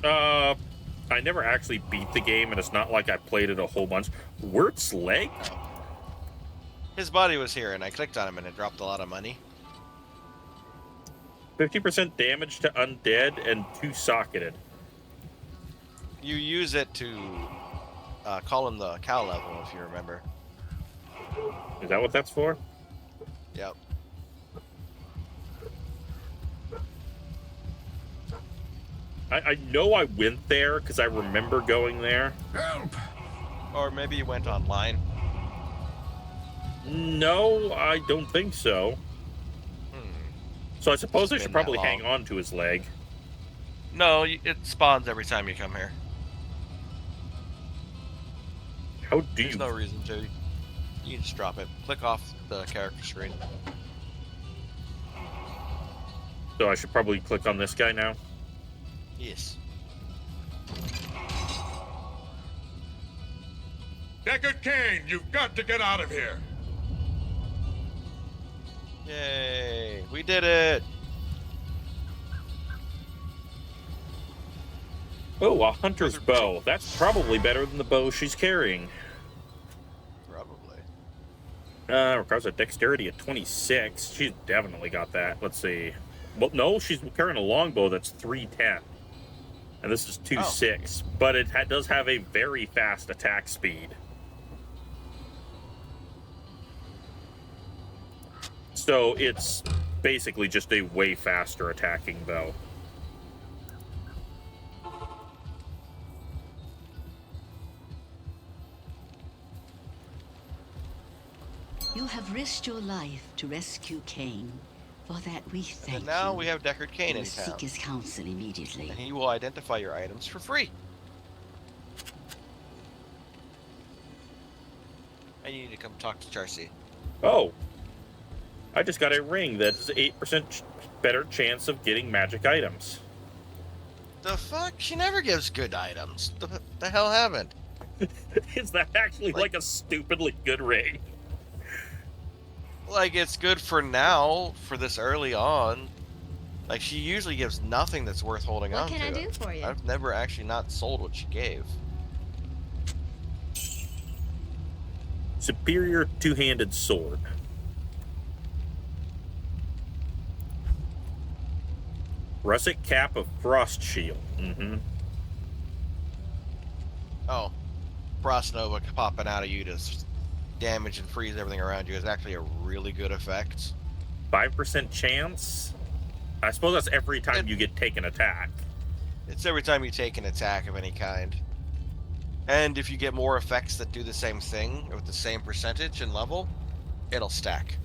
I never actually beat the game, and it's not like I played it a whole bunch. Wirt's leg? His body was here, and I clicked on him, and it dropped a lot of money. 50% damage to undead and 2-socketed. You use it to call in the cow level, if you remember. Is that what that's for? Yep. I know I went there because I remember going there. Help! Or maybe you went online. No, I don't think so. So I suppose I It's should been that probably hang long. on to his leg. No, it spawns every time you come here. How do There's you... no reason to. You can just drop it. Click off the character screen. So I should probably click on this guy now? Yes. Deckard Cain, you've got to get out of here! Yay! We did it! Oh, a hunter's bow. That's probably better than the bow she's carrying. Probably. Requires a dexterity of 26. She's definitely got that. Let's see. Well, no, she's carrying a longbow that's 310. And this is 2.6. But it does have a very fast attack speed. So it's basically just a way faster attacking bow. You have risked your life to rescue Cain. For that we thank And now you. we have Deckard Cain You in must town. seek his counsel immediately. And he will identify your items for free. And you need to come talk to Charcy. Oh. I just got a ring that is 8% better chance of getting magic items. The fuck? She never gives good items. The hell happened? Is that actually like a stupidly good ring? Like, it's good for now, for this early on. Like, she usually gives nothing that's worth holding on What to. can I do for you? I've never actually not sold what she gave. Superior two-handed sword. Russet cap of frost shield. Mm-hmm. Oh. Frost Nova popping out of you to damage and freeze everything around you is actually a really good effect. 5% chance? I suppose that's every time you get taken attack. It's every time you take an attack of any kind. And if you get more effects that do the same thing with the same percentage and level, it'll stack.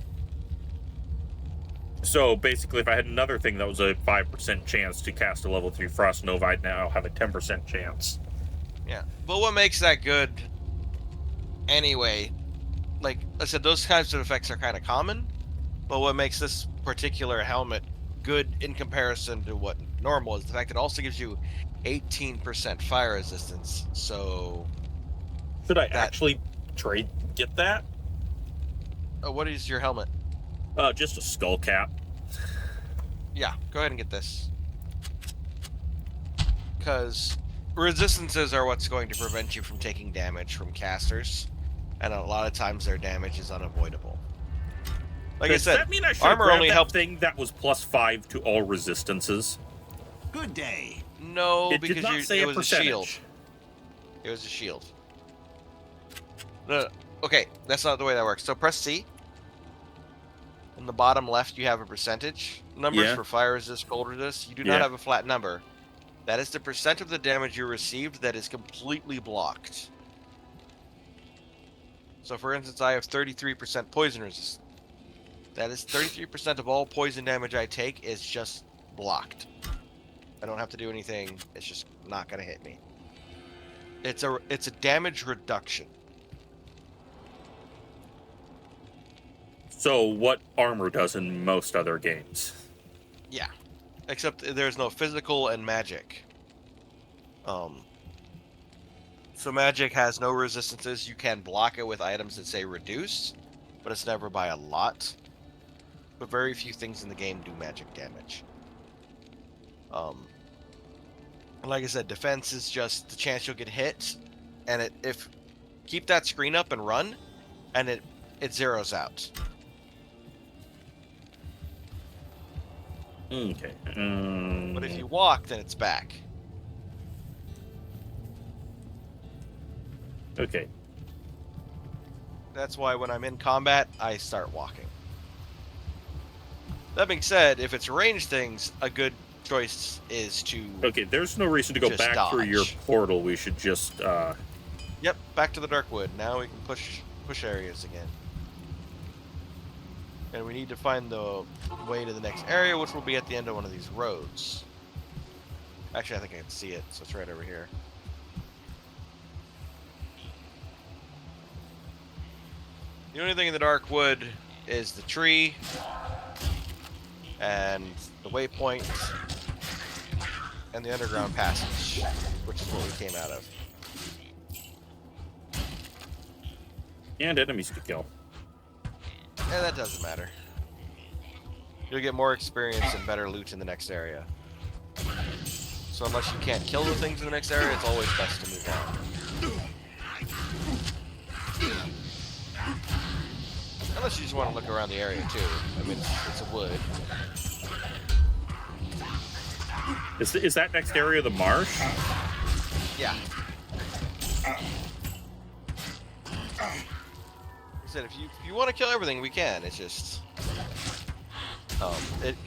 So basically, if I had another thing that was a 5% chance to cast a level 3 Frost Nova, I'd now have a 10% chance. Yeah. But what makes that good anyway, like I said, those kinds of effects are kind of common, but what makes this particular helmet good in comparison to what normal is the fact it also gives you 18% fire resistance. So should I actually get that? What is your helmet? Just a skull cap. Yeah, go ahead and get this. Because resistances are what's going to prevent you from taking damage from casters, and a lot of times their damage is unavoidable. Like I said, does that mean I should armor grab only that helps. thing that was +5 to all resistances? Good day. No, It because did not say it a was percentage. a shield. It was a shield. No, okay, that's not the way that works. So press C. In the bottom left, you have a percentage. Numbers for fire resist, cold resist. You do not have a flat number. That is the percent of the damage you received that is completely blocked. So for instance, I have 33% poison resist. That is 33% of all poison damage I take is just blocked. I don't have to do anything. It's just not going to hit me. It's a damage reduction. So what armor does in most other games. Yeah. Except there's no physical and magic. So magic has no resistances. You can block it with items that say reduce, but it's never by a lot. But very few things in the game do magic damage. Like I said, defense is just the chance you'll get hit, and if keep that screen up and run, and it zeroes out. Okay. But if you walk, then it's back. Okay. That's why when I'm in combat, I start walking. That being said, if it's ranged things, a good choice is to Okay, there's no reason to go just back through your dodge. portal. We should just Yep, back to the Darkwood. Now we can push areas again. And we need to find the way to the next area, which will be at the end of one of these roads. Actually, I think I can see it, so it's right over here. The only thing in the Darkwood is the tree and the waypoint and the underground passage, which is what we came out of. and enemies to kill. And that doesn't matter. You'll get more experience and better loot in the next area. So unless you can't kill the things in the next area, it's always best to move on. Unless you just want to look around the area too. I mean, it's a wood. Is that next area the marsh? Yeah. I said if you want to kill everything, we can. It's just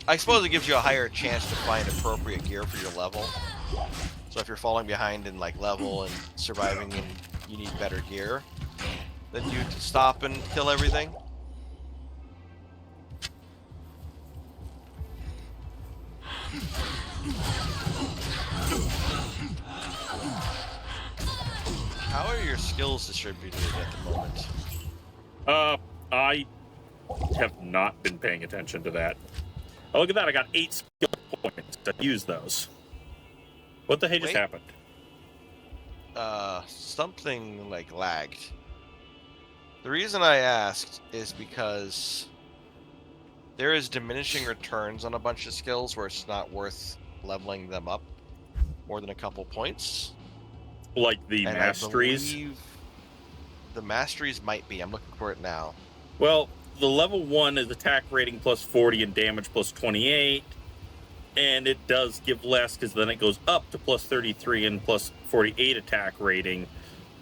I suppose it gives you a higher chance to find appropriate gear for your level. So if you're falling behind in like level and surviving and you need better gear, then you stop and kill everything. How are your skills distributed at the moment? I have not been paying attention to that. Oh, look at that! I got 8 skill points. I use those. What the heck just Wait. happened? Something like lagged. The reason I asked is because there is diminishing returns on a bunch of skills where it's not worth leveling them up more than a couple points. Like the And masteries? I believe the masteries might be. I'm looking for it now. Well, the level 1 is attack rating plus 40 and damage plus 28. And it does give less because then it goes up to plus 33 and plus 48 attack rating.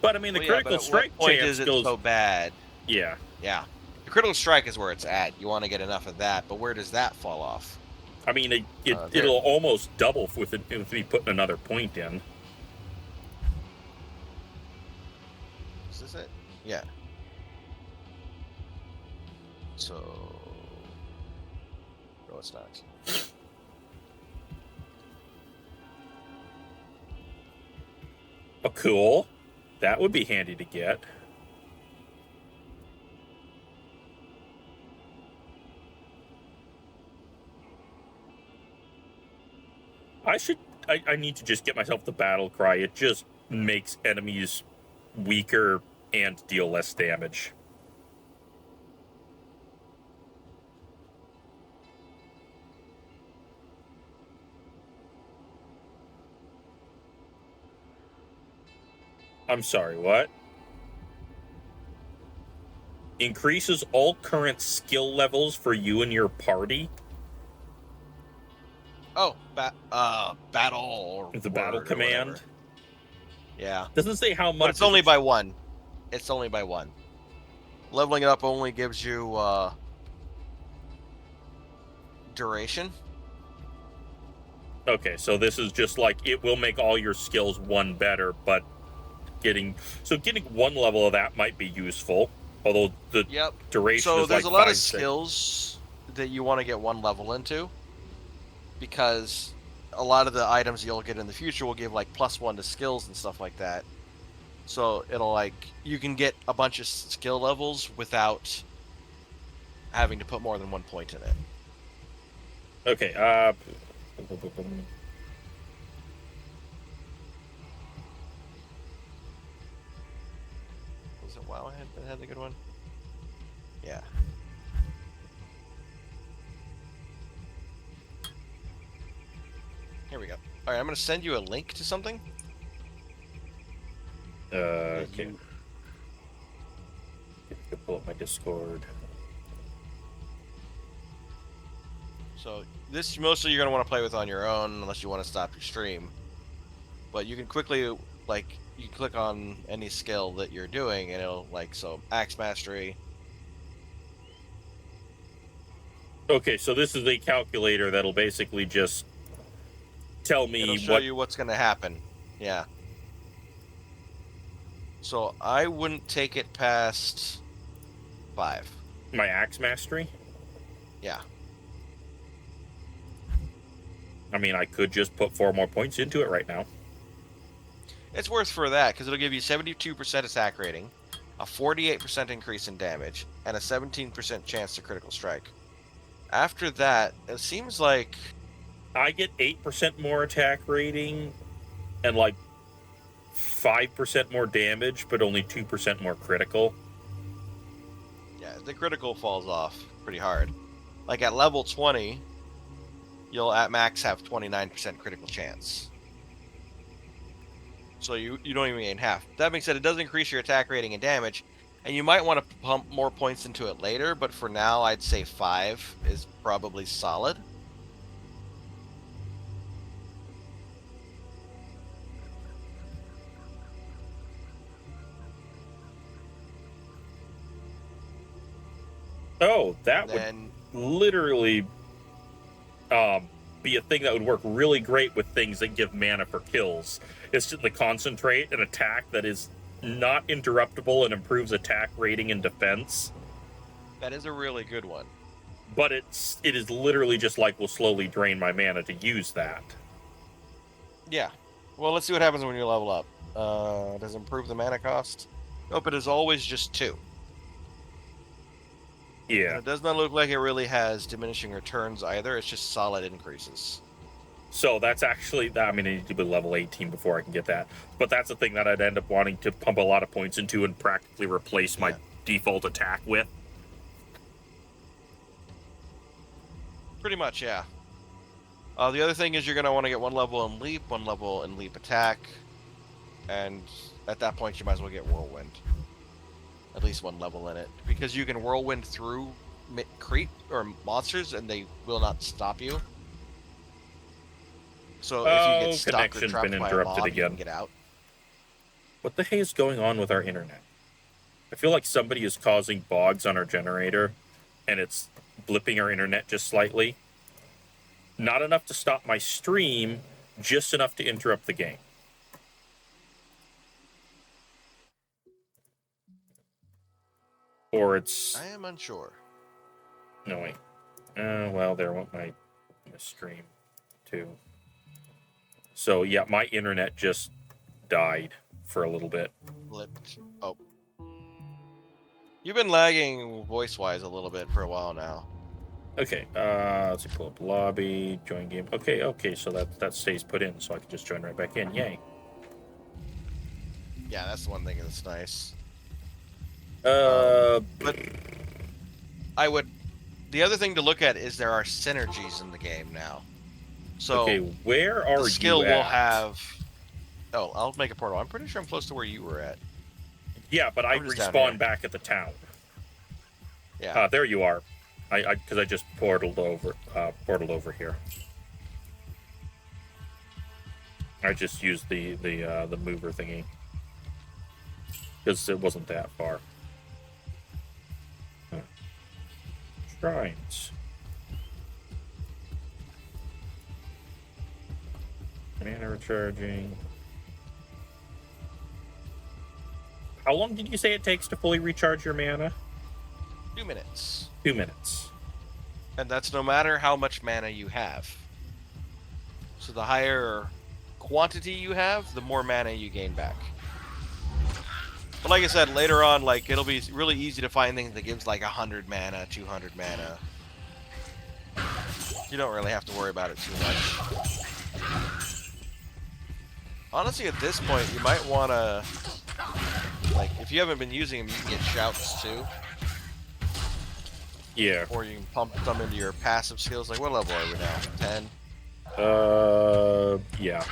But I mean, the critical strike point chance is it goes. so bad? Yeah. Yeah. The critical strike is where it's at. You want to get enough of that, but where does that fall off? I mean, There. it'll almost double with me putting another point in. Is this it? Yeah. So, no, it's not. Oh, cool. That would be handy to get. I need to just get myself the battle cry. It just makes enemies weaker and deal less damage. I'm sorry, what? Increases all current skill levels for you and your party? Oh, battle or The battle command? Yeah. Doesn't say how much. But it's only by 1. It's only by 1. Leveling it up only gives you duration. Okay, so this is just like it will make all your skills 1 better, but getting 1 level of that might be useful. Although the duration so is there's like a lot 5, of 6. skills that you want to get 1 level into, because a lot of the items you'll get in the future will give like +1 to skills and stuff like that. So it'll like you can get a bunch of skill levels without having to put more than 1 point in it. Okay, Was it WoW that had the good one? Yeah. Here we go. All right, I'm going to send you a link to something. okay. Pull up my Discord. So this mostly you're going to want to play with on your own unless you want to stop your stream. But you can quickly, like, you can click on any skill that you're doing and it'll, like, so Axe Mastery. Okay, so this is a calculator that'll basically just tell me It'll show what you what's going to happen. Yeah. So I wouldn't take it past 5. my axe mastery. Yeah. I mean, I could just put 4 more points into it right now. It's worth for that because it'll give you 72% attack rating, a 48% increase in damage, and a 17% chance to critical strike. After that, it seems like I get 8% more attack rating and like 5% more damage, but only 2% more critical. yeah, the critical falls off pretty hard. Like at level 20, you'll at max have 29% critical chance. So you don't even gain half. That being said, it does increase your attack rating and damage, and you might want to pump more points into it later, but for now, I'd say 5 is probably solid. Oh, that Then would literally be a thing that would work really great with things that give mana for kills. It's just the concentrate and attack that is not interruptible and improves attack rating and defense. that is a really good one. But it is literally just like will slowly drain my mana to use that. Yeah. Well, let's see what happens when you level up. Does it improve the mana cost? Nope, it is always just 2. Yeah. And it does not look like it really has diminishing returns either. It's just solid increases. So that's actually, I mean, I need to be level 18 before I can get that. But that's the thing that I'd end up wanting to pump a lot of points into and practically replace my default attack with. Pretty much, yeah. The other thing is you're going to want to get 1 level in leap, 1 level in leap attack. And at that point, you might as well get whirlwind. At least 1 level in it. Because you can whirlwind through creep or monsters and they will not stop you. So if you get stuck or connection's trapped been by a interrupted mob, you again. can get out. What the heck is going on with our internet? I feel like somebody is causing bogs on our generator, and it's blipping our internet just slightly. Not enough to stop my stream, just enough to interrupt the game. Or it's... I am unsure. No, wait. Well, there went my stream, too. So, yeah, my internet just died for a little bit. Blipped. Oh. You've been lagging voice-wise a little bit for a while now. Okay, let's see, pull up lobby, join game. Okay, so that stays put in, so I can just join right back in. Yay. Yeah, that's the one thing that's nice. But I would... The other thing to look at is there are synergies in the game now. So okay, where are the skill you at? will have... Oh, I'll make a portal. I'm pretty sure I'm close to where you were at. Yeah, but I I'm just down respawn here. back at the town. Yeah. There you are. Because I just portaled over here. I just used the mover thingy because it wasn't that far. Huh. Shrines. Mana recharging. How long did you say it takes to fully recharge your mana? 2 minutes. 2 minutes. And that's no matter how much mana you have. So the higher quantity you have, the more mana you gain back. But like I said, later on, like, it'll be really easy to find things that gives like 100 mana, 200 mana. You don't really have to worry about it too much. Honestly, at this point, you might want to, like, if you haven't been using them, you can get shouts too. Yeah. Or you can pump them into your passive skills. Like, what level are we now? 10? Yeah.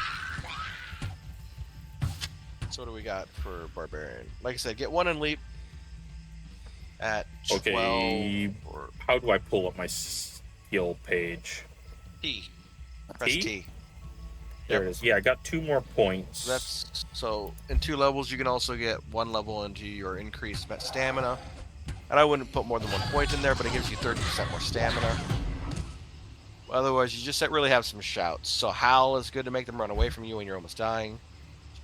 So what do we got for Barbarian? Like I said, get 1 in Leap at 12. Okay. Or... How do I pull up my... skill page. T. Press T. There Yep. it is. Yeah, I got 2 more points. That's so in 2 levels you can also get 1 level into your increased stamina. And I wouldn't put more than 1 point in there, but it gives you 30% more stamina. Otherwise, you just really have some shouts. So Howl is good to make them run away from you when you're almost dying.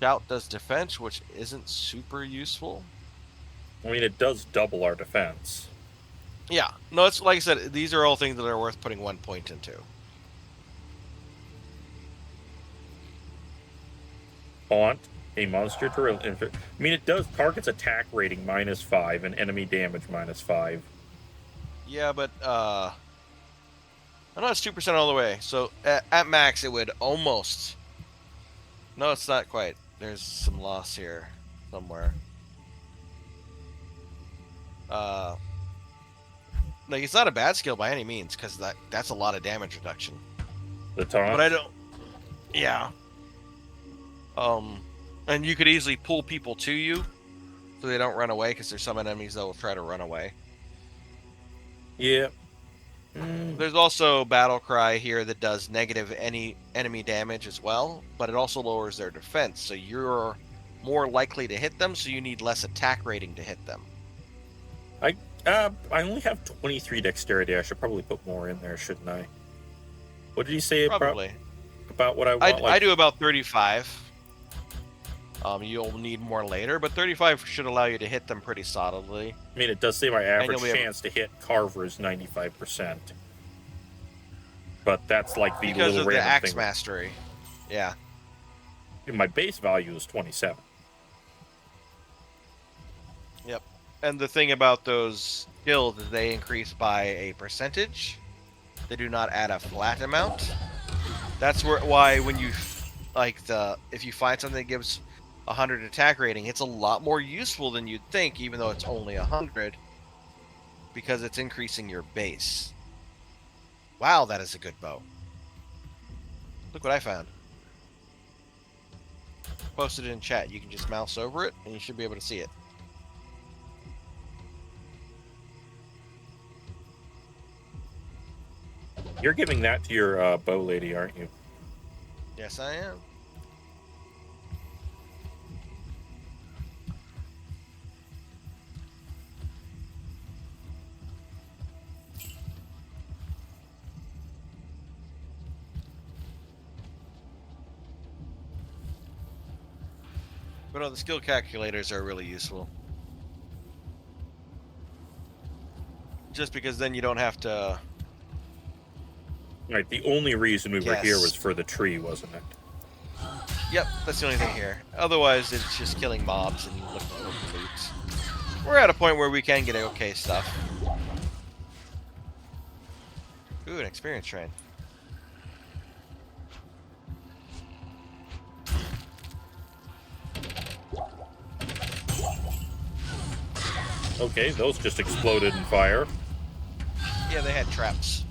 Shout does defense, which isn't super useful. I mean, it does double our defense. Yeah. No, it's like I said, these are all things that are worth putting 1 point into. Taunt a monster to I mean, it does target's attack rating -5 and enemy damage -5. Yeah, but I know it's 2% all the way. So at max, it would almost. No, it's not quite. There's some loss here somewhere. Like it's not a bad skill by any means, because that's a lot of damage reduction. The taunt. But I don't. Yeah. And you could easily pull people to you, so they don't run away, because there's some enemies that will try to run away. Yeah. There's also Battle Cry here that does negative any enemy damage as well, but it also lowers their defense, so you're more likely to hit them, so you need less attack rating to hit them. I only have 23 dexterity. I should probably put more in there, shouldn't I? What did you say Probably. about what I want? I do about 35. You'll need more later, but 35 should allow you to hit them pretty solidly. I mean, it does say my average you'll be chance to hit Carver is 95%. But that's like the because little of the random axe thing. mastery. Yeah. My base value is 27. Yep. And the thing about those skills is they increase by a percentage. They do not add a flat amount. That's why when you if you find something that gives 100 attack rating, it's a lot more useful than you'd think, even though it's only 100, because it's increasing your base. Wow, that is a good bow. Look what I found. Posted it in chat. You can just mouse over it, and you should be able to see it. You're giving that to your bow lady, aren't you? Yes, I am. But no, the skill calculators are really useful. Just because then you don't have to... Right, the only reason we were here Yes. was for the tree, wasn't it? Yep, that's the only thing here. Otherwise, it's just killing mobs and looking for loot. We're at a point where we can get okay stuff. Ooh, an experience train. Okay, those just exploded in fire. Yeah, they had traps.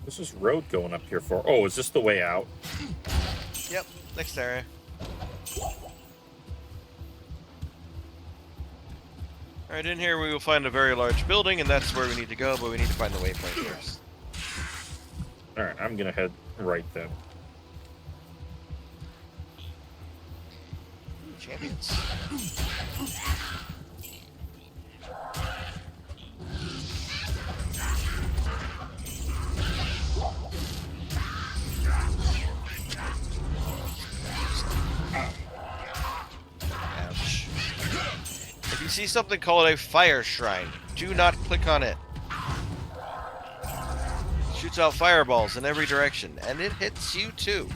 What's this road going up here for? Oh, is this the way out? Yep, next area. Alright, in here we will find a very large building, and that's where we need to go, but we need to find the waypoint first. Alright, I'm gonna head right then. Champions. Ouch. If you see something called a fire shrine, do not click on it. It shoots out fireballs in every direction, and it hits you too.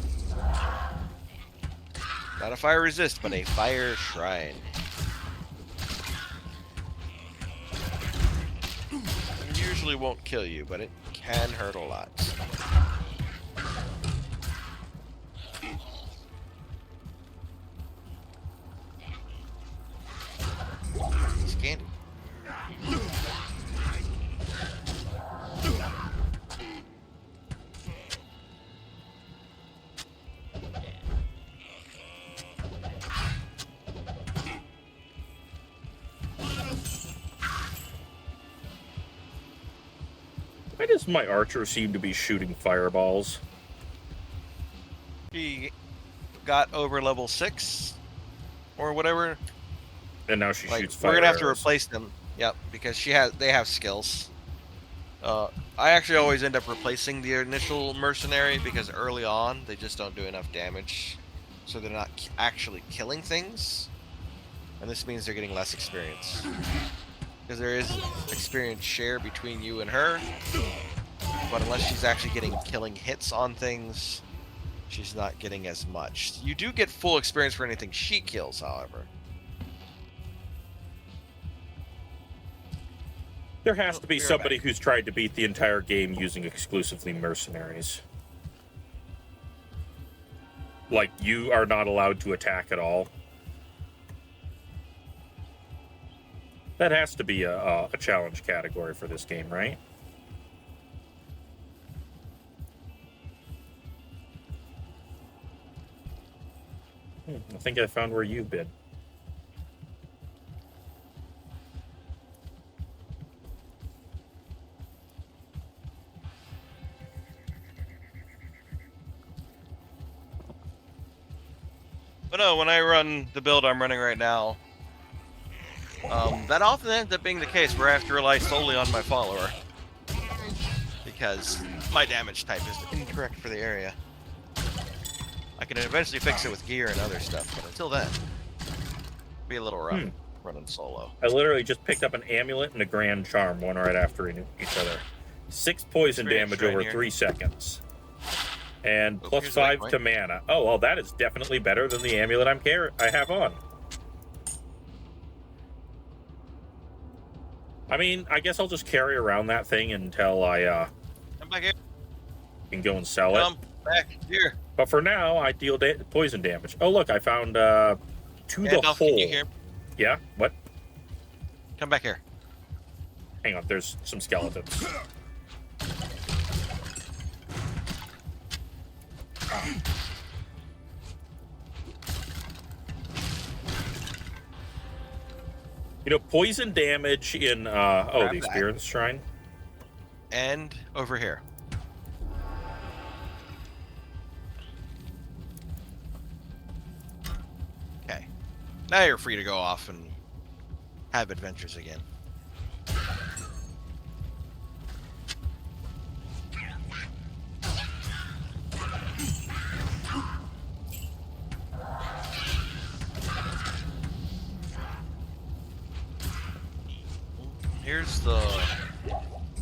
Not a fire resist, but a fire shrine. It usually won't kill you, but it can hurt a lot. Why does my archer seem to be shooting fireballs? She got over level 6 or whatever. And now she Like, shoots fire we're gonna have to arrows. replace them. Yep, because they have skills. I actually always end up replacing the initial mercenary because early on they just don't do enough damage, so they're not actually killing things, and this means they're getting less experience. Because there is experience share between you and her, but unless she's actually killing hits on things, she's not getting as much. You do get full experience for anything she kills, however. There has to be Be right somebody back. who's tried to beat the entire game using exclusively mercenaries. Like, you are not allowed to attack at all. That has to be a challenge category for this game, right? I think I found where you've been. But no, when I run the build I'm running right now, that often ends up being the case where I have to rely solely on my follower. Because my damage type is incorrect for the area. I can eventually fix it with gear and other stuff, but until then, be a little rough running solo. I literally just picked up an amulet and a grand charm, one right after each other. 6 poison damage over 3 seconds. And plus here's the 5 point. to mana. Oh, well, that is definitely better than the amulet I have on. I mean, I guess I'll just carry around that thing until I Come back here. can go and sell Come it. back here. But for now, I deal poison damage. Oh, look, I found to the Gandalf, hole. can you hear? Yeah, what? Come back here. Hang on, there's some skeletons. You know, poison damage in Grab the that. experience shrine. And over here. Okay. Now you're free to go off and have adventures again. Here's the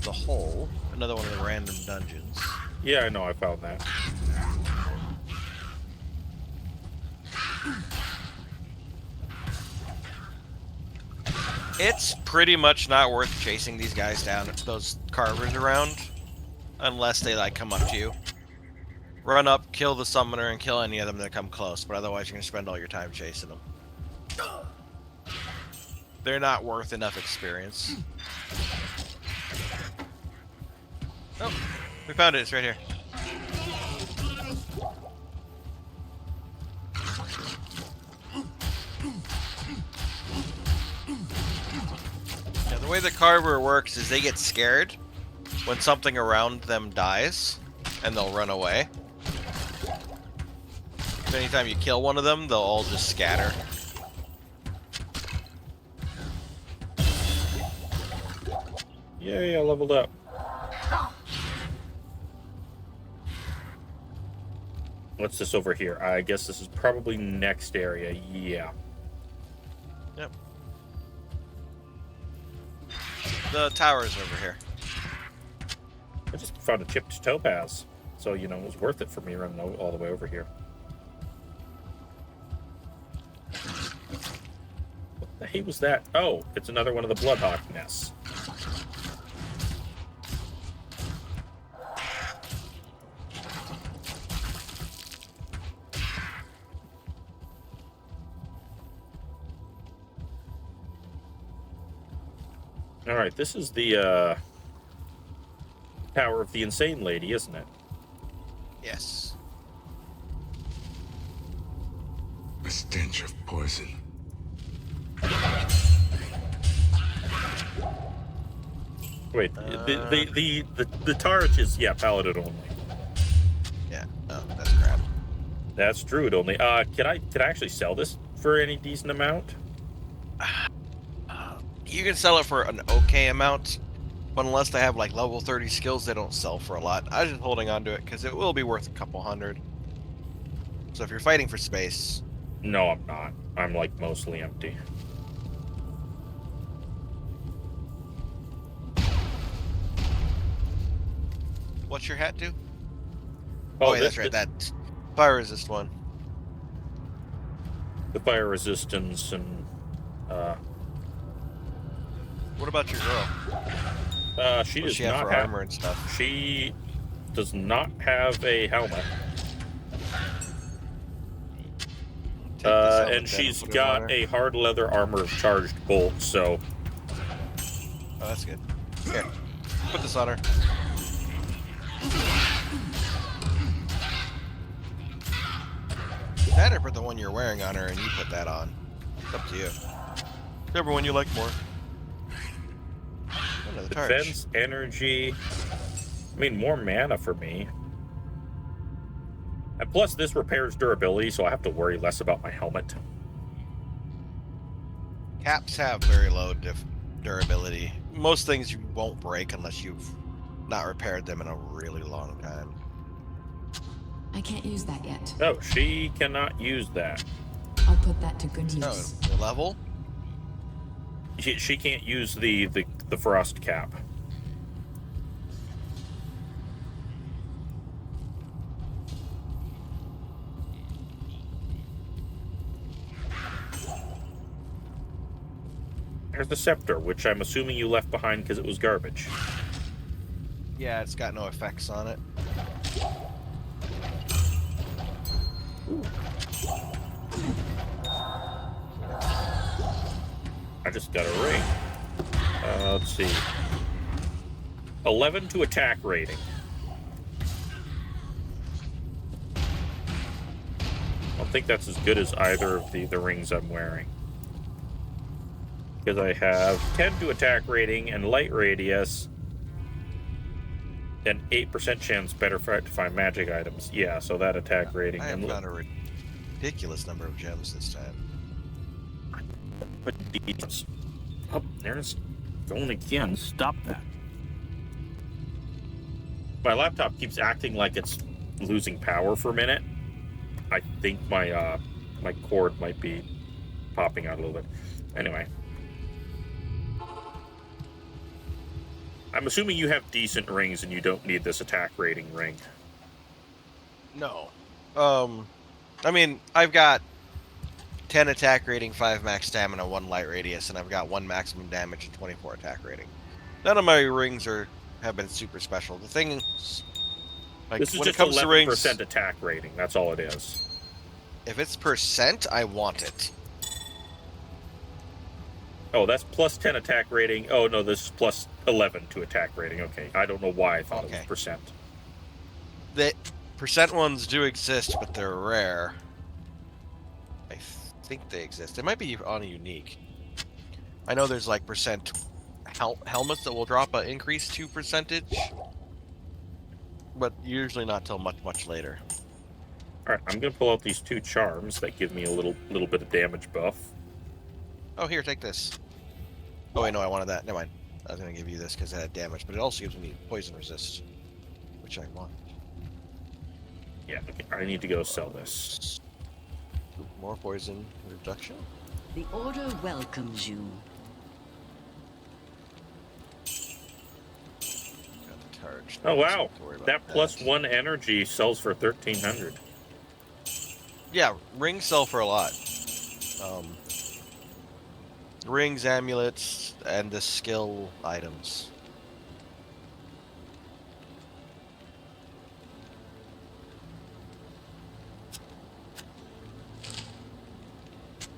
hole, another one of the random dungeons. Yeah, I know, I found that. It's pretty much not worth chasing these guys down, those carvers around, unless they like come up to you. Run up, kill the summoner, and kill any of them that come close, but otherwise you're gonna spend all your time chasing them. They're not worth enough experience. Oh, we found it. It's right here. Yeah, the way the carver works is they get scared when something around them dies, and they'll run away. So anytime you kill one of them, they'll all just scatter. Yay, I leveled up. What's this over here? I guess this is probably next area. Yeah. Yep. The tower's over here. I just found a chipped topaz. So, you know, it was worth it for me running all the way over here. What the heck was that? Oh, it's another one of the Bloodhawk nests. All right, this is the Tower of the Insane Lady, isn't it? Yes. A stench of poison. Wait, the Tarch is paladin only. Yeah. Oh, that's crap. That's druid only. Can I actually sell this for any decent amount? You can sell it for an okay amount, but unless they have like level 30 skills, they don't sell for a lot. I was just holding on to it because it will be worth a couple hundred. So if you're fighting for space, No, I'm not. I'm like mostly empty. what's your hat do? Oh, yeah, that's right. That fire resist one. The fire resistance and What about your girl? she What's does she have not for have armor and stuff? She does not have a helmet. Take this helmet And then she's put it on her. got a hard leather armor of charged bolt, so Oh, that's good. Here, put this on her. That or put the one you're wearing on her and you put that on. It's up to you. Whichever one you like more. Another torch. defense, energy. I mean, more mana for me. And plus, this repairs durability, so I have to worry less about my helmet. Caps have very low durability. Most things you won't break unless you've not repaired them in a really long time. I can't use that yet. No, she cannot use that. I'll put that to good No, use. the level? She can't use the frost cap. There's the scepter, which I'm assuming you left behind because it was garbage. Yeah, it's got no effects on it. I just got a ring. Let's see. 11 to attack rating. I don't think that's as good as either of the rings I'm wearing. Because I have 10 to attack rating and light radius, and 8% chance better to find magic items. Yeah, so that attack rating. I have found a ridiculous number of gems this time. But oh, there's going again. Stop that. My laptop keeps acting like it's losing power for a minute. I think my my cord might be popping out a little bit. Anyway. I'm assuming you have decent rings and you don't need this attack rating ring. No. I mean, I've got 10 attack rating, 5 max stamina, 1 light radius, and I've got 1 maximum damage and 24 attack rating. None of my rings have been super special. The thing is, like, this is when just it comes to rings, 11% attack rating. That's all it is. if it's percent, I want it. Oh, that's plus 10 attack rating. Oh, no, this is plus 11 to attack rating. Okay, I don't know why I thought it was percent. The percent ones do exist, but they're rare. I think they exist. They might be on a unique. I know there's like percent helmets that will drop an increase to percentage, but usually not till much later. All right, I'm gonna pull out these 2 charms that give me a little bit of damage buff. Oh, here, take this. Oh wait, no, I wanted that. Never mind. I was gonna give you this because it had damage, but it also gives me poison resist, which I want. Yeah, okay, I need to go sell this. More poison reduction. The Order welcomes you. Got the charge. Oh wow, Don't worry about that plus 1 energy sells for 1,300. Yeah, rings sell for a lot. Rings, amulets, and the skill items.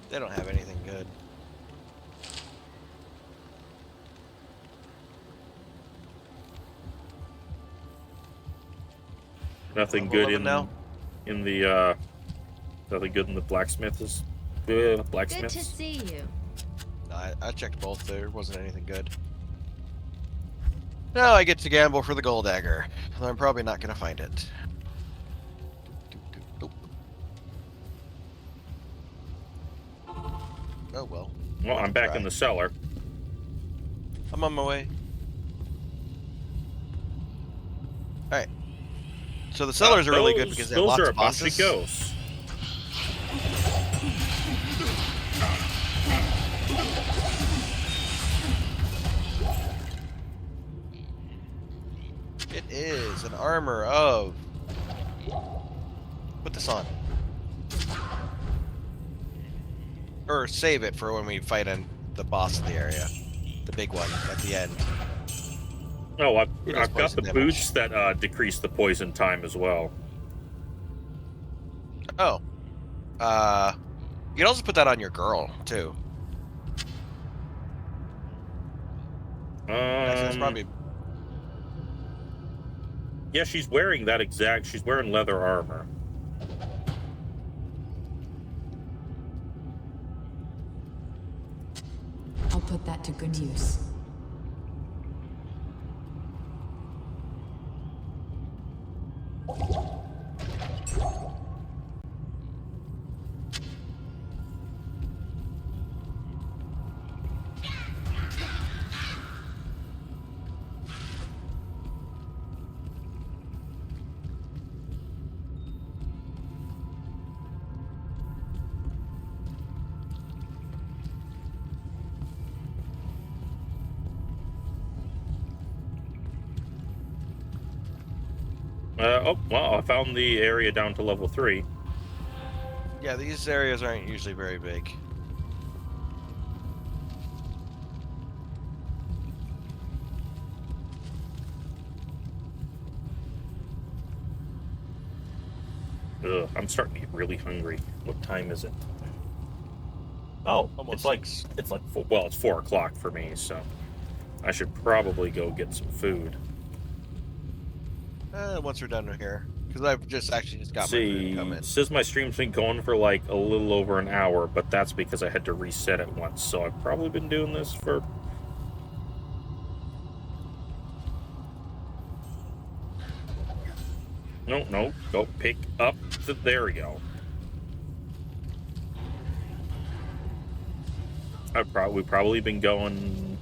They don't have anything good. Nothing Level good 11 now? in the nothing good in the blacksmiths. Good to Blacksmiths. see you. I checked both. There wasn't anything good. Now I get to gamble for the gold dagger. Though I'm probably not going to find it. Nope. Oh well. Well, I'm back in the cellar. I'm on my way. Alright. So the cellars are really good because they have those lots are a of bunch bosses. of ghosts. It is an armor of... Put this on. Or save it for when we fight the boss of the area. The big one at the end. Oh, He does I've got the poison boots that decrease the poison time as well. Oh. You can also put that on your girl, too. Actually, that's probably... Yeah, she's wearing that exact... She's wearing leather armor. I'll put that to good use. Oh, well, I found the area down to level 3. Yeah, these areas aren't usually very big. Ugh, I'm starting to get really hungry. What time is it? Oh, Almost it's like well, it's 4 o'clock for me, so I should probably go get some food. Once we're done here, because I've just got my food coming. It says my stream's been going for like a little over an hour, but that's because I had to reset it once. So I've probably been doing this for... No, go pick up there we go. We've probably been going...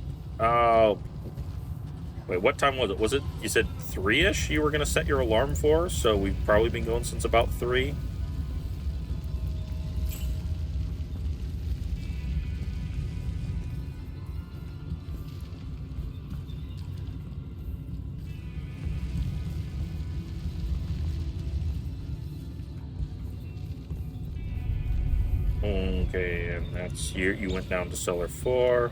Wait, what time was it? Was it, you said 3-ish you were going to set your alarm for? So we've probably been going since about 3. Okay, and that's you went down to cellar 4.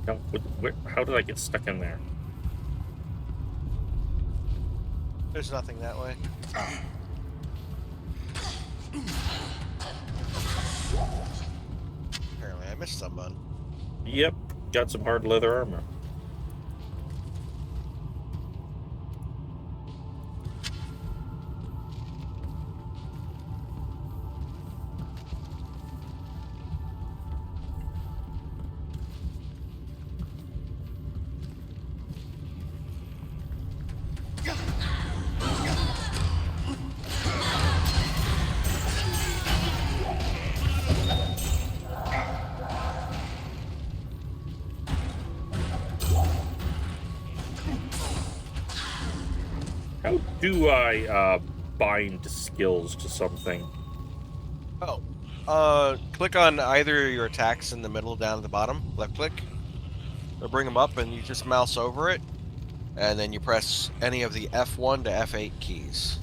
No, how did I get stuck in there? There's nothing that way. Apparently, I missed someone. Yep, got some hard leather armor. How do I bind skills to something? Oh, click on either your attacks in the middle down at the bottom, left click. It'll bring them up and you just mouse over it. And then you press any of the F1 to F8 keys.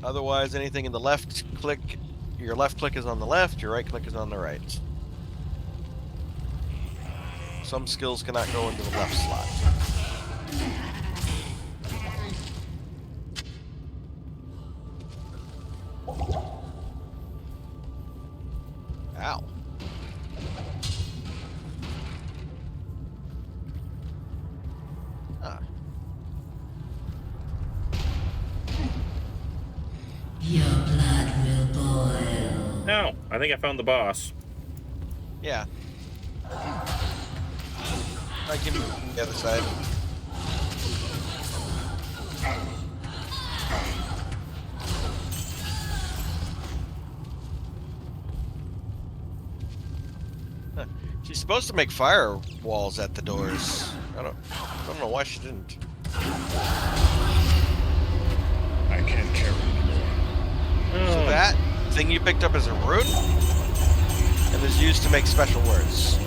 Otherwise, anything in the left click, your left click is on the left, your right click is on the right. Some skills cannot go into the left slot. Ow. Ah. Your blood will boil. No, I think I found the boss. Yeah. I can move from the other side. Huh. She's supposed to make fire walls at the doors. I don't know why she didn't. I can't carry anymore. So that thing you picked up is a rune, and is used to make special words.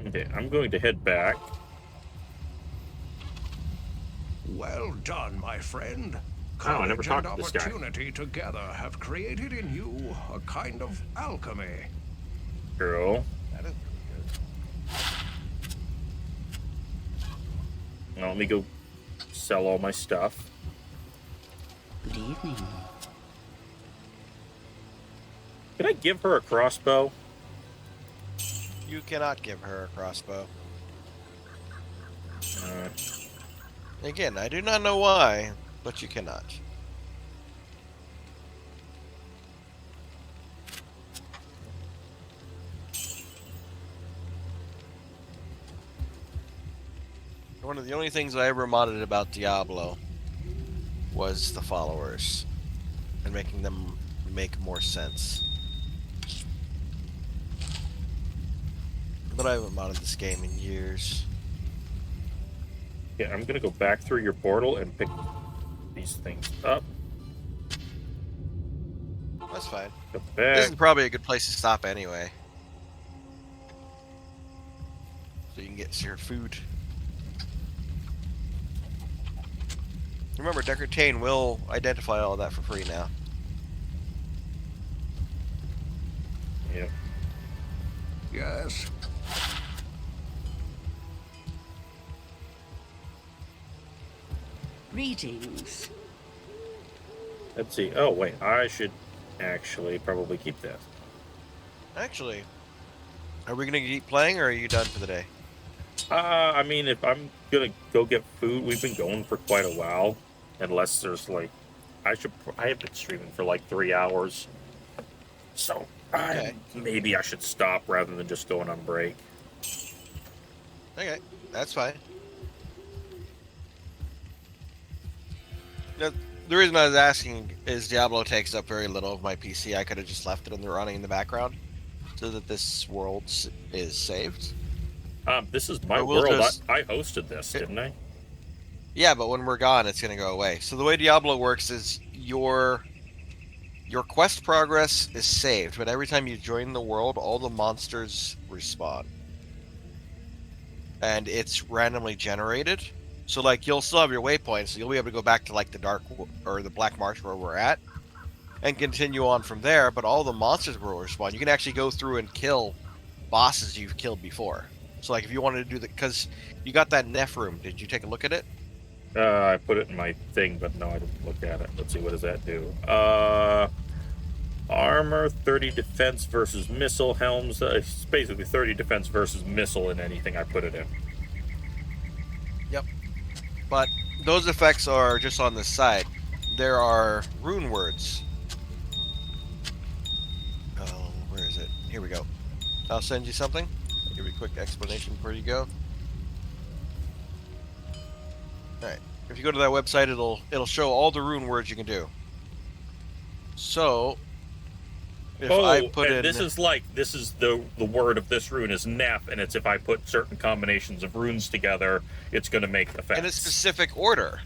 Okay, I'm going to head back. Well done, my friend. Oh, I never Courage talked and to this guy. opportunity together have created in you a kind of alchemy. Girl. That is Now let me go sell all my stuff. Good evening. Can I give her a crossbow? You cannot give her a crossbow. Uh, Again, I do not know why, but you cannot. One of the only things I ever modded about Diablo was the followers and making them make more sense. But I haven't modded this game in years. yeah, I'm gonna go back through your portal and pick these things up. That's fine. Go This back. is probably a good place to stop anyway. So you can get your food. Remember, Deckard Tane will identify all that for free now. Yep. Yes. Greetings. Let's see. Oh wait, I should actually probably keep this. Actually, are we gonna keep playing, or are you done for the day? I mean, if I'm gonna go get food, we've been going for quite a while. Unless there's like, I have been streaming for like 3 hours. So Okay. maybe I should stop rather than just going on break. Okay, that's fine. Now, the reason I was asking is Diablo takes up very little of my PC. I could have just left it in the running in the background so that this world is saved. This is my Or we'll world. just- I hosted this, didn't I? Yeah, but when we're gone, it's going to go away. So the way Diablo works is your quest progress is saved, but every time you join the world, all the monsters respawn. And it's randomly generated. So like you'll still have your waypoints, so you'll be able to go back to like the or the Black Marsh where we're at and continue on from there, but all the monsters will respawn. You can actually go through and kill bosses you've killed before. So like if you wanted to do that, because you got that Neph room, did you take a look at it? I put it in my thing, but no, I didn't look at it. Let's see, what does that do? Armor, 30 defense versus missile, helms. It's basically 30 defense versus missile in anything I put it in. Yep. But those effects are just on this side. There are rune words. Oh, where is it? Here we go. I'll send you something. I'll give you a quick explanation before you go. Alright. If you go to that website, it'll show all the rune words you can do. So if I put in this is the word of this rune is Neph, and it's if I put certain combinations of runes together, it's going to make effects. in a specific order.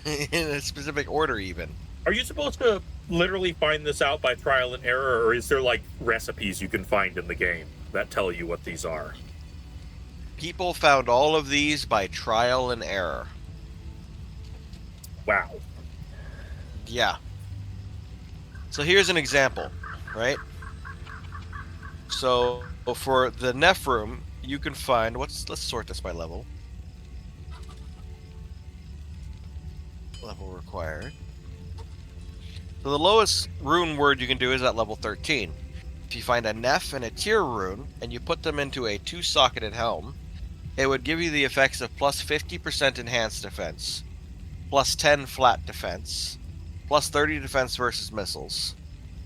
in a specific order, even. Are you supposed to literally find this out by trial and error, or is there like recipes you can find in the game that tell you what these are? People found all of these by trial and error. Wow. Yeah. So here's an example, right? So for the Neph room, you can find let's sort this by level. Level required. So the lowest rune word you can do is at level 13. If you find a Neph and a Tier rune, and you put them into a 2-socketed helm, it would give you the effects of plus 50% enhanced defense, plus 10 flat defense, plus 30 defense versus missiles.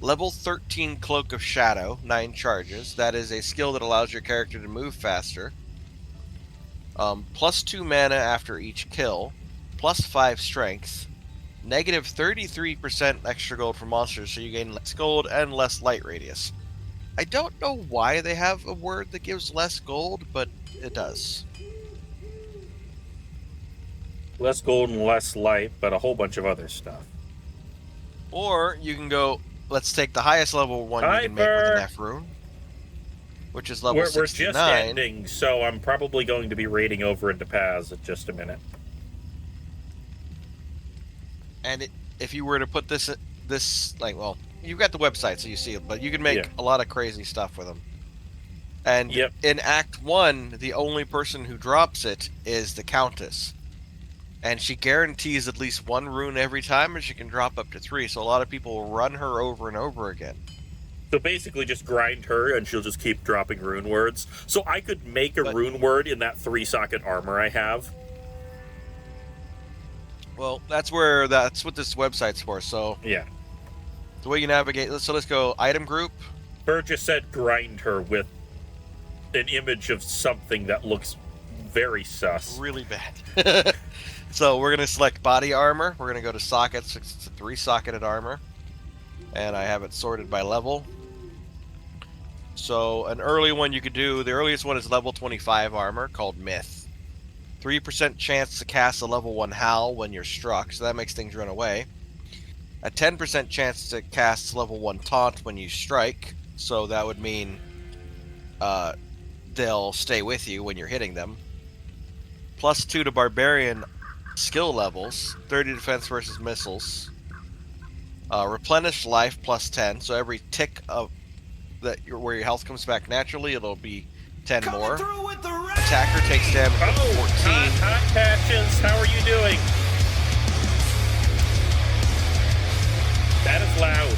Level 13 Cloak of Shadow, 9 charges. That is a skill that allows your character to move faster. Plus 2 mana after each kill, plus 5 strength, negative 33% extra gold for monsters, so you gain less gold and less light radius. I don't know why they have a word that gives less gold, but it does. Less gold and less light, but a whole bunch of other stuff. Or you can go, let's take the highest level one you can make with an F rune, which is level 69. We're just ending, so I'm probably going to be raiding over into Paz in just a minute. And if you were to put this like, well, you've got the website, so you see it, but you can make a lot of crazy stuff with them. And in Act 1, the only person who drops it is the Countess. And she guarantees at least 1 rune every time, and she can drop up to 3, so a lot of people will run her over and over again. So basically just grind her, and she'll just keep dropping rune words. So I could make a rune word in that 3-socket armor I have. Well, that's what this website's for, so... Yeah. The way you navigate... So let's go item group. Bird just said grind her with an image of something that looks very sus. Really bad. So we're going to select body armor. We're going to go to sockets. It's a 3-socketed armor. And I have it sorted by level. So an early one you could do, the earliest one is level 25 armor called Myth. 3% chance to cast a level 1 Howl when you're struck, so that makes things run away. A 10% chance to cast level 1 Taunt when you strike, so that would mean they'll stay with you when you're hitting them. Plus 2 to Barbarian skill levels, 30 defense versus missiles. Replenish life plus 10, so every tick of where your health comes back naturally, it'll be 10 more. Attacker takes damage of 14. Hot Patches, how are you doing? That is loud.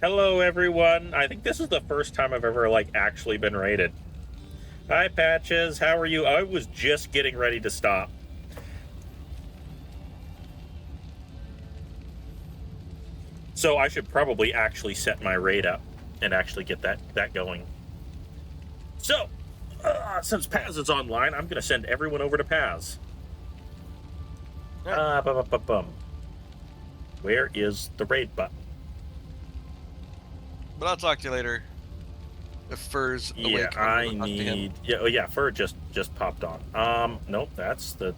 Hello, everyone. I think this is the first time I've ever, actually been raided. Hi, Patches. How are you? I was just getting ready to stop. So I should probably actually set my raid up and actually get that going. So, since Paz is online, I'm going to send everyone over to Paz. Where is the raid button? But I'll talk to you later. If Fur's awake, I need... Yeah, Fur just popped on. Nope, that's the...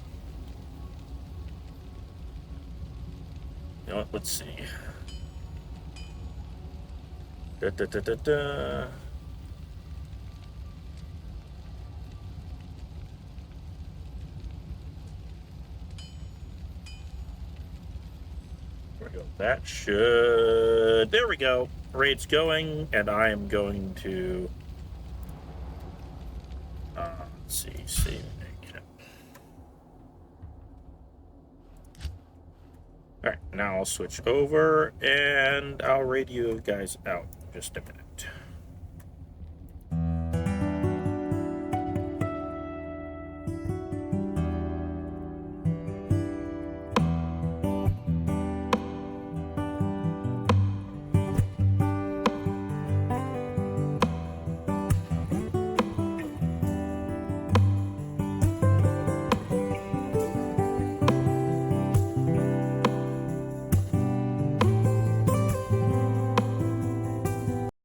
You know what, let's see. There we go. That should... There we go. Raid's going, and I am going to... let's see, save and exit. Alright, now I'll switch over, and I'll raid you guys out in just a minute.